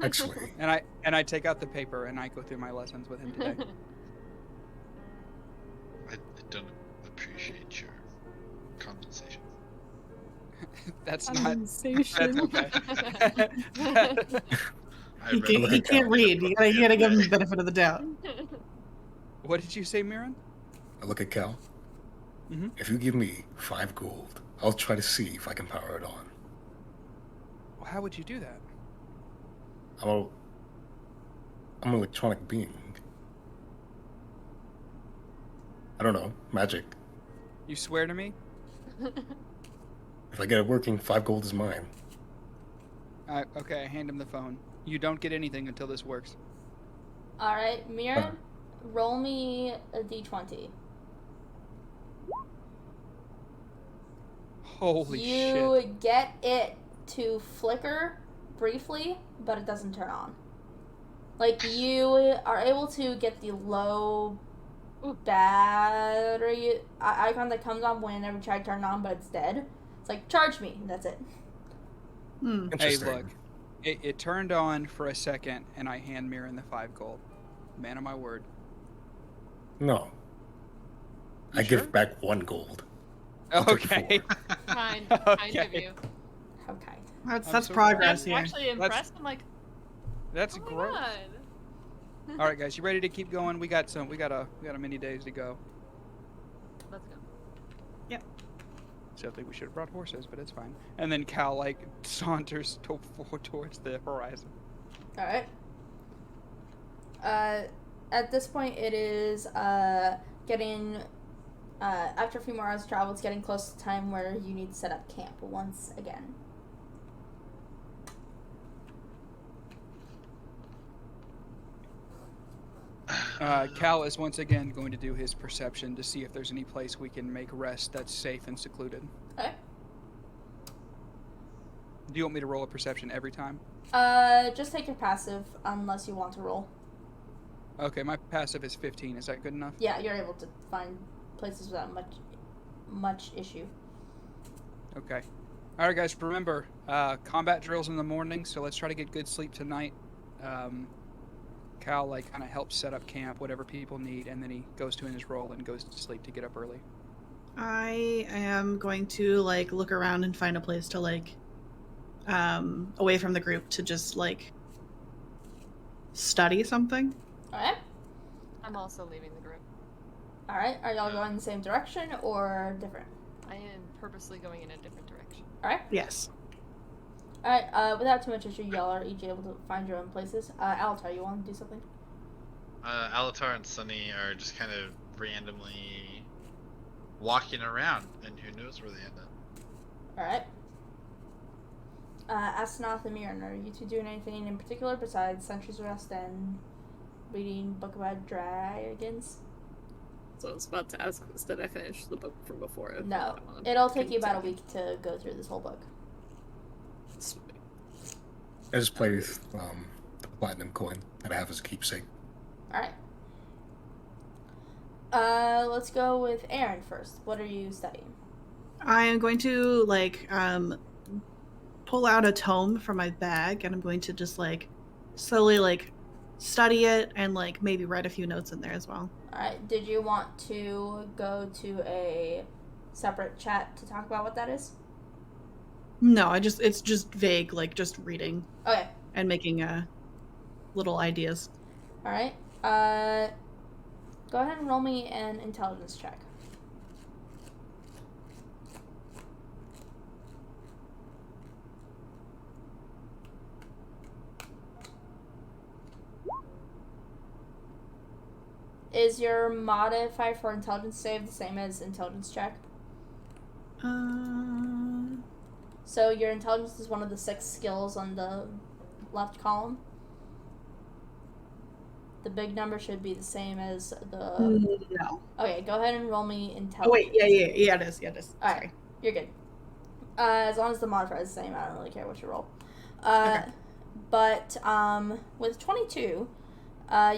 Actually, And I take out the paper and I go through my lessons with him today. I don't appreciate your condensation. That's not. Condensation. That's okay. He can't read. You gotta give him the benefit of the doubt. What did you say, Mirren? I look at Cal. Mm-hmm. If you give me 5 gold, I'll try to see if I can power it on. Well, how would you do that? I'm an electronic being. I don't know, magic. You swear to me? If I get it working, 5 gold is mine. Okay, I hand him the phone. You don't get anything until this works. All right, Mirren, roll me a d20. Holy You shit. get it to flicker briefly, but it doesn't turn on. Like, you are able to get the low battery icon that comes on whenever you try to turn it on, but it's dead. It's like, charge me, and that's it. Hey, Interesting. look. It turned on for a second, and I hand Mirren the 5 gold. Man of my word. No. You I sure? give back 1 gold. I'll take Okay. 4. Kind of you. How kind. That's so progress I'm here. actually impressed. I'm like, That's oh my gross. God. All right, guys, you ready to keep going? We got a many days to go. Let's go. Except we should have brought horses, but it's fine. And then Cal like saunters towards the horizon. All right. At this point, it is getting after a few more hours of travel, it's getting close to the time where you need to set up camp once again. Cal is once again going to do his perception to see if there's any place we can make rest that's safe and secluded. Okay. Do you want me to roll a perception every time? Just take your passive unless you want to roll. Okay, my passive is 15. Is that good enough? Yeah, you're able to find places without much issue. Okay. All right, guys. Remember, combat drills in the morning, so let's try to get good sleep tonight. Cal kind of helps set up camp, whatever people need, and then he goes to his role and goes to sleep to get up early. I am going to look around and find a place to away from the group to just study something. All right. I'm also leaving the group. All right. Are y'all going the same direction or different? I am purposely going in a different direction. All right. Yes. All right. Without too much issue, y'all are each able to find your own places. Alatar, you want to do something? Alatar and Sunny are just kind of randomly walking around, and who knows where they end up. All right. Astaroth and Mirren, are you two doing anything in particular besides Sentry's Rest and reading Book about Dragons? So I was about to ask, did I finish the book from before? No. It'll take you about a week to go through this whole book. I just play with the platinum coin that I have as a keepsake. Alright. Let's go with Aaron first. What are you studying? I am going to pull out a tome from my bag, and I'm going to just slowly study it and maybe write a few notes in there as well. Alright, did you want to go to a separate chat to talk about what that is? No, it's just vague, just reading. Okay. And making little ideas. Alright. Go ahead and roll me an intelligence check. Is your modifier for intelligence save the same as intelligence check? So your intelligence is one of the 6 skills on the left column. The big number should be the same as the... No. Okay, go ahead and roll me intelligence. Oh, wait, yeah, it is. Alright, you're good. As long as the modifier is the same, I don't really care what you roll. Okay. But with 22,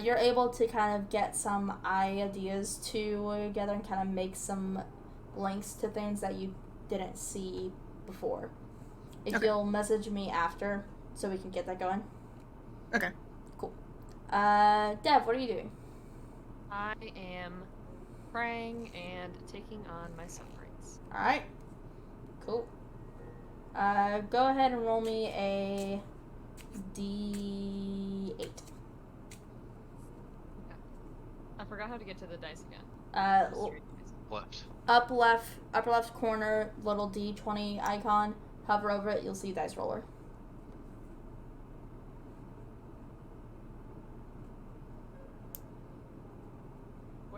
you're able to kind of get some ideas together and kind of make some links to things that you didn't see before. If Okay. you'll message me after, so we can get that going. Okay. Cool. Dev, what are you doing? I am praying and taking on my sufferings. Alright. Cool. Go ahead and roll me a D8. I forgot how to get to the dice again. Left. Upper left corner, little D20 icon. Hover over it, you'll see dice roller.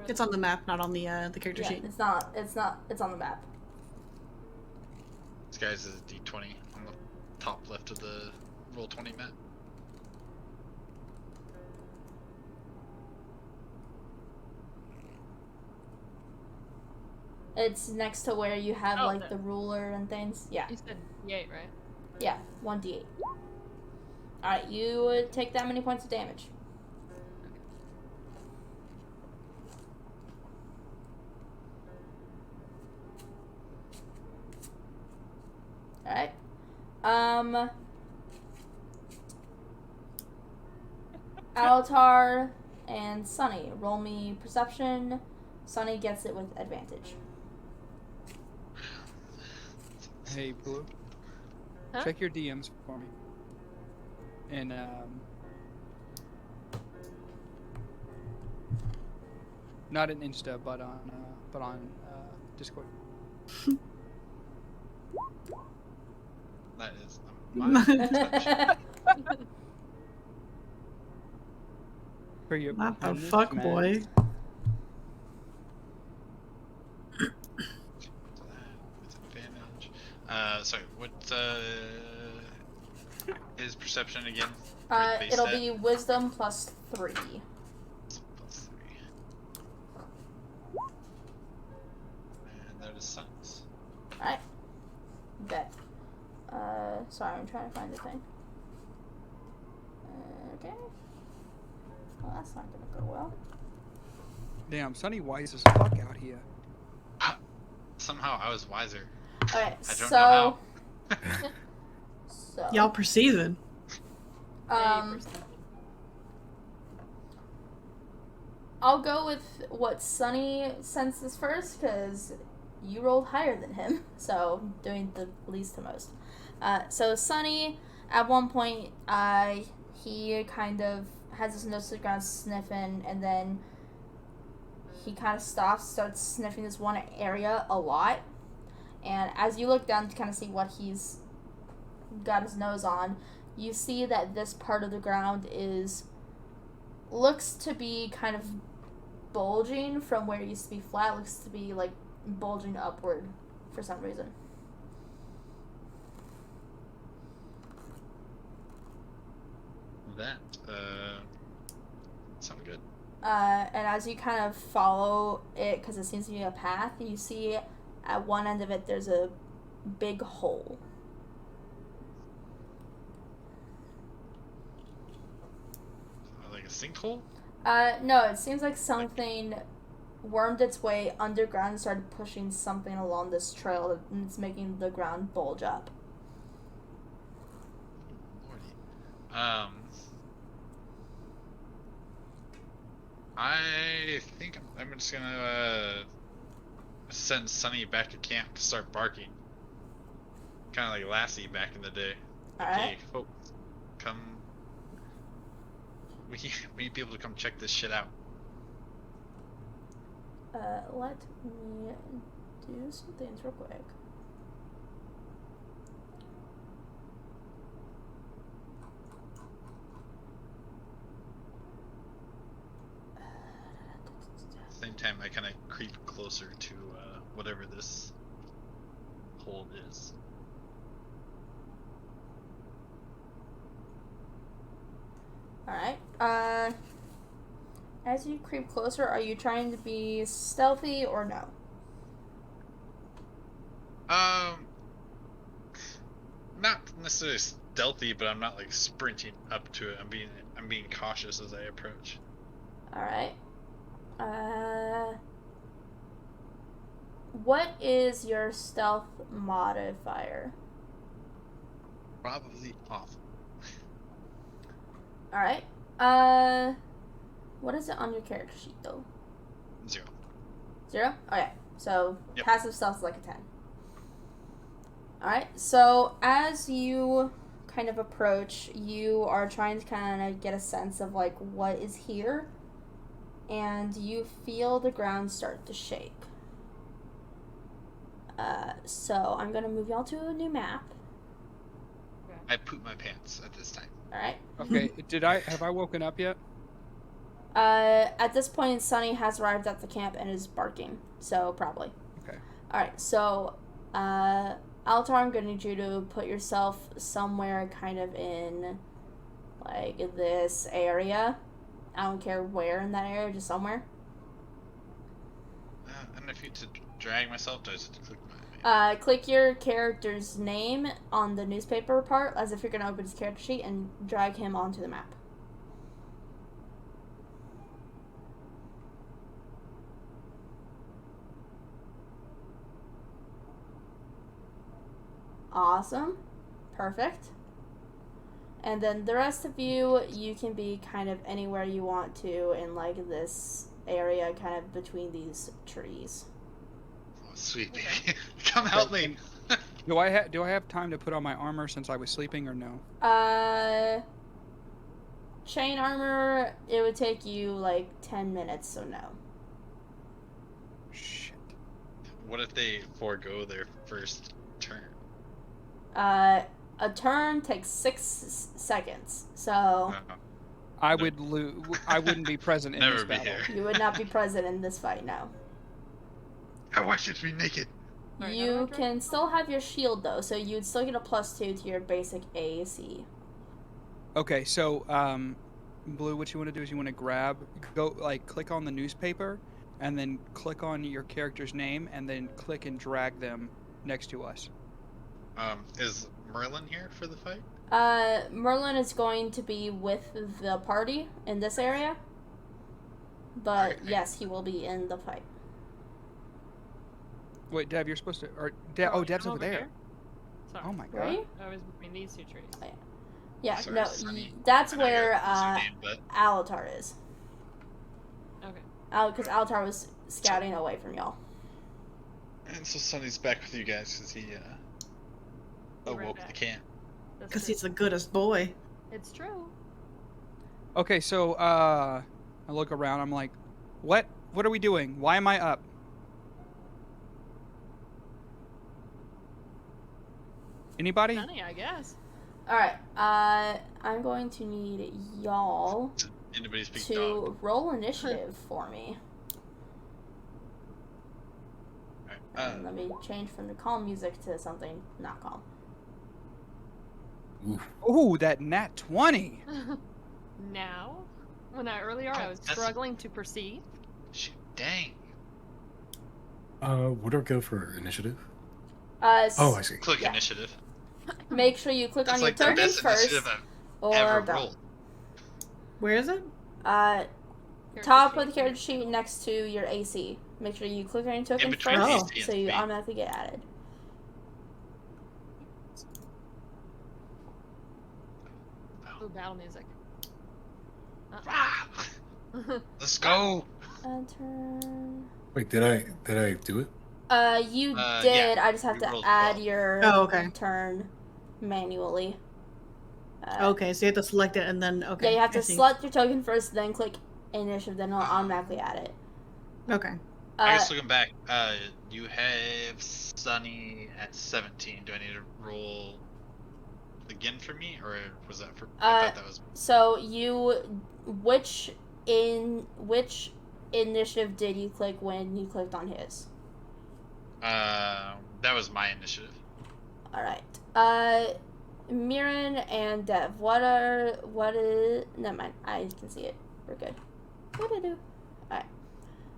It's on the map, not on the character Yeah, sheet. it's not. It's on the map. This guy's is a D20 on the top left of the Roll20 map. It's next to where you have Oh, like the- the ruler and things. Yeah, You said D8, right? yeah, 1d8. Alright, you would take that many points of damage. Alright. Alatar and Sunny, roll me perception. Sunny gets it with advantage. Hey, Blue. Huh? Check your DMs for me. And not in Insta, but on Discord. That is my touch. For your What the goodness, fuck, man. boy? With advantage. Sorry, what is perception again? For base It'll stat? be wisdom plus 3. Plus 3. And that is science. Alright. Bet. Sorry, I'm trying to find the thing. Okay. Well, that's not gonna go well. Damn, Sunny wise as fuck out here. Somehow I was wiser. Okay, I don't know how. so Y'all perceiving. I'll go with what Sunny senses first, because you rolled higher than him, so doing the least to most. So Sunny, at one point, he kind of has his nose to the ground sniffing, and then he kind of stops, starts sniffing this one area a lot, and as you look down to kind of see what he's got his nose on, you see that this part of the ground looks to be kind of bulging from where it used to be flat, looks to be like bulging upward for some reason. That sounds good. And as you kind of follow it, because it seems to be a path, you see at one end of it there's a big hole. Like a sinkhole? No, it seems like something wormed its way underground and started pushing something along this trail, and it's making the ground bulge up. Lordy. I think I'm just gonna send Sunny back to camp to start barking. Kind of like Lassie back in the day. Alright. Hey, folks, come. We need to be able to come check this shit out. Let me do some things real quick. Same time, I kind of creep closer to whatever this hole is. Alright. As you creep closer, are you trying to be stealthy or no? not necessarily stealthy, but I'm not like sprinting up to it. I'm being cautious as I approach. All right. What is your stealth modifier? Probably awful. All right. What is it on your character sheet though? 0. 0? Okay. So Yep. passive stealth is like a 10. All right. So as you kind of approach, you are trying to kind of get a sense of like what is here, and you feel the ground start to shake. So I'm gonna move y'all to a new map. I poop my pants at this time. All right. Okay, have I woken up yet? At this point, Sunny has arrived at the camp and is barking. So probably. Okay. All right. So, Altar, I'm gonna need you to put yourself somewhere kind of in, like, this area. I don't care where in that area, just somewhere. And if you to drag myself, do I just click my? Click your character's name on the newspaper part, as if you're gonna open his character sheet, and drag him onto the map. Awesome. Perfect. And then the rest of you can be kind of anywhere you want to in, like, this area kind of between these trees. Oh, sweet baby, come help me. Do I have time to put on my armor since I was sleeping or no? Chain armor, it would take you like 10 minutes, so no. Shit. What if they forego their first turn? A turn takes 6 seconds, so I wouldn't be present in Never this be battle. here. you would not be present in this fight, no. I watched it be naked. Alright, how do I You drink? can still have your shield though, so you'd still get a +2 to your basic AC. Okay, so Blue, what you want to do is you want to click on the newspaper, and then click on your character's name, and then click and drag them next to us. Is Merlin here for the fight? Merlin is going to be with the party in this area, but Okay. yes, he will be in the fight. Wait, Dev, you're supposed to. Dev's I'm over there. here. Sorry. Oh my god. Right? I was between these two trees. Yeah, Sorry, no, Sunny. that's I know you where got a username, but Alatar is. Okay. Because Alatar was scouting away from y'all. and so Sunny's back with you guys because he Be right awoke back. the camp. That's Because true. he's the goodest boy. It's true. Okay, so I look around. I'm like, what? What are we doing? Why am I up? Anybody? Sunny, I guess. Alright, I'm going to need y'all Does anybody speak to dog? roll initiative for me. Alright, And let me change from the calm music to something not calm. Ooh, that nat 20. Now, when earlier I was that's- struggling to perceive. shoot, dang. Would I go for initiative? S- Oh, I see. Click Yeah. initiative. Make sure you click That's on your like the token best first, initiative I've or ever don't. rolled. Where is it? Character Top sheet. of the character sheet next to your AC. Make sure you click on your token between first, AC and so you speed. automatically get added. Ooh, battle music. Ah, let's go. Turn. Wait, did I do it? You Yeah, did. I just have you to rolled add 12. your Oh, okay. turn manually. Okay, so you have to select it and then okay. Yeah, you have I to see. select your token first, then click initiative, then it'll automatically add it. Okay. I Uh, guess looking back, you have Sunny at 17. Do I need to roll again for me, or was that for? I thought that was. so which initiative did you click when you clicked on his? That was my initiative. All right. Mirren and Dev, what is? Never mind. I can see it. We're good. What did I do? All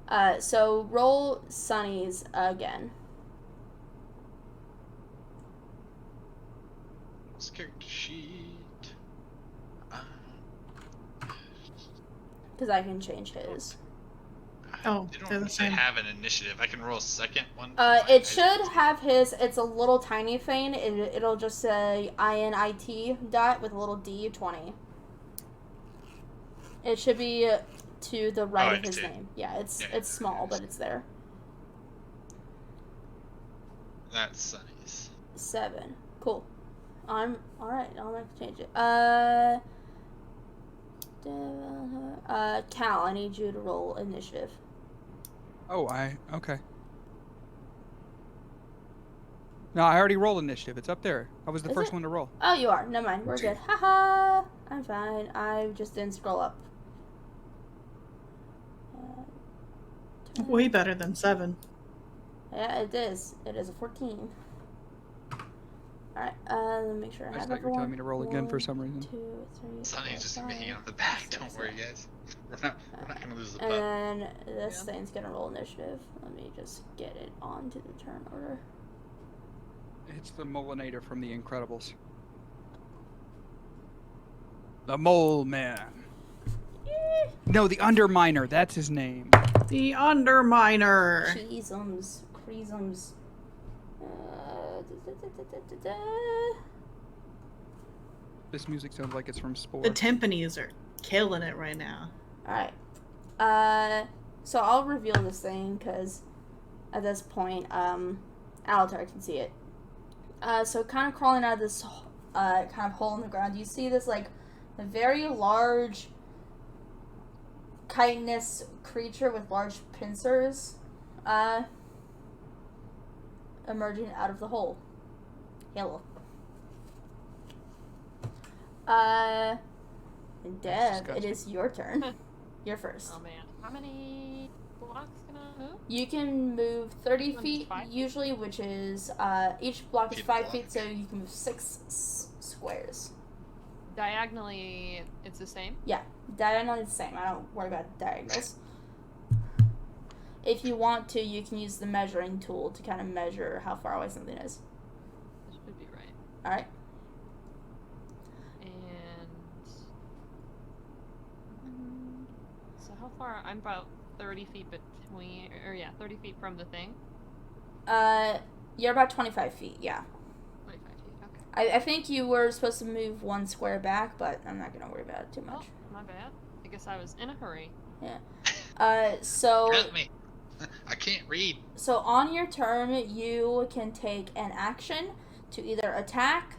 right. So roll Sunny's again. This character sheet. Because I can change his. Oh, They they're the don't say same. have an initiative. I can roll a second one. It should have his. It's a little tiny thing. It'll just say INIT dot with a little D20. It should be to the right of his name. Yeah, it's small, but it's there. That's nice. 7. Cool. All right. I'll make a change it. Cal, I need you to roll initiative. Oh, okay. No, I already rolled initiative. It's up there. I was the first one to roll. Oh, you are. Never mind. We're good. Haha. I'm fine. I just didn't scroll up. Way better than 7. Yeah, it is. It is a 14. Alright, let me make sure I I have thought you were telling me to roll again for some reason. 2, 3, Sonny's just gonna be hanging on the 5, back. 6, Don't worry, 7. guys. We're not gonna lose the pup. And this thing's gonna roll initiative. Let me just get it onto the turn order. It's the Molinator from The Incredibles. The Mole Man. No, the Underminer. That's his name. The Underminer. Creasums. This music sounds like it's from Spore. The timpanis are killing it right now. Alright. So I'll reveal this thing, because at this point, Alatar can see it. So kind of crawling out of this kind of hole in the ground, you see this, like, a very large chitinous creature with large pincers, emerging out of the hole. Hello. Dev, it is your turn. You're first. Oh man. How many blocks can I move? You can move 30 feet 5? usually, which is, each block is Feet 5 block. feet, so you can move 6 squares. Diagonally, it's the same? Yeah, diagonal is the same. I don't worry about diagonals. If you want to, you can use the measuring tool to kind of measure how far away something is. That should be right. Alright. And so how far? I'm about 30 feet between, 30 feet from the thing. You're about 25 feet, yeah. 25 feet, okay. I think you were supposed to move 1 square back, but I'm not gonna worry about it too much. Oh, my bad. I guess I was in a hurry. Yeah. So Help me. I can't read. So on your turn, you can take an action to either attack,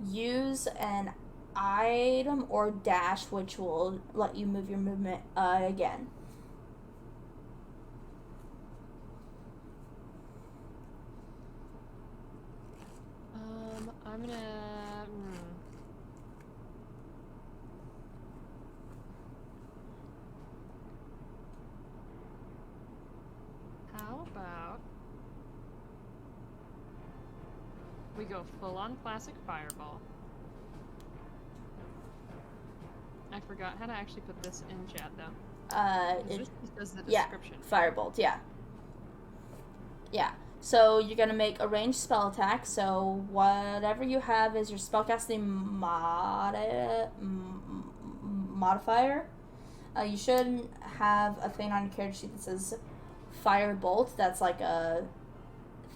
use an item, or dash, which will let you move your movement again. I'm gonna. How about we go full on classic fireball? I forgot how to actually put this in chat though. This just does the description. Firebolt, yeah. Yeah. So you're gonna make a ranged spell attack. So whatever you have is your spellcasting modifier. You should have a thing on your character sheet that says Firebolt. That's like a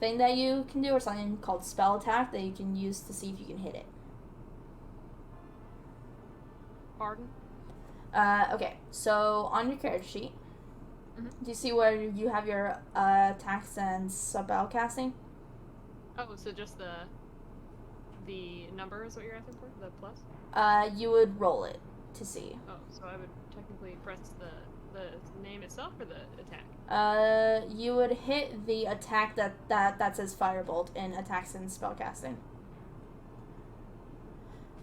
thing that you can do, or something called spell attack that you can use to see if you can hit it. Pardon? Okay. So on your character sheet, do you see where you have your attacks and spellcasting? Oh, so just the number is what you're asking for? The plus? You would roll it to see. Oh, so I would technically press the name itself or the attack? You would hit the attack that says Firebolt in attacks and spellcasting.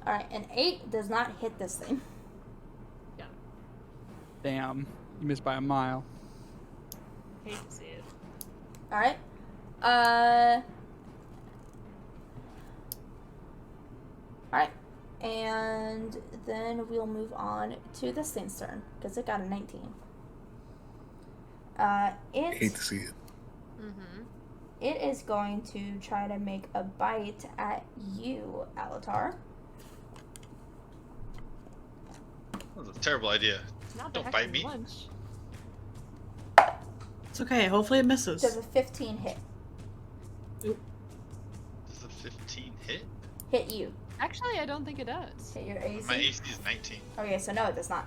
Alright, an 8 does not hit this thing. Yeah. Damn, you missed by a mile. Hate to see it. Alright. Alright. And then we'll move on to this thing's turn, because it got a 19. Hate to see it. it is going to try to make a bite at you, Alatar. That was a terrible idea. Not Don't the bite heck me. lunch. It's okay. Hopefully it misses. Does a 15 hit? Does a 15 hit? Hit you. Actually, I don't think it does. Hit your AC. My AC is 19. Okay, so no, it does not.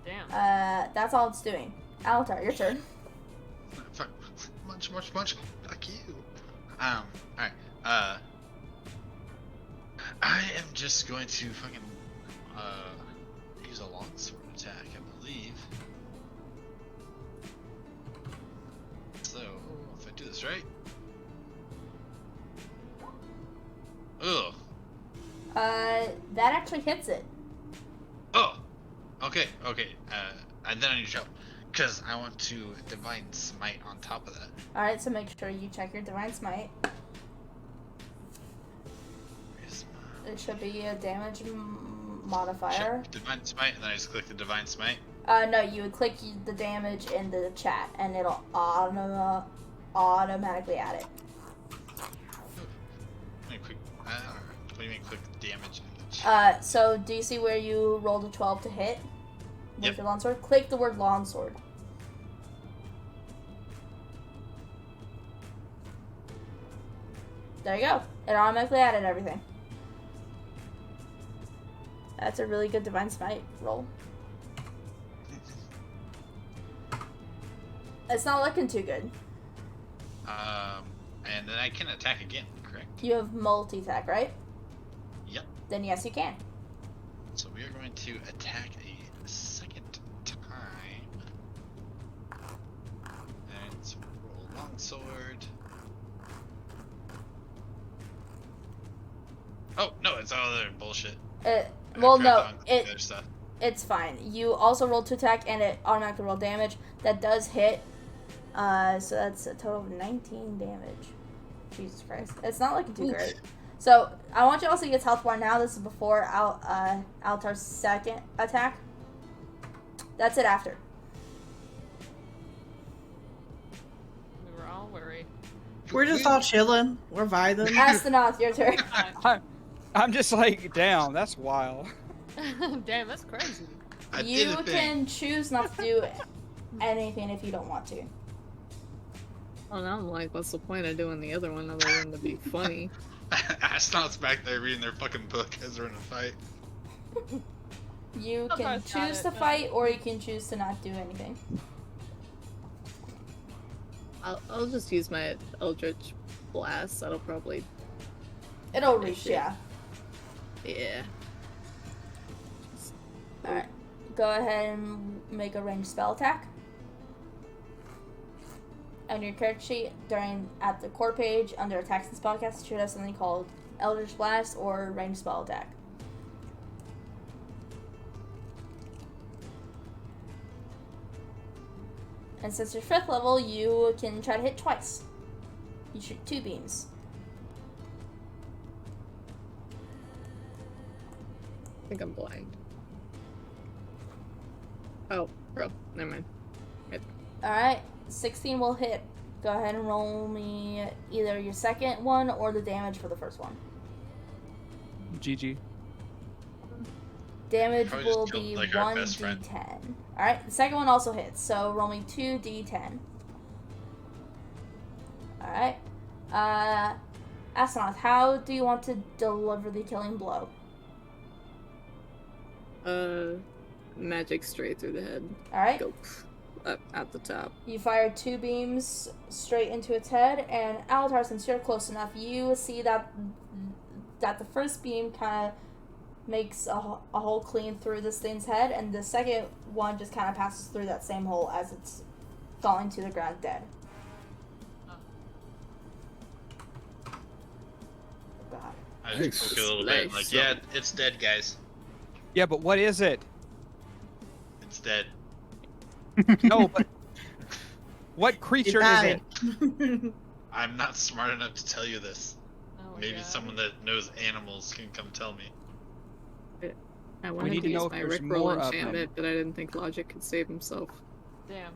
Damn. That's all it's doing. Alatar, your turn. Fuck. Munch. Fuck you. Alright. I am just going to fucking, use a longsword attack, I believe. So, if I do this right. Ugh. That actually hits it. Oh! Okay. And then I need your help. Because I want to Divine Smite on top of that. Alright, so make sure you check your Divine Smite. Where's It should be a damage modifier. Check Divine Smite, and then I just click the Divine Smite. No, you would click the damage in the chat, and it'll automatically add it. What do you mean click damage in the chat? So do you see where you rolled a 12 to hit? With Yep. your longsword? Click the word longsword. There you go. It automatically added everything. That's a really good Divine Smite roll. It's not looking too good. And then I can attack again, correct? You have multi-attack, right? Yep. Then yes, you can. So we are going to attack a second time. And so roll longsword. Oh, no, it's all other bullshit. Well, I no, forgot the other stuff. it's fine. You also rolled to attack, and it automatically rolled damage. That does hit. So that's a total of 19 damage. Jesus Christ. It's not looking too great. So, I want you all to see its health bar now. This is before Altar's second attack. That's it after. We were all worried. We're just all chilling. We're vibing. Astronaut, your turn. I'm just like, damn, that's wild. Damn, that's crazy. I did You a thing. can choose not to do anything if you don't want to. Oh, now I'm like, what's the point of doing the other one other than to be funny? Astronauts back there reading their fucking book as we're in a fight. You Of can course, got choose it. to fight, or you can choose to not do anything. I'll just use my Eldritch Blast. That'll probably, It'll reach, yeah. yeah. Alright. Go ahead and make a ranged spell attack. On your character sheet, at the core page, under attacks and spellcasts, it should have something called Eldritch Blast or ranged spell attack. And since you're 5th level, you can try to hit twice. You shoot 2 beams. I think I'm blind. Oh, bro, never mind. Alright, 16 will hit. Go ahead and roll me either your second one or the damage for the first one. GG. Damage Probably just will killed, be like, our best friend. 1d10. Alright, the second one also hits, so roll me 2d10. Alright. Astronaut, how do you want to deliver the killing blow? Magic straight through the head. Alright, Go up at the top. you fire 2 beams straight into its head, and Alatar, since you're close enough, you see that the first beam kind of makes a hole clean through this thing's head, and the second one just kind of passes through that same hole as it's falling to the ground dead. God. I just poke it a little bit, like, yeah, it's dead, guys. Yeah, but what is it? It's dead. No, but what creature is it? I'm not smart enough to tell you this. Oh my Maybe God. someone that knows animals can come tell me. I We wanted need to to know use if my there's Rickroll more of enchantment, but I didn't think Logic could save himself. Damn.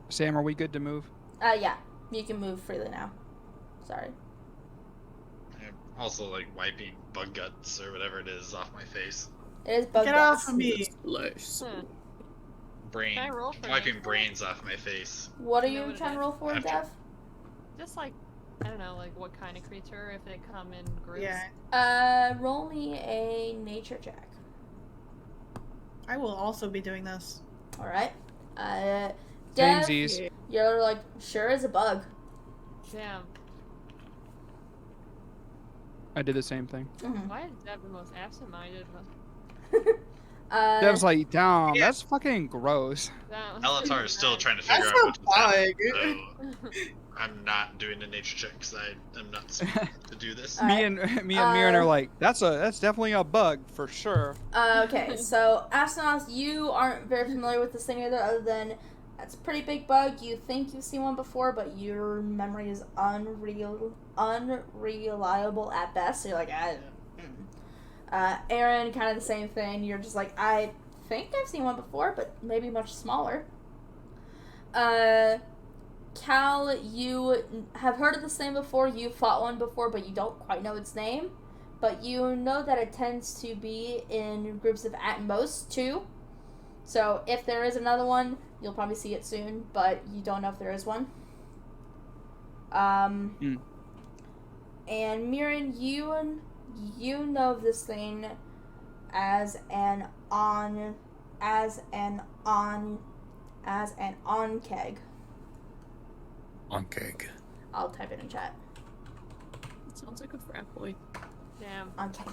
Sam, are we good to move? Yeah. You can move freely now. Sorry. I'm also like wiping bug guts or whatever it is off my face. It is bug Get guts. off of me. Brain. Can I roll for Wiping nature? brains off my face. What are You know you what it trying to is? roll for, After- Dev? Just like, I don't know, like what kind of creature, if they come in groups. Yeah, Roll me a nature check. I will also be doing this. Alright. Dev, Samesies. you're like, sure as a bug. Damn. I did the same thing. Mhm. Why is Deb the most absent-minded one? Dev's like, damn, Yeah. that's fucking gross. Damn. Elatar is still trying to figure That's out a what just happened. bug. So I'm not doing the nature check because I am not supposed to do this. Alright. Me and Mirren are like, that's definitely a bug for sure. Okay, so astronauts, you aren't very familiar with this thing either, other than it's a pretty big bug. You think you've seen one before, but your memory is unreliable at best. So you're like, Aaron, kind of the same thing. You're just like, I think I've seen one before, but maybe much smaller. Cal, you have heard of this thing before. You fought one before, but you don't quite know its name. But you know that it tends to be in groups of at most 2. So if there is another one, you'll probably see it soon, but you don't know if there is one. And Mirren, you know of this thing as an onkeg. Onkeg. I'll type it in chat. Sounds like a frat boy. Damn. Onkeg.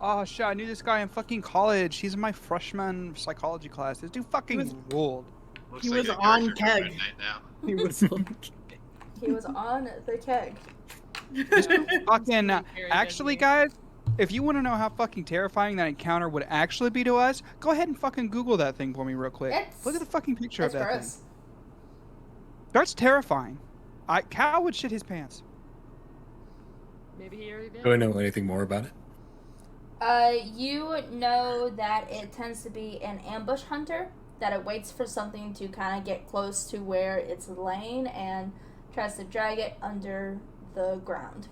Oh shit, I knew this guy in fucking college. He's in my freshman psychology class. This dude fucking ruled. Looks He like was a on character from keg. Good Night Now. He was on. He was on the keg. Fucking, Very actually, busy. guys, if you want to know how fucking terrifying that encounter would actually be to us, go ahead and fucking Google that thing for me real quick. It's- Look at the fucking picture of That's that gross. thing. That's terrifying. Cal would shit his pants. Maybe he already did. Do I know anything more about it? You know that it tends to be an ambush hunter, that it waits for something to kind of get close to where it's laying and tries to drag it under the ground.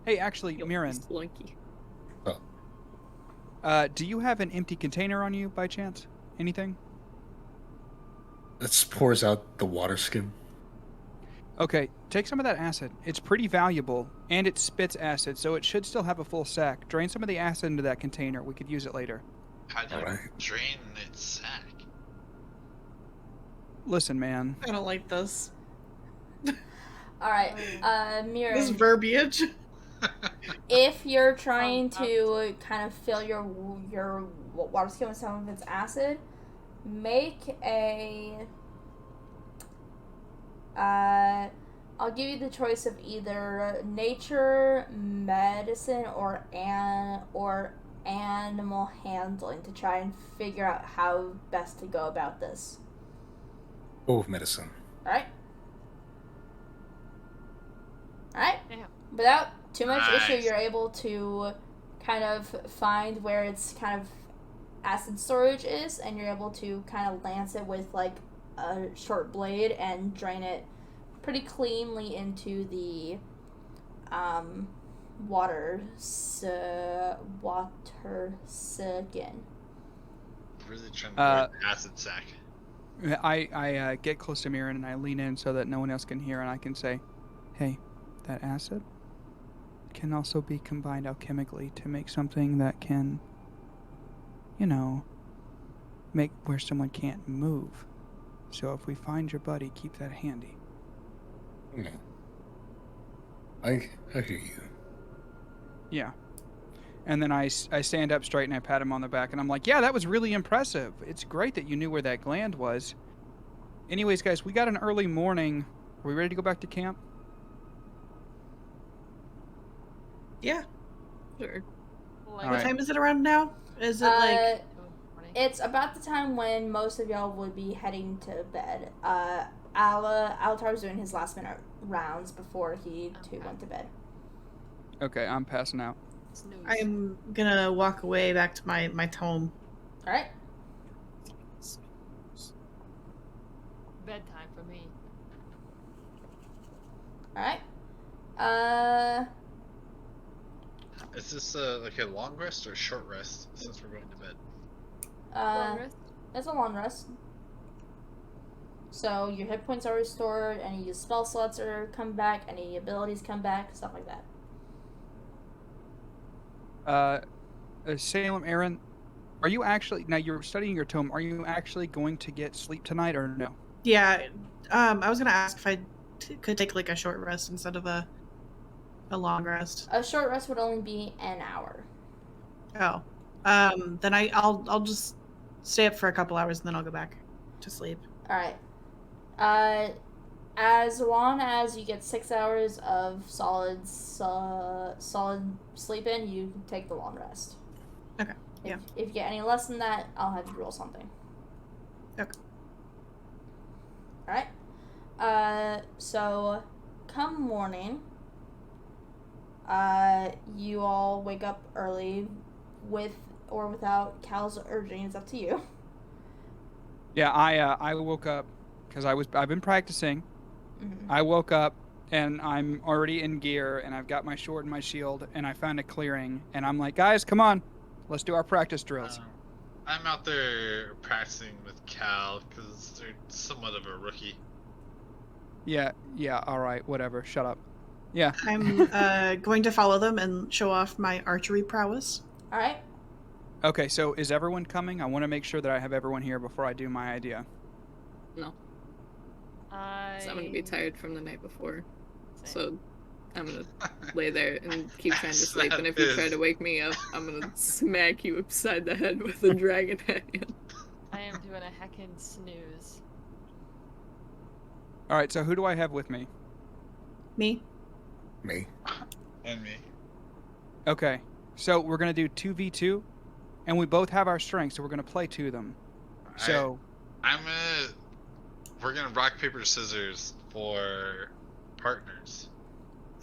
Hey, actually, Mirren, Slunky. do you have an empty container on you by chance? Anything? It pours out the water skim. Okay, take some of that acid. It's pretty valuable, and it spits acid, so it should still have a full sack. Drain some of the acid into that container. We could use it later. How do you Alright. drain its sack? Listen, man. I don't like this. Alright, This Mirren, verbiage. if you're trying to kind of fill your water skin with some of its acid, make a... I'll give you the choice of either nature, medicine, or animal handling to try and figure out how best to go about this. Oh, medicine. Alright? Alright? Yeah. Without too much issue, Nice. you're able to kind of find where its kind of acid storage is, and you're able to kind of lance it with like a short blade and drain it pretty cleanly into the water skin. Really trying to avoid the acid sack. I get close to Mirren and I lean in so that no one else can hear, and I can say, hey, that acid can also be combined alchemically to make something that can, you know, make where someone can't move. So if we find your buddy, keep that handy. Yeah. I hear you. Yeah. And then I stand up straight and I pat him on the back and I'm like, yeah, that was really impressive. It's great that you knew where that gland was. Anyways, guys, we got an early morning. Are we ready to go back to camp? Yeah. Sure. Like, All What right. time is it around now? Is it like... It's about the time when most of y'all would be heading to bed. Alatar was doing his last minute rounds before he too went to bed. Okay, I'm passing out. Snooze. I'm gonna walk away back to my home. All right. Bedtime for me. All right. Is this like a long rest or a short rest since we're going to bed? Long rest? It's a long rest. So your hit points are restored, any spell slots are come back, any abilities come back, stuff like that. Salem, Aaron, are you actually, now you're studying your tome, are you actually going to get sleep tonight or no? Yeah, I was gonna ask if I could take like a short rest instead of a long rest. A short rest would only be an hour. Oh, then I'll just stay up for a couple hours and then I'll go back to sleep. All right. As long as you get 6 hours of solid sleep in, you can take the long rest. Okay. Yeah. If you get any less than that, I'll have you roll something. Okay. Alright. So come morning, you all wake up early with or without Cal's urging. It's up to you. Yeah, I woke up because I've been practicing. Mm-hmm. I woke up and I'm already in gear and I've got my sword and my shield and I found a clearing and I'm like, guys, come on, let's do our practice drills. I'm out there practicing with Cal because they're somewhat of a rookie. Yeah, all right, whatever, shut up. Yeah. I'm going to follow them and show off my archery prowess. Alright. Okay, so is everyone coming? I want to make sure that I have everyone here before I do my idea. No. So I'm gonna be tired from the night before. So I'm gonna lay there and keep trying to sleep, and if you try to wake me up, I'm gonna smack you upside the head with a dragon hand. I am doing a heckin' snooze. Alright, so who do I have with me? Me? Me. And me. Okay, so we're going to do 2v2, and we both have our strengths, so we're going to play 2 of them. So... We're gonna rock, paper, scissors for partners.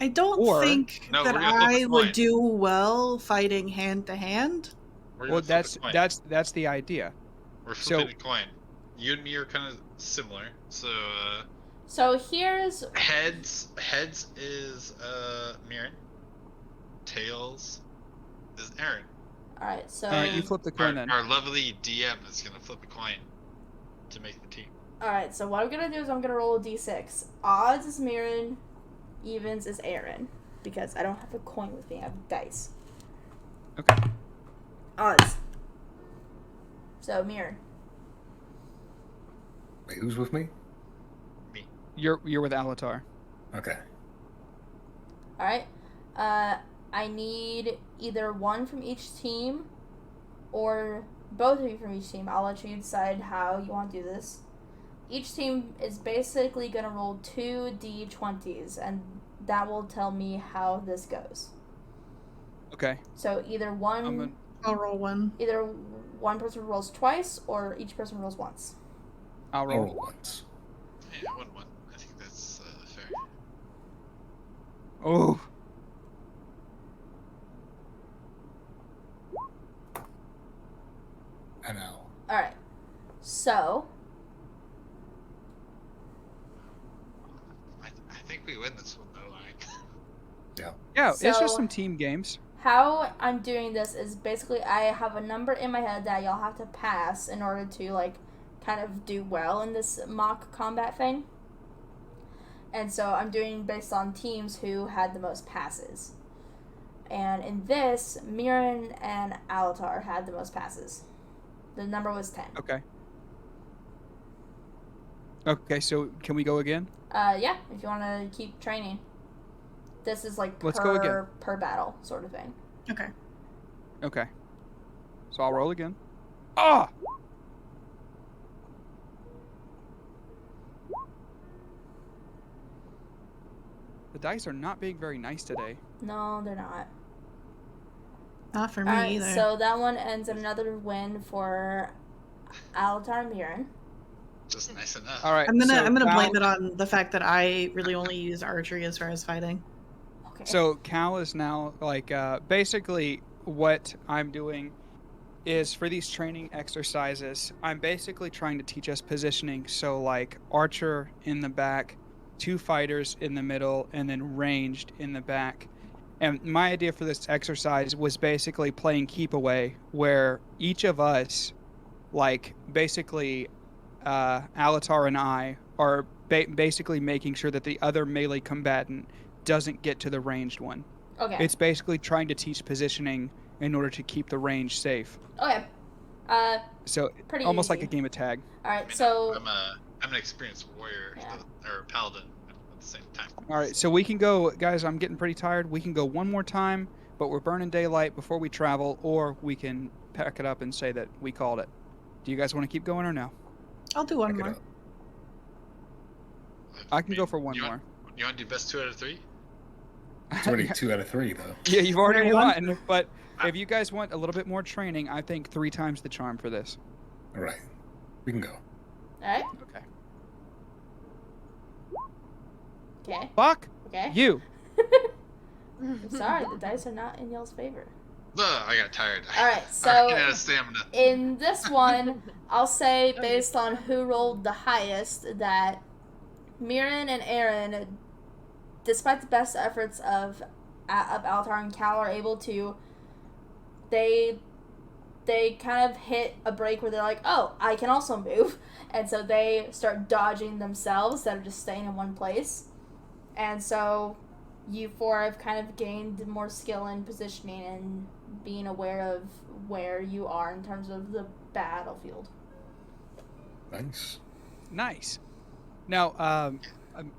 I don't think that I would do well fighting hand to hand. Well, that's the idea. We're flipping a coin. You and me are kind of similar, so. So here's heads is Mirren. Tails is Aaron. All right, so you flip the coin then. Our lovely DM is gonna flip a coin to make the team. Alright, so what I'm gonna do is I'm gonna roll a d6. Odds is Mirren, evens is Aaron. Because I don't have a coin with me, I have dice. Okay. Odds. So, Mirren. Wait, who's with me? Me. You're with Alatar. Okay. Alright. I need either one from each team or both of you from each team. I'll let you decide how you want to do this. Each team is basically going to roll 2 d20s, and that will tell me how this goes. Okay. So either one... I'll roll one. Either one person rolls twice, or each person rolls once. I'll roll once. Yeah, 1-1. I think that's fair. Oh. I know. Alright. So... I think we win this one though, like. Yeah, So, it's just some team games. How I'm doing this is basically I have a number in my head that y'all have to pass in order to, like, kind of do well in this mock combat thing. And so I'm doing based on teams who had the most passes. And in this, Mirren and Alatar had the most passes. The number was 10. Okay. Okay, so can we go again? Yeah, if you want to keep training. This is like Let's go again. per battle sort of thing. Okay. Okay. So I'll roll again. Ah! The dice are not being very nice today. No, they're not. Not for me either. So that one ends in another win for Alatar and Mirren. Just nice enough. All right. I'm gonna blame it on the fact that I really only use archery as far as fighting. Okay. So Cal is now like basically what I'm doing is for these training exercises, I'm basically trying to teach us positioning. So like archer in the back, 2 fighters in the middle, and then ranged in the back. And my idea for this exercise was basically playing keep away, where each of us, like basically Alatar and I, are basically making sure that the other melee combatant doesn't get to the ranged one. Okay. It's basically trying to teach positioning in order to keep the range safe. Okay. So Pretty almost like easy. a game of tag. All I right. mean, So I'm an experienced warrior Yeah. or paladin at the same time. All right, so we can go, guys. I'm getting pretty tired. We can go one more time, but we're burning daylight before we travel, or we can pack it up and say that we called it. Do you guys want to keep going or no? I'll do one Back it more. up. I can go for one you more. You want to do best 2 out of 3? It's already 2 out of 3 though. Yeah, you've already Already won. But if you guys want a little bit more training, I think 3 times the charm for this. All right, we can go. all right. Okay. Okay. Fuck Okay. you. I'm sorry, the dice are not in y'all's favor. Ugh, I got tired. All right. I So ran out of stamina. in this one, I'll say based on who rolled the highest that Mirren and Aaron, despite the best efforts of Altar and Cal, are able to. They kind of hit a break where they're like, oh, I can also move, and so they start dodging themselves instead of just staying in one place, and so you 4 have kind of gained more skill in positioning and being aware of where you are in terms of the battlefield. Nice. Nice. Now,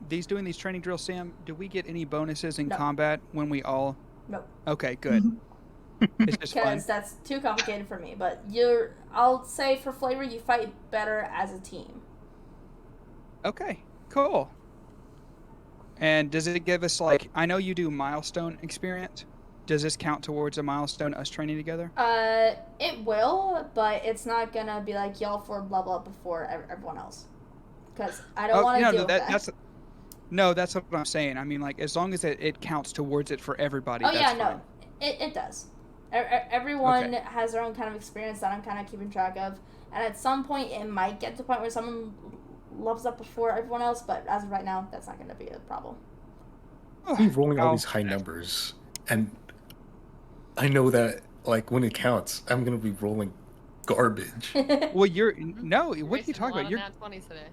doing these training drills, Sam, do we get any bonuses in No. combat when we all? Nope. Okay, good. It's just fun. Because that's too complicated for me. But I'll say for flavor, you fight better as a team. Okay, cool. And does it give us, like, I know you do milestone experience. Does this count towards a milestone, us training together? It will, but it's not gonna be like y'all for blah blah before everyone else. Because I don't want to deal with that. No, that's what I'm saying. I mean, like, as long as it counts towards it for everybody. Oh that's yeah, fine. no, it does. Everyone has their own kind of experience that I'm kind of keeping track of, and at some point it might get to the point where someone loves up before everyone else, but as of right now, that's not going to be a problem. We're rolling all Oh. these high numbers, and I know that, like, when it counts, I'm gonna be rolling garbage. Well, what are you Wasting talking a about? lot of nat 20s today.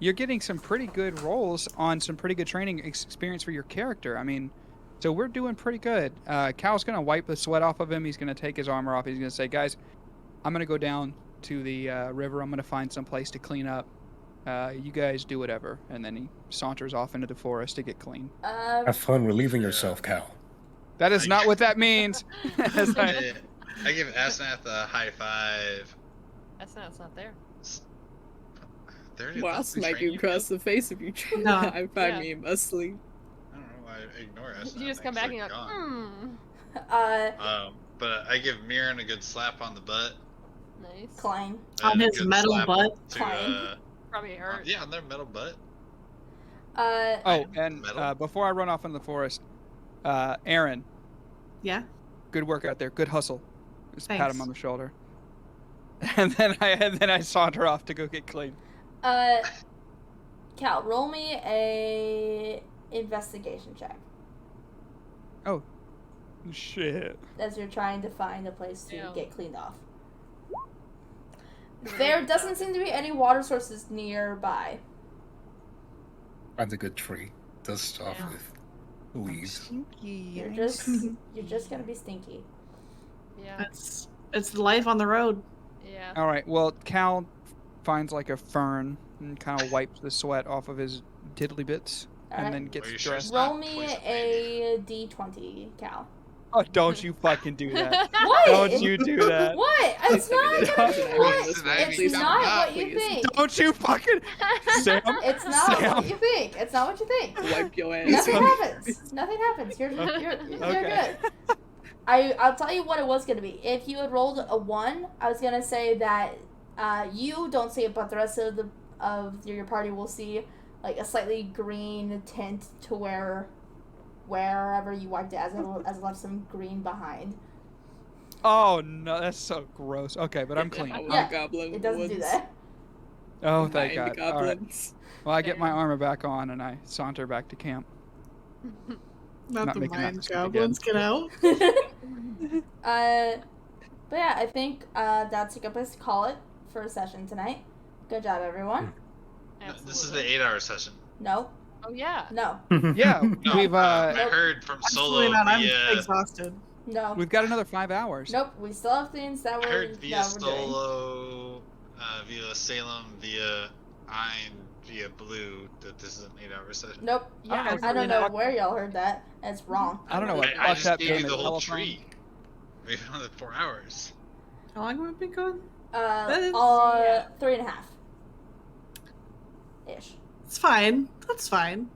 You're getting some pretty good rolls on some pretty good training experience for your character. I mean, so we're doing pretty good. Cal's going to wipe the sweat off of him. He's going to take his armor off. He's going to say, guys, I'm going to go down to the river. I'm going to find some place to clean up. You guys do whatever. And then he saunters off into the forest to get clean. Have fun relieving yourself, Cal. That is not what that means. As I- I give Asnath a high 5. That's not there. There Well, I'll smack you across the face if you try No. to high-five Yeah. me in my sleep. I don't know why I ignore Asnath. You just come back and you're like, But I give Mirren a good slap on the butt. Nice. Klein. On and a his good metal slap butt? to, Fine. Probably hurt. yeah, on their metal butt. Oh, and Metal? before I run off into the forest, Aaron, Yeah. good work out there. Good hustle. Just pat him Thanks. on the shoulder. And then I saunter off to go get clean. Cal, roll me a investigation check Oh, shit. as you're trying to find a place to Yeah. get cleaned off. There doesn't seem to be any water sources nearby. Finds a good tree. Does stuff Yeah. with leaves. You're just gonna be stinky. Yeah. It's life on the road. Yeah. All right. Well, Cal finds like a fern and kind of wipes the sweat off of his diddly bits, and Alright. then gets Are you sure it's dressed. Roll not me poison a d20, Cal. Oh, don't you fucking do that! What? Don't you do that! What? It's not gonna be what? It's It's not not, what you please. think. Don't you fucking Sam! It's not Sam. what you think. It's not what you think. Wipe your ass. Nothing happens. Nothing happens. You're Okay. good. I'll tell you what it was gonna be. If you had rolled a 1, I was gonna say that you don't see it, but the rest of your party will see like a slightly green tint to where wherever you wiped it, as it left some green behind. Oh no, that's so gross. Okay, but I'm clean. Yeah, goblin it doesn't do that. Oh, thank Mind God. All right. goblins. Well, I get my armor back on and I saunter back to camp. Not Not the making that mind mistake goblins. Get out. But yeah, I think that's a good place to call it for a session tonight. Good job, everyone. This is the 8-hour session. No, Oh yeah. no, Yeah, No, we've I Nope. heard from Solo Absolutely not. I'm via. exhausted. no. we've got another 5 hours. Nope, we still have things that I we're, heard via that we're doing. Solo, via Salem, via Ein, via Blue that this is an 8-hour session. Nope. Yeah. I don't know where y'all heard that. It's wrong. I don't know what I fucked just up gave game you of the whole telephone. tree. Maybe another 4 hours. How long have we been going? Uh, 3.5. Ish. It's fine. That's fine.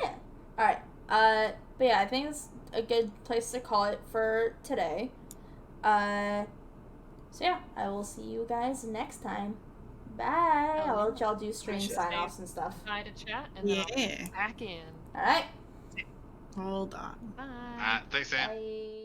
Yeah. Alright. But yeah, I think it's a good place to call it for today. So yeah, I will see you guys next time. Bye. I'll let y'all do stream sign-offs and stuff. Bye to chat, and then I'll Yeah. be back in. Alright. Hold on. Bye. Thanks, Ann. Bye.